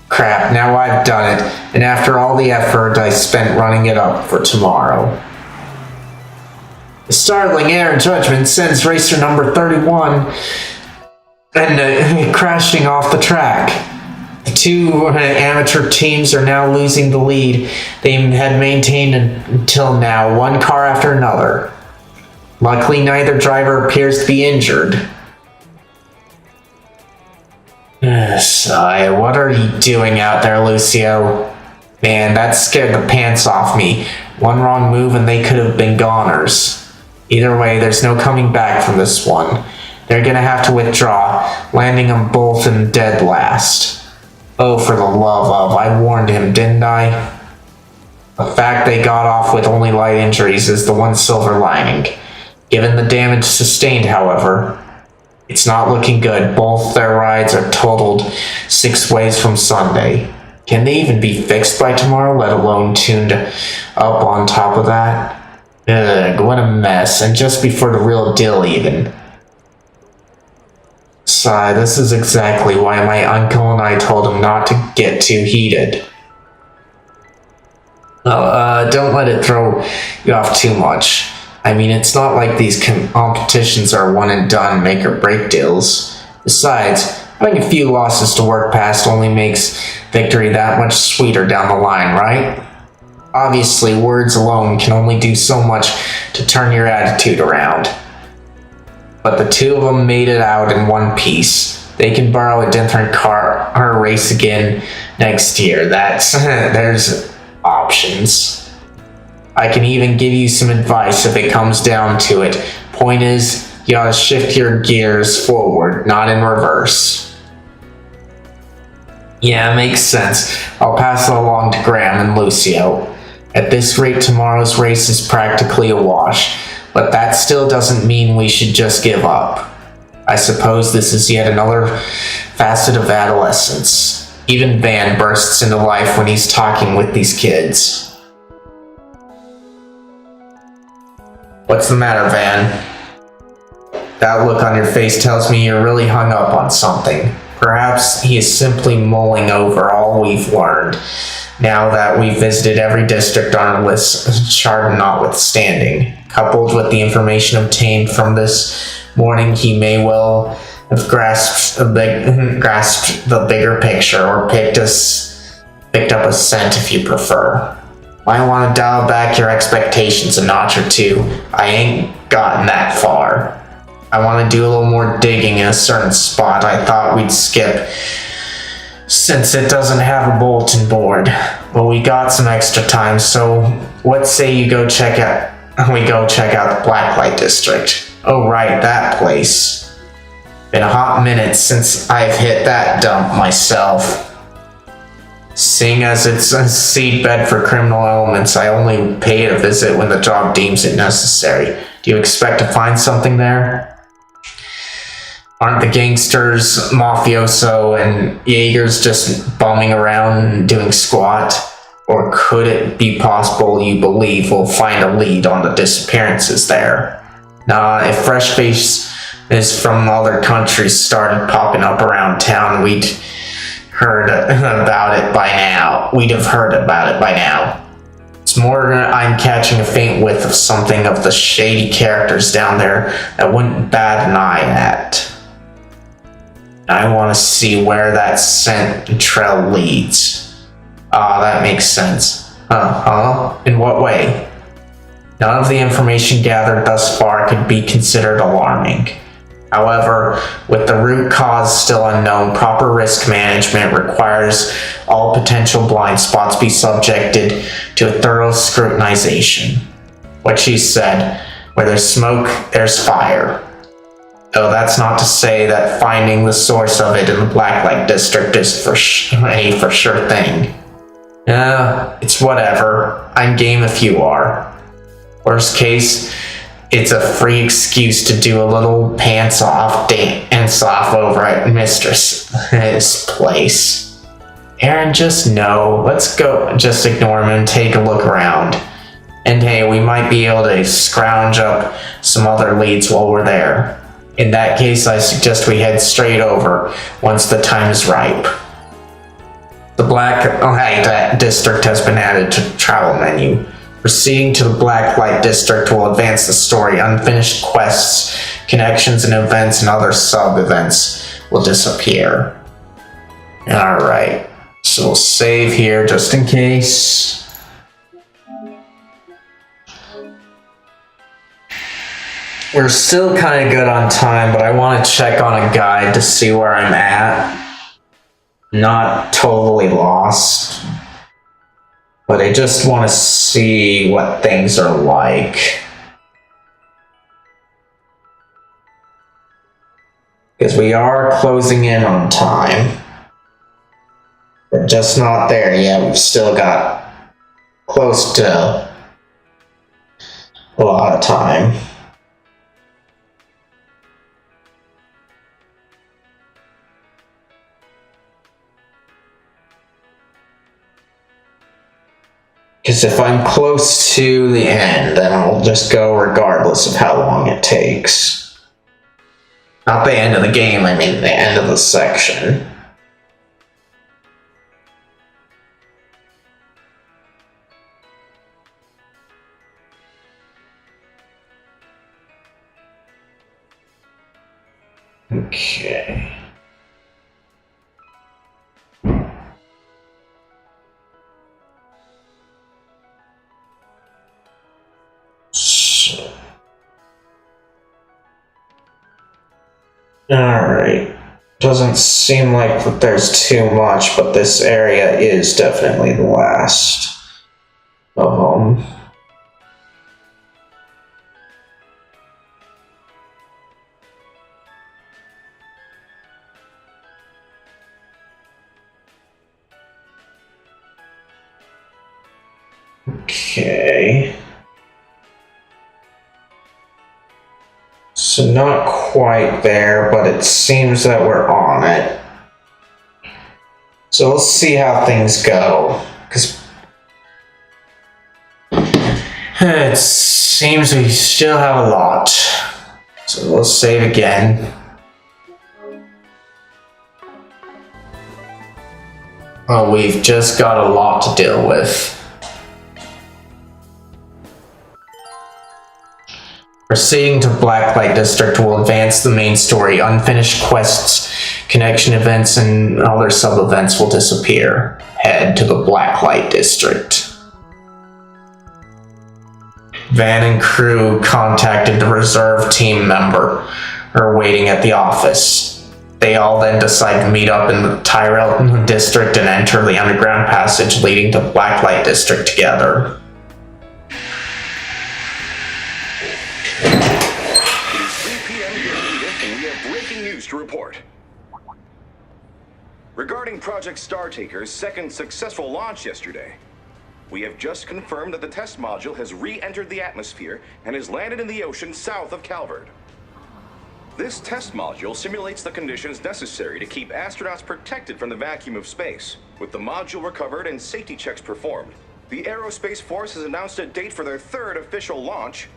Crap, now I've done it, and after all the effort I spent running it up for tomorrow. A startling error in judgment sends racer number 31 and crashing off the track. The two amateur teams are now losing the lead they had maintained until now, one car after another. Luckily, neither driver appears to be injured. Sigh, what are you doing out there, Lucio? Man, that scared the pants off me. One wrong move and they could have been goners. Either way, there's no coming back from this one. They're gonna have to withdraw, landing them both in dead last. Oh, for the love of, I warned him, didn't I? The fact they got off with only light injuries is the one silver lining. Given the damage sustained, however, it's not looking good. Both their rides are totaled 6 ways from Sunday. Can they even be fixed by tomorrow, let alone tuned up on top of that? Ugh, what a mess, and just before the real deal even. Sigh, this is exactly why my uncle and I told him not to get too heated. Don't let it throw you off too much. I mean, it's not like these competitions are one and done, make or break deals. Besides, having a few losses to work past only makes victory that much sweeter down the line, right? Obviously, words alone can only do so much to turn your attitude around. But the two of them made it out in one piece. They can borrow a different car or race again next year. There's options. I can even give you some advice if it comes down to it. Point is, you gotta shift your gears forward, not in reverse. Yeah, makes sense. I'll pass it along to Graham and Lucio. At this rate, tomorrow's race is practically a wash, but that still doesn't mean we should just give up. I suppose this is yet another facet of adolescence. Even Van bursts into life when he's talking with these kids. What's the matter, Van? That look on your face tells me you're really hung up on something. Perhaps he is simply mulling over all we've learned, now that we've visited every district on our list, Chardon notwithstanding. Coupled with the information obtained from this morning, he may well have grasped the bigger picture, or picked up a scent if you prefer. Might want to dial back your expectations a notch or two. I ain't gotten that far. I want to do a little more digging in a certain spot I thought we'd skip, since it doesn't have a bulletin board. But we got some extra time, so what say you go check out the Blacklight District. Oh right, that place. Been a hot minute since I've hit that dump myself. Seeing as it's a seedbed for criminal elements, I only pay it a visit when the job deems it necessary. Do you expect to find something there? Aren't the gangsters, mafioso, and Jaegers just bumming around and doing squat? Or could it be possible you believe we'll find a lead on the disappearances there? Nah, if fresh faces from other countries started popping up around town, we'd have heard about it by now. It's more I'm catching a faint whiff of something of the shady characters down there that wouldn't bat an eye at. I want to see where that scent trail leads. Ah, that makes sense. In what way? None of the information gathered thus far could be considered alarming. However, with the root cause still unknown, proper risk management requires all potential blind spots be subjected to a thorough scrutinization. What she said, where there's smoke, there's fire. Though that's not to say that finding the source of it in the Blacklight District is a for sure thing. It's whatever. I'm game if you are. Worst case, it's a free excuse to do a little pants-off dance-off over at Mistress's place. Aaron, just no. Let's go. Just ignore him and take a look around. And hey, we might be able to scrounge up some other leads while we're there. In that case, I suggest we head straight over once the time is ripe. The Blacklight District has been added to the travel menu. Proceeding to the Blacklight District will advance the story. Unfinished quests, connections and events, and other sub-events will disappear. Alright, so we'll save here just in case. We're still kind of good on time, but I want to check on a guide to see where I'm at. Not totally lost. But I just want to see what things are like. Because we are closing in on time. We're just not there yet. We've still got close to a lot of time. Because if I'm close to the end, then I'll just go regardless of how long it takes. Not the end of the game, I mean the end of the section. Okay. Alright. Doesn't seem like that there's too much, but this area is definitely the last of them. Okay. So not quite there, but it seems that we're on it. So let's see how things go. Because it seems we still have a lot. So let's save again. Oh, we've just got a lot to deal with. Proceeding to Blacklight District will advance the main story. Unfinished quests, connection events, and other sub-events will disappear. Head to the Blacklight District. Van and crew contacted the reserve team member, are waiting at the office. They all then decide to meet up in the Tyrell District and enter the underground passage leading to Blacklight District together. To report. Regarding Project Startaker's second successful launch yesterday, we have just confirmed that the test module has re-entered the atmosphere and has landed in the ocean south of Calvard. This test module simulates the conditions necessary to keep astronauts protected from the vacuum of space. With the module recovered and safety checks performed, the Aerospace Force has announced a date for their third official launch,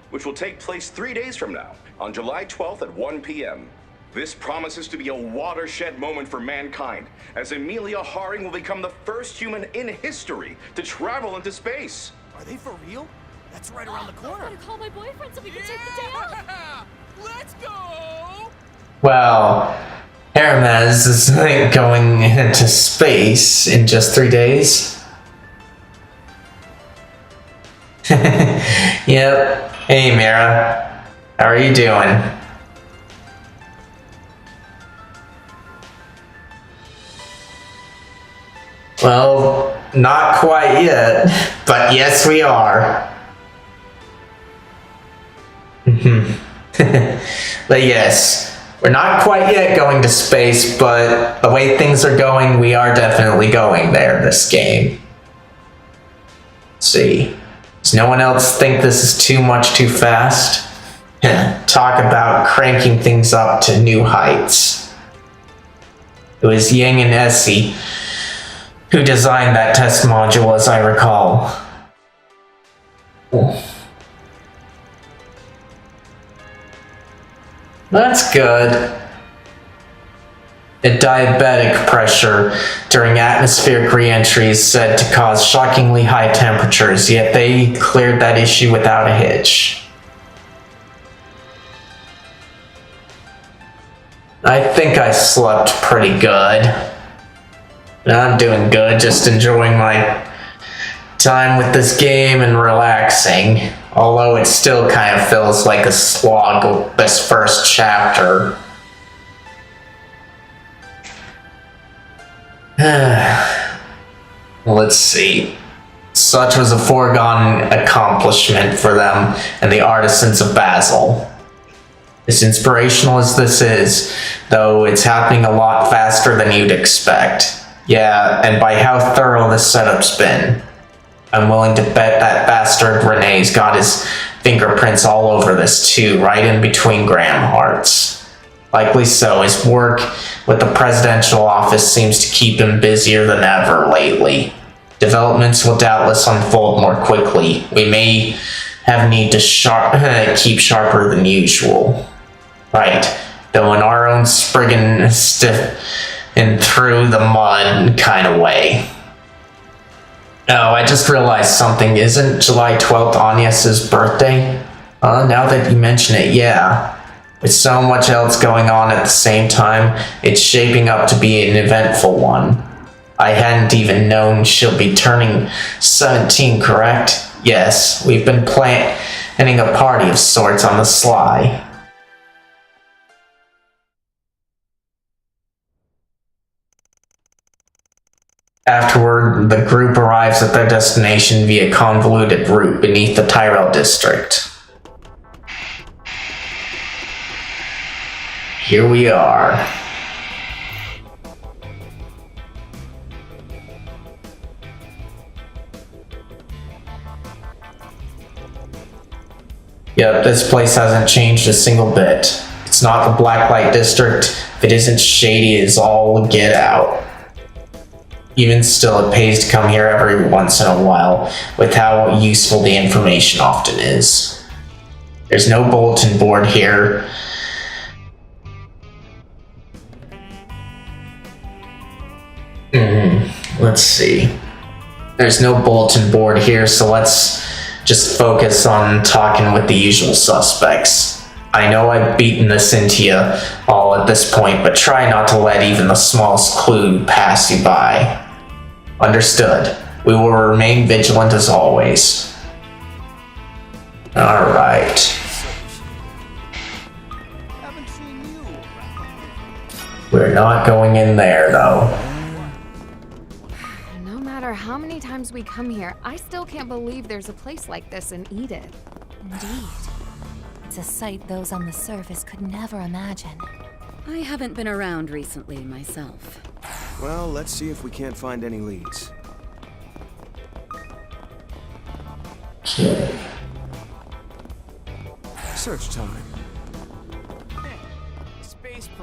which will take place 3 days from now, on July 12th at 1 p.m. This promises to be a watershed moment for mankind, as Amelia Haring will become the first human in history to travel into space. Are they for real? That's right around the corner. I'm gonna call my boyfriend so we can take the day off. Let's go! Well, Hermes is like going into space in just 3 days. Yep. Hey, Mira. How are you doing? Well, not quite yet, but yes, we are. But yes, we're not quite yet going to space, but the way things are going, we are definitely going there this game. Let's see. Does no one else think this is too much too fast? Talk about cranking things up to new heights. It was Yang and Essie who designed that test module, as I recall. That's good. A diabetic pressure during atmospheric re-entry is said to cause shockingly high temperatures, yet they cleared that issue without a hitch. I think I slept pretty good. I'm doing good, just enjoying my time with this game and relaxing. Although it still kind of feels like a slog, this first chapter. Let's see. Such was a foregone accomplishment for them and the artisans of Basel. As inspirational as this is, though, it's happening a lot faster than you'd expect. Yeah, and by how thorough this setup's been. I'm willing to bet that bastard Renee's got his fingerprints all over this too, right in between Graham hearts. Likely so, his work with the presidential office seems to keep him busier than ever lately. Developments will doubtless unfold more quickly. We may have need to keep sharper than usual. Right, though in our own Spriggan stiff and through the mud kind of way. Oh, I just realized something. Isn't July 12th Agnes's birthday? Now that you mention it, yeah. With so much else going on at the same time, it's shaping up to be an eventful one. I hadn't even known she'll be turning 17, correct? Yes, we've been planning a party of sorts on the sly. Afterward, the group arrives at their destination via convoluted route beneath the Tyrell district. Here we are. Yep, this place hasn't changed a single bit. It's not the Blacklight district. If it isn't shady, it's all get out. Even still, it pays to come here every once in a while, with how useful the information often is. There's no bulletin board here. Let's see. There's no bulletin board here, so let's just focus on talking with the usual suspects. I know I've beaten this into you all at this point, but try not to let even the smallest clue pass you by. Understood. We will remain vigilant as always. Alright. We're not going in there, though. No matter how many times we come here, I still can't believe there's a place like this in Edith. Indeed. It's a sight those on the surface could never imagine. I haven't been around recently myself. Well, let's see if we can't find any leads. Okay. Search time.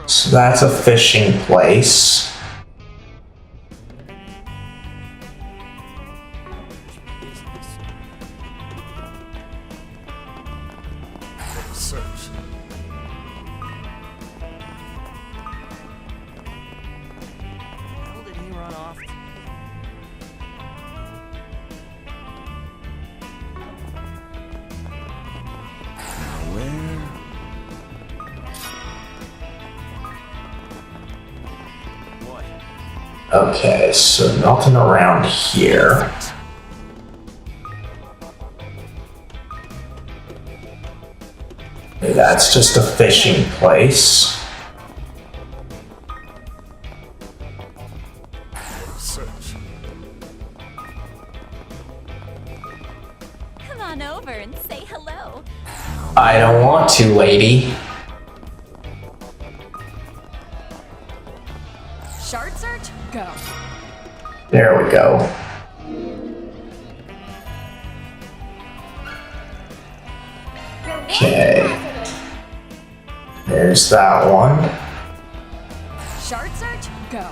So that's a fishing place. Search. How did he run off? Okay, so nothing around here. Maybe that's just a fishing place. Search. Come on over and say hello. I don't want to, lady. Shard search? Go. There we go. Okay. There's that one. Shard search? Go.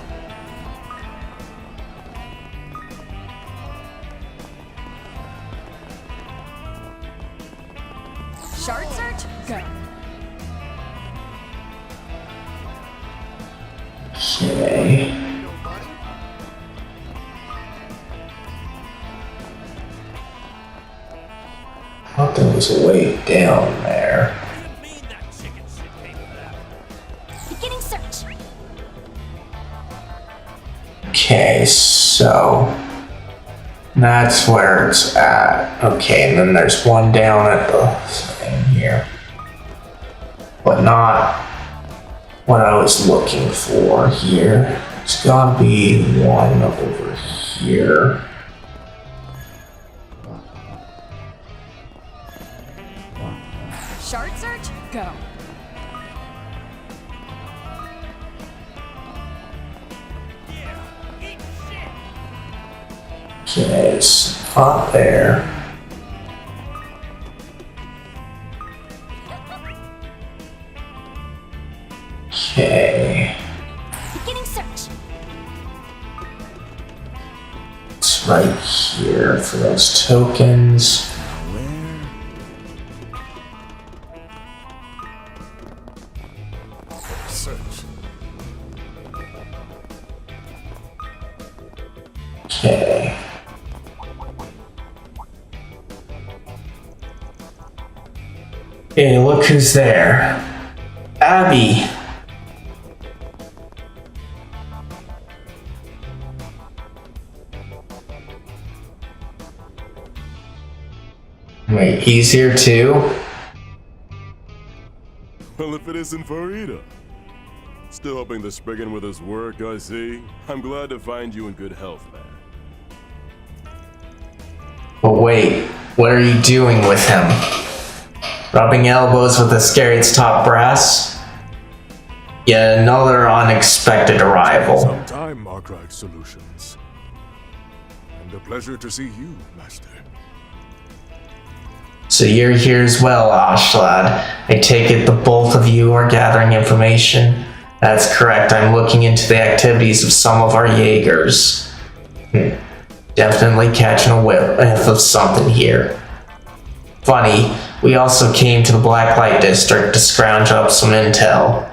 Shard search? Go. Okay. I thought there was a way down there. Beginning search. Okay, so that's where it's at. Okay, and then there's one down at the thing here. But not what I was looking for here. It's gotta be one over here. Shard search? Go. Okay, it's up there. Okay. Beginning search. It's right here for those tokens. Search. Okay. Hey, look who's there. Abby. Wait, he's here too? Well, if it isn't Farida. Still hoping to Spriggan with his work, I see. I'm glad to find you in good health, man. But wait, what are you doing with him? Rubbing elbows with Iscariot's top brass? Yet another unexpected arrival. Sometime, Arkwright Solutions. And a pleasure to see you, Master. So you're here as well, Ashlad. I take it the both of you are gathering information? That's correct, I'm looking into the activities of some of our Jaegers. Definitely catching a whiff of something here. Funny, we also came to the Blacklight District to scrounge up some intel.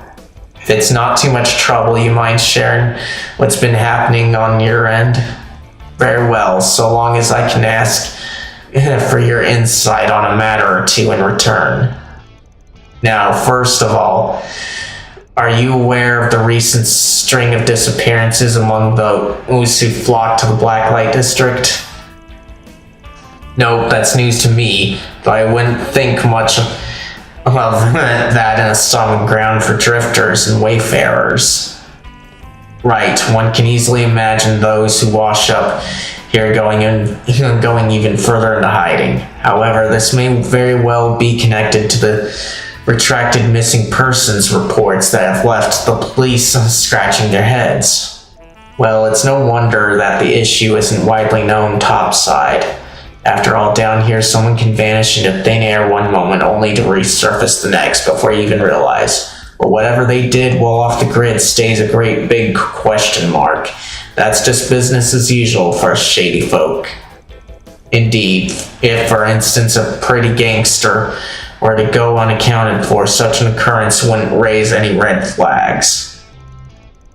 If it's not too much trouble, you mind sharing what's been happening on your end? Very well, so long as I can ask for your insight on a matter or two in return. Now, first of all, are you aware of the recent string of disappearances among those who flocked to the Blacklight District? Nope, that's news to me, though I wouldn't think much of that in a solid ground for drifters and wayfarers. Right, one can easily imagine those who wash up here going even further into hiding. However, this may very well be connected to the retracted missing persons reports that have left the police scratching their heads. Well, it's no wonder that the issue isn't widely known topside. After all, down here someone can vanish into thin air one moment only to resurface the next before you even realize. But whatever they did while off the grid stays a great big question mark. That's just business as usual for shady folk. Indeed, if, for instance, a pretty gangster were to go unaccounted for, such an occurrence wouldn't raise any red flags.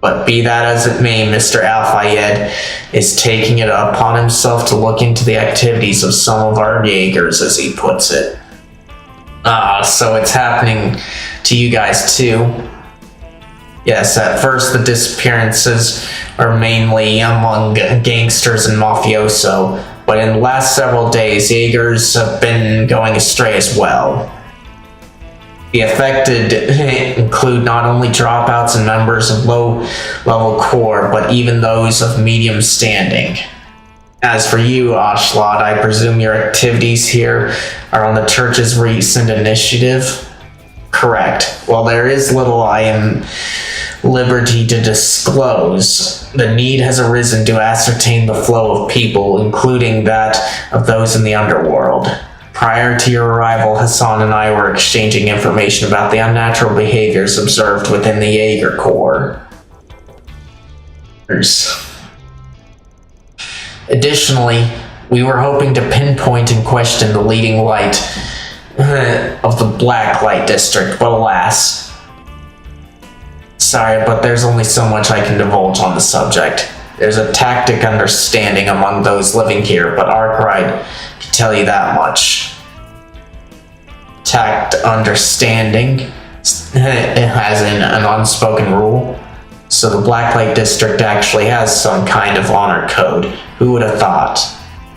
But be that as it may, Mr. Al-Fayed is taking it upon himself to look into the activities of some of our Jaegers, as he puts it. So it's happening to you guys too. Yes, at first the disappearances are mainly among gangsters and mafioso, but in the last several days, Jaegers have been going astray as well. The affected include not only dropouts and members of low-level core, but even those of medium standing. As for you, Oshlat, I presume your activities here are on the church's recent initiative? Correct. While there is little I am liberty to disclose, the need has arisen to ascertain the flow of people, including that of those in the underworld. Prior to your arrival, Hassan and I were exchanging information about the unnatural behaviors observed within the Jaeger Corps. Additionally, we were hoping to pinpoint and question the leading light of the Black Light District, but alas. Sorry, but there's only so much I can divulge on the subject. There's a tacit understanding among those living here, but Arkwright can tell you that much. Tact understanding, as in an unspoken rule. So the Blacklight District actually has some kind of honor code. Who would have thought?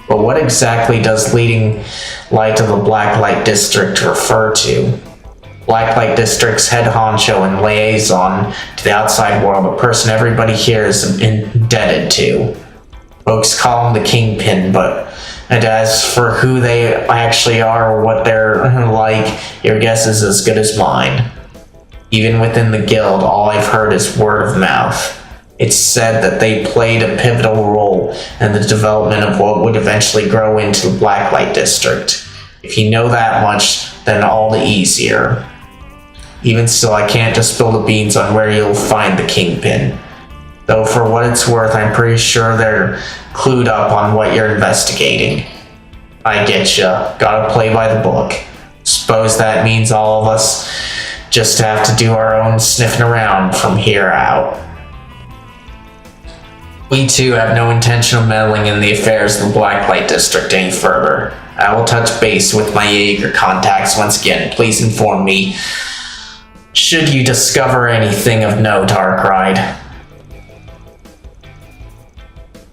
But what exactly does leading light of the Blacklight District refer to? Blacklight District's head honcho and liaison to the outside world, a person everybody here is indebted to. Folks call him the Kingpin, and as for who they actually are or what they're like, your guess is as good as mine. Even within the guild, all I've heard is word of mouth. It's said that they played a pivotal role in the development of what would eventually grow into the Blacklight District. If you know that much, then all the easier. Even still, I can't just spill the beans on where you'll find the Kingpin. Though for what it's worth, I'm pretty sure they're clued up on what you're investigating. I getcha. Gotta play by the book. Suppose that means all of us just have to do our own sniffing around from here out. We too have no intention of meddling in the affairs of the Blacklight District any further. I will touch base with my Jaeger contacts once again. Please inform me should you discover anything of note, Arkwright.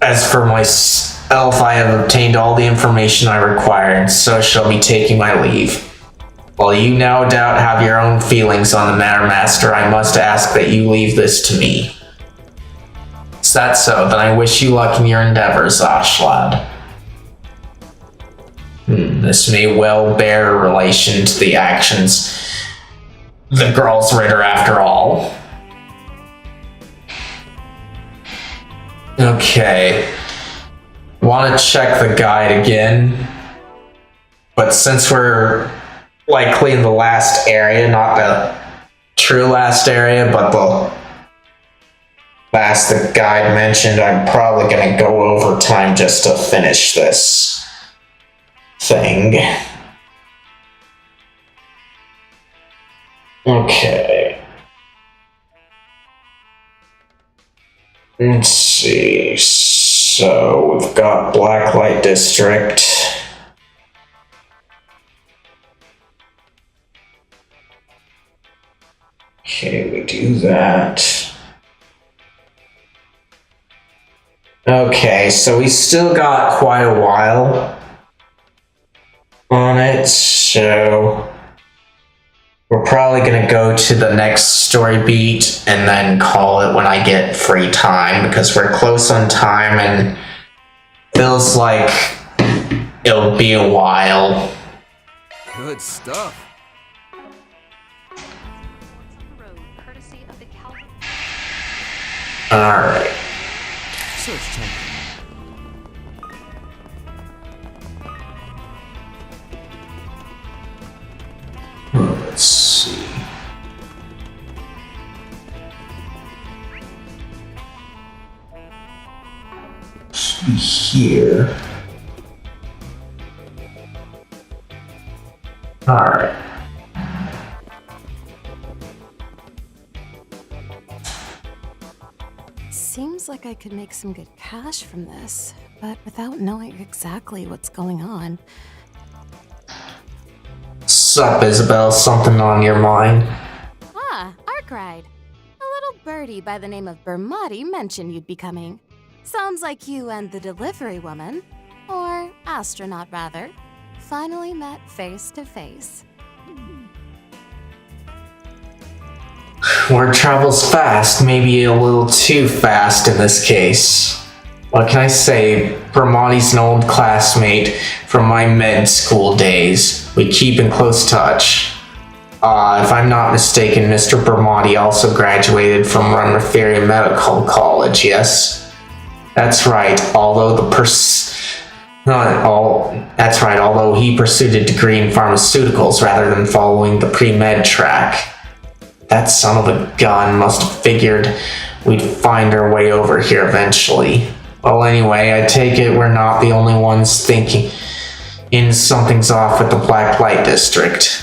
As for myself, I have obtained all the information I require, and so shall be taking my leave. While you no doubt have your own feelings on the matter, Master, I must ask that you leave this to me. Is that so? Then I wish you luck in your endeavors, Ashlad. This may well bear relation to the actions the girl's Ritter after all. Okay. Want to check the guide again, but since we're likely in the last area, not the true last area, but the last the guide mentioned, I'm probably going to go over time just to finish this thing. Okay. Let's see. So we've got Blacklight District. Okay, we do that. Okay, so we still got quite a while on it, so we're probably going to go to the next story beat and then call it when I get free time, because we're close on time and feels like it'll be a while. Good stuff. Alright. Search time. Let's see. Should be here. Alright. Seems like I could make some good cash from this, but without knowing exactly what's going on. Sup, Isabel? Something on your mind? Ah, Arkwright. A little birdie by the name of Bermati mentioned you'd be coming. Sounds like you and the delivery woman, or astronaut rather, finally met face to face. Word travels fast, maybe a little too fast in this case. What can I say? Bermati's an old classmate from my med school days. We keep in close touch. If I'm not mistaken, Mr. Bermati also graduated from Ramatheri Medical College, yes? That's right, although although he pursued a degree in pharmaceuticals rather than following the pre-med track. That son of a gun must have figured we'd find our way over here eventually. Well, anyway, I take it we're not the only ones thinking something's off with the Black Light District.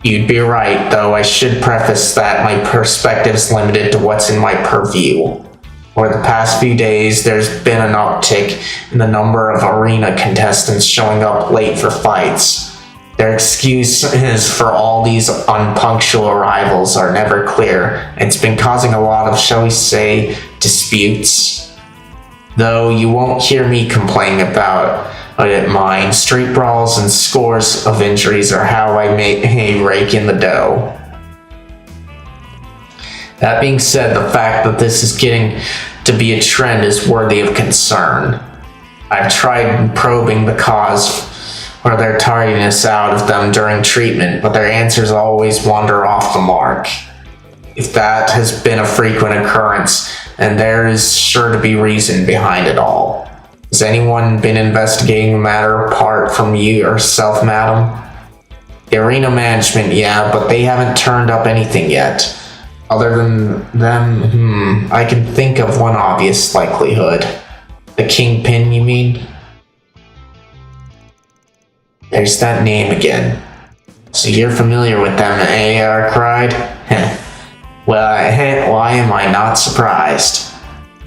You'd be right, though I should preface that my perspective's limited to what's in my purview. For the past few days, there's been an uptick in the number of arena contestants showing up late for fights. Their excuses for all these unpunctual arrivals are never clear, and it's been causing a lot of, shall we say, disputes. Though you won't hear me complain about it, mine. Street brawls and scores of injuries are how I rake in the dough. That being said, the fact that this is getting to be a trend is worthy of concern. I've tried probing the cause or their tardiness out of them during treatment, but their answers always wander off the mark. If that has been a frequent occurrence, then there is sure to be reason behind it all. Has anyone been investigating the matter apart from you yourself, madam? The arena management, yeah, but they haven't turned up anything yet. Other than them, I can think of one obvious likelihood. The Kingpin, you mean? There's that name again. So you're familiar with them, eh, I cried? Well, why am I not surprised?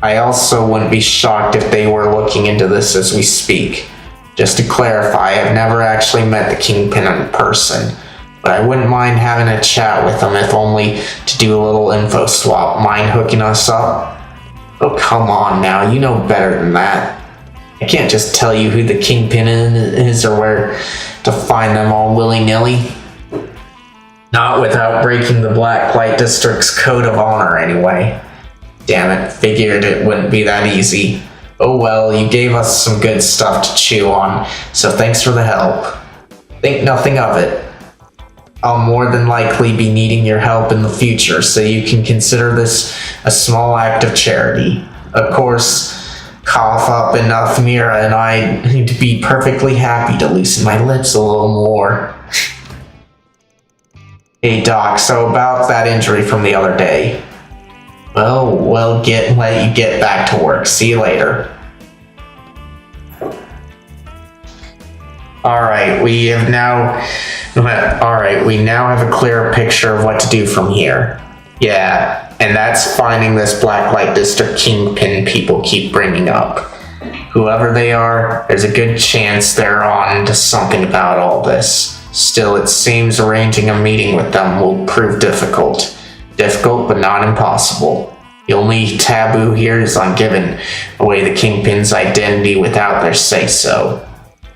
I also wouldn't be shocked if they were looking into this as we speak. Just to clarify, I've never actually met the Kingpin in person, but I wouldn't mind having a chat with him, if only to do a little info swap. Mind hooking us up? Oh, come on now, you know better than that. I can't just tell you who the Kingpin is or where to find them all willy-nilly. Not without breaking the Black Light District's code of honor, anyway. Damn it, figured it wouldn't be that easy. Oh well, you gave us some good stuff to chew on, so thanks for the help. Think nothing of it. I'll more than likely be needing your help in the future, so you can consider this a small act of charity. Of course, cough up enough Mira and I'd be perfectly happy to loosen my lips a little more. Hey Doc, so about that injury from the other day. Well, we'll let you get back to work. See you later. Alright, we now have a clearer picture of what to do from here. Yeah, and that's finding this Black Light District Kingpin people keep bringing up. Whoever they are, there's a good chance they're on to something about all this. Still, it seems arranging a meeting with them will prove difficult. Difficult, but not impossible. The only taboo here is on giving away the Kingpin's identity without their say-so.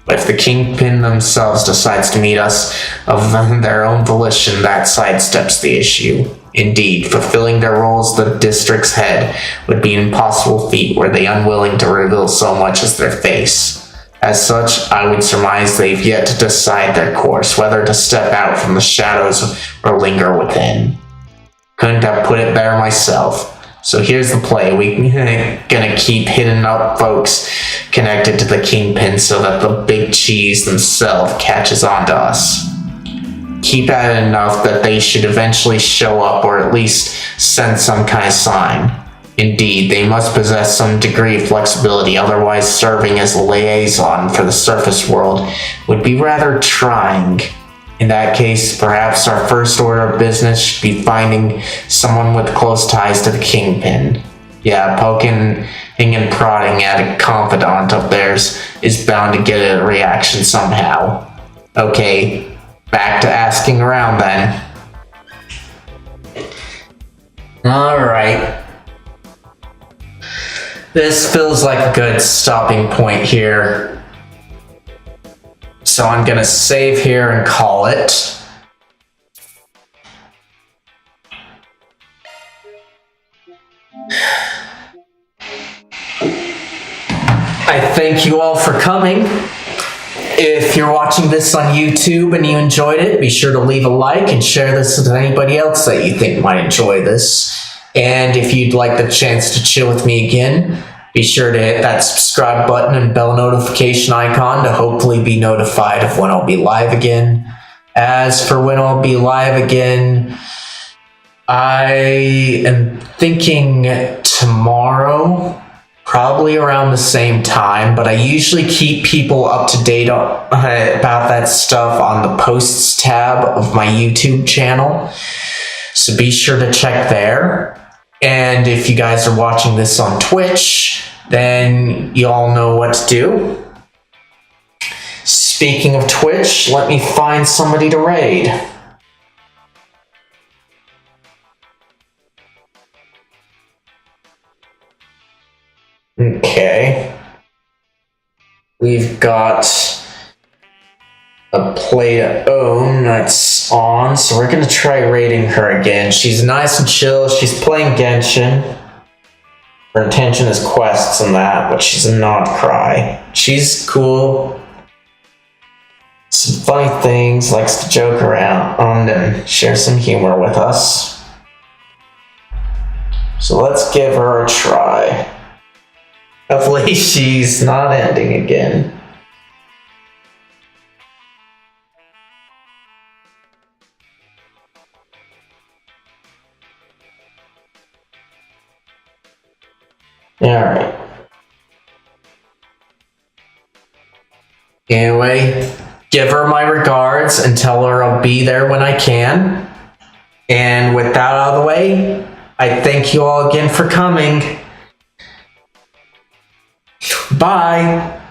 But if the Kingpin themselves decides to meet us of their own volition, that sidesteps the issue. Indeed, fulfilling their role as the district's head would be an impossible feat were they unwilling to reveal so much as their face. As such, I would surmise they've yet to decide their course, whether to step out from the shadows or linger within. Couldn't have put it better myself. So here's the play. We're gonna keep hitting up folks connected to the Kingpin so that the big cheese themselves catches on to us. Keep at it enough that they should eventually show up or at least send some kind of sign. Indeed, they must possess some degree of flexibility, otherwise serving as a liaison for the surface world would be rather trying. In that case, perhaps our first order of business should be finding someone with close ties to the Kingpin. Yeah, poking and prodding at a confidant of theirs is bound to get a reaction somehow. Okay, back to asking around then. Alright. This feels like a good stopping point here. So I'm gonna save here and call it. I thank you all for coming. If you're watching this on YouTube and you enjoyed it, be sure to leave a like and share this with anybody else that you think might enjoy this. And if you'd like the chance to chill with me again, be sure to hit that subscribe button and bell notification icon to hopefully be notified of when I'll be live again. As for when I'll be live again, I am thinking tomorrow, probably around the same time, but I usually keep people up to date about that stuff on the posts tab of my YouTube channel. So be sure to check there. And if you guys are watching this on Twitch, then you all know what to do. Speaking of Twitch, let me find somebody to raid. Okay. We've got a play to own that's on, so we're gonna try raiding her again. She's nice and chill. She's playing Genshin. Her intention is quests and that, but she's not cry. She's cool. Some funny things, likes to joke around and share some humor with us. So let's give her a try. Hopefully she's not ending again. Alright. Anyway, give her my regards and tell her I'll be there when I can. And with that out of the way, I thank you all again for coming. Bye.